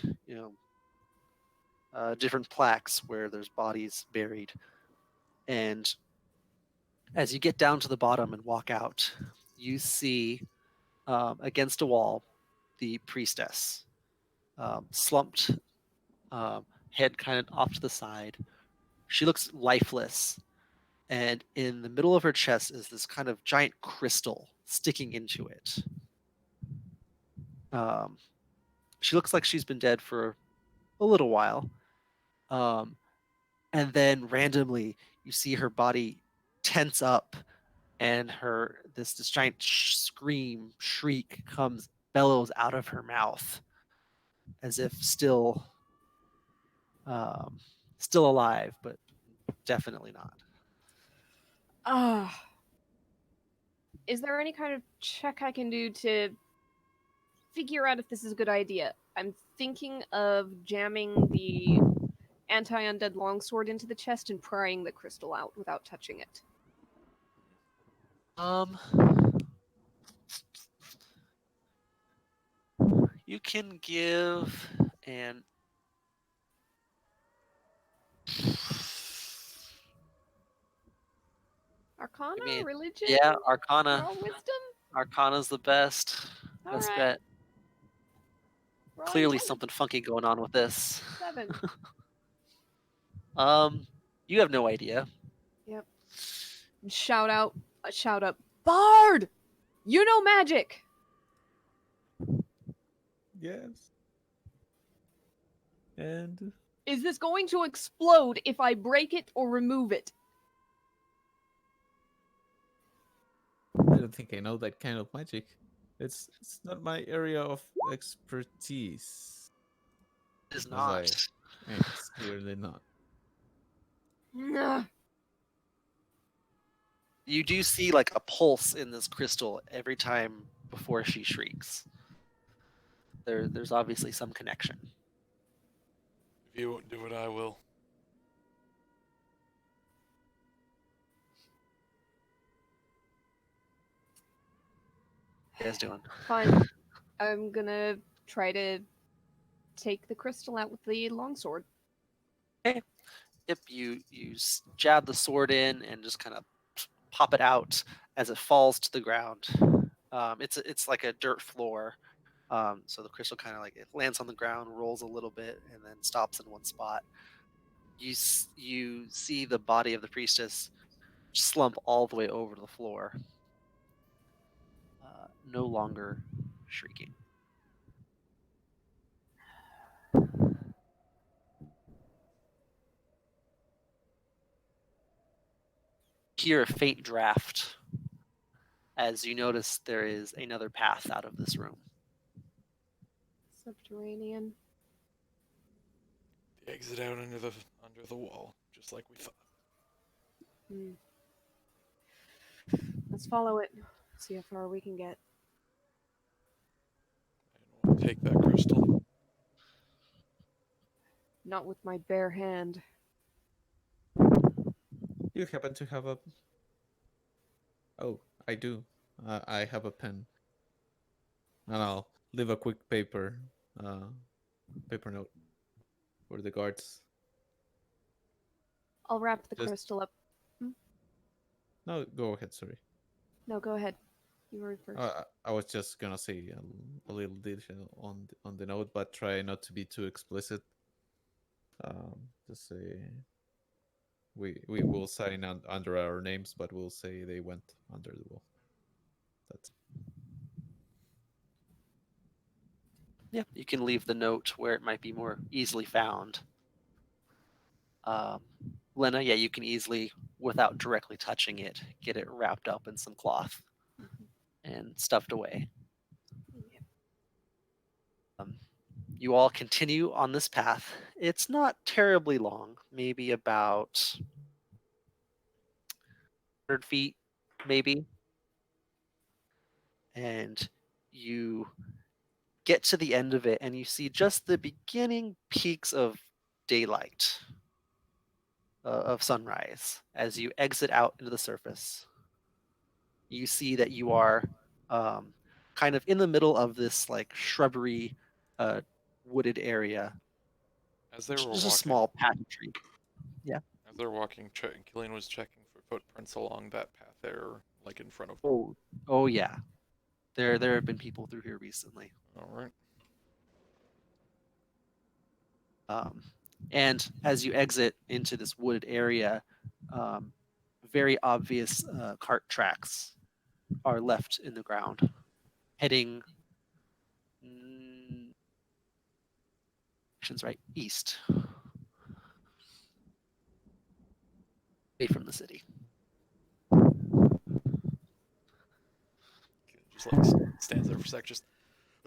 different plaques where there's bodies buried, and as you get down to the bottom and walk out, you see against a wall the priestess, slumped, head kind of off to the side. She looks lifeless, and in the middle of her chest is this kind of giant crystal sticking into it. Um, she looks like she's been dead for a little while. And then randomly, you see her body tense up, and this giant shriek bellows out of her mouth, as if still alive, but definitely not. Ah. Is there any kind of check I can do to figure out if this is a good idea? I'm thinking of jamming the anti-undead longsword into the chest and prying the crystal out without touching it. Um, you can give an Arcana? I mean, Religion? yeah, Arcana. Moral wisdom? Arcana's the best Alright. bet. Rolling Clearly 20. something funky going on with this. 7. You have no idea. Yep. Shout out, Bard! You know magic! Yes. And Is this going to explode if I break it or remove it? I don't think I know that kind of magic. It's not my area of expertise. It is As not. it's clearly not. Nah. You do see like a pulse in this crystal every time before she shrieks. There's obviously some connection. If you won't do it, I will. What are you guys doing? Fine. I'm gonna try to take the crystal out with the longsword. Yep, you jab the sword in and just kind of pop it out as it falls to the ground. It's like a dirt floor, so the crystal kind of like it lands on the ground, rolls a little bit, and then stops in one spot. You see the body of the priestess slump all the way over to the floor, no longer shrieking. Hear a faint draft as you notice there is another path out of this room. Subterranean. The exit out under the wall, just like we thought. Hmm. Let's follow it. See how far we can get. I don't take that crystal. Not with my bare hand. You happen to have a. Oh, I do. I have a pen, and I'll leave a quick paper note for the guards. I'll wrap the Just- crystal up. No, go ahead. Sorry. No, go ahead. You were first. I was just gonna say a little detail on the note, but try not to be too explicit. Just say we will sign under our names, but we'll say they went under the wall. That's Yeah, you can leave the note where it might be more easily found. Lena, yeah, you can easily, without directly touching it, get it wrapped up in some cloth and stuffed away. You all continue on this path. It's not terribly long, maybe about 100 feet, maybe. And you get to the end of it and you see just the beginning peaks of daylight, of sunrise. As you exit out into the surface, you see that you are kind of in the middle of this like shrubbery, wooded area. As they were Just a walking, small patch of tree. as they were walking, Killian was checking for footprints along that path there, like in front of. Oh yeah. There have been people through here recently. All right. And as you exit into this wooded area, very obvious cart tracks are left in the ground, heading right east, away from the city. Just like stands there for a sec, just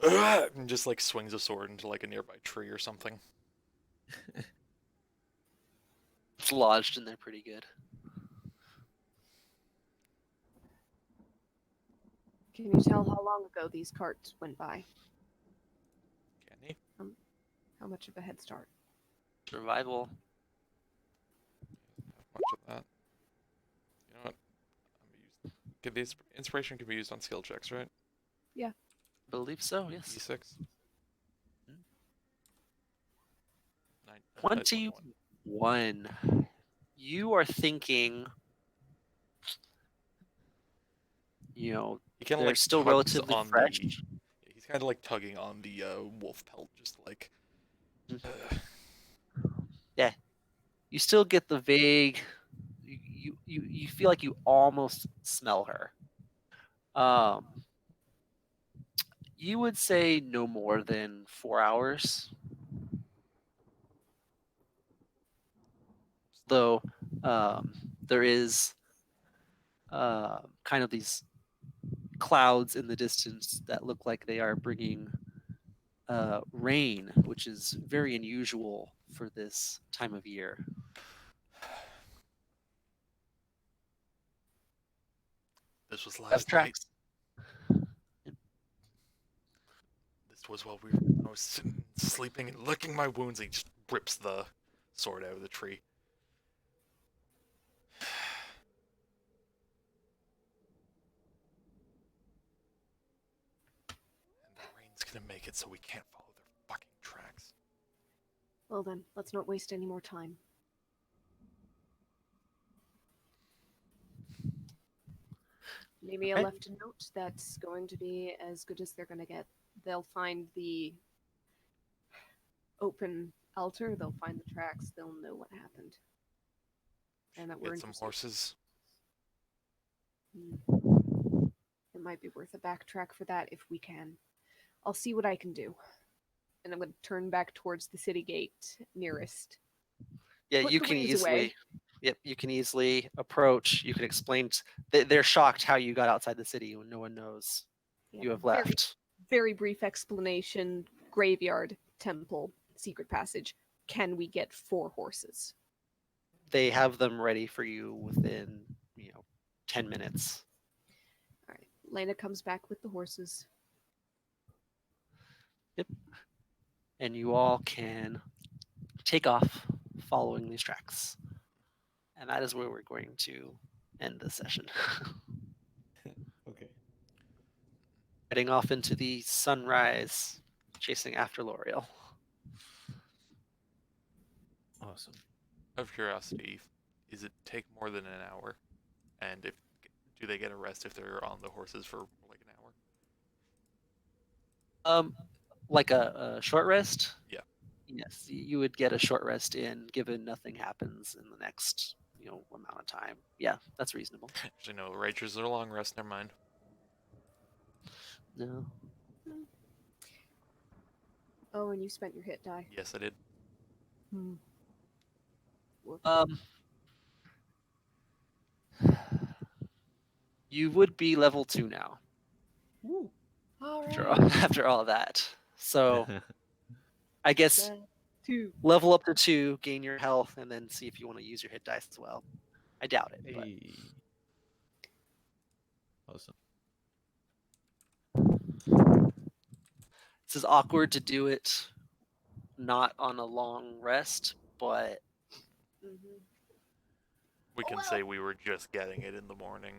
and just like swings a sword into like a nearby tree or something. It's lodged in there pretty good. Can you tell how long ago these carts went by? Can he? How much of a head start? Survival. Much of that. You know what? These inspiration can be used on skill checks, right? I believe so, yes. D6. 21. You are thinking, He kind of they're like still tugs relatively on fresh. He's kind of like tugging on the wolf pelt, just like. Yeah, you still get the vague. You feel like you almost smell her. You would say no more than 4 hours. Though there is kind of these clouds in the distance that look like they are bringing rain, which is very unusual for this time of year. This was Have last night. tracks. This was while I was sitting, sleeping and licking my wounds. And he just rips the sword out of the tree. And the rain's gonna make it so we can't follow their fucking tracks. Well then, let's not waste any more time. Maybe I Okay. left a note that's going to be as good as they're going to get. They'll find the open altar, they'll find the tracks, they'll know what happened. And that we're Get some interested. horses. It might be worth a backtrack for that if we can. I'll see what I can do. And I'm going to turn back towards the city gate nearest. Yeah, Put you the can wings easily. away. Yep, you can easily approach. You can explain. They're shocked how you got outside the city when no one knows Yeah, you have very, left. very brief explanation. Graveyard, temple, secret passage. Can we get 4 horses? They have them ready for you within 10 minutes. All right. Lena comes back with the horses. Yep. And you all can take off following these tracks. And that is where we're going to end this session. okay. Heading off into the sunrise, chasing after L'Oreal. Awesome. Out of curiosity, is it take more than an hour? And if do they get a rest if they're on the horses for like an hour? Like a short rest. Yeah. Yes, you would get a short rest in, given nothing happens in the next amount of time. Yeah, that's reasonable. Actually, no, Rangers are long rest. Never mind. No. Oh, and you spent your hit die. Yes, I did. Hmm. Whoops. You would be level 2 now Woo. All after right. after all that. So I guess Level 2. level up to 2, gain your health, and then see if you want to use your hit dice as well. I doubt it, but Hey. Awesome. this is awkward to do it not on a long rest, but Mm-hmm. We Oh, can well. say we were just getting it in the morning.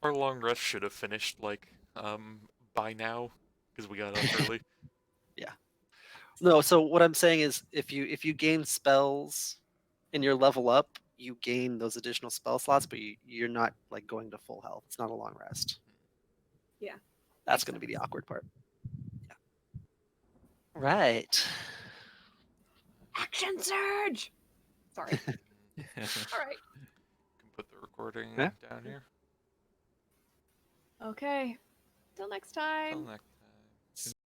Our long rest should have finished like by now because we got up early. yeah. No, so what I'm saying is if you gain spells and your level up, you gain those additional spell slots, but you're not like going to full health. It's not a long rest. Yeah. That's Makes going to be the sense. awkward part. Yeah. Right. Action surge! Sorry. Can All right. put the recording Yeah. down here. Okay. Till next Till time. next.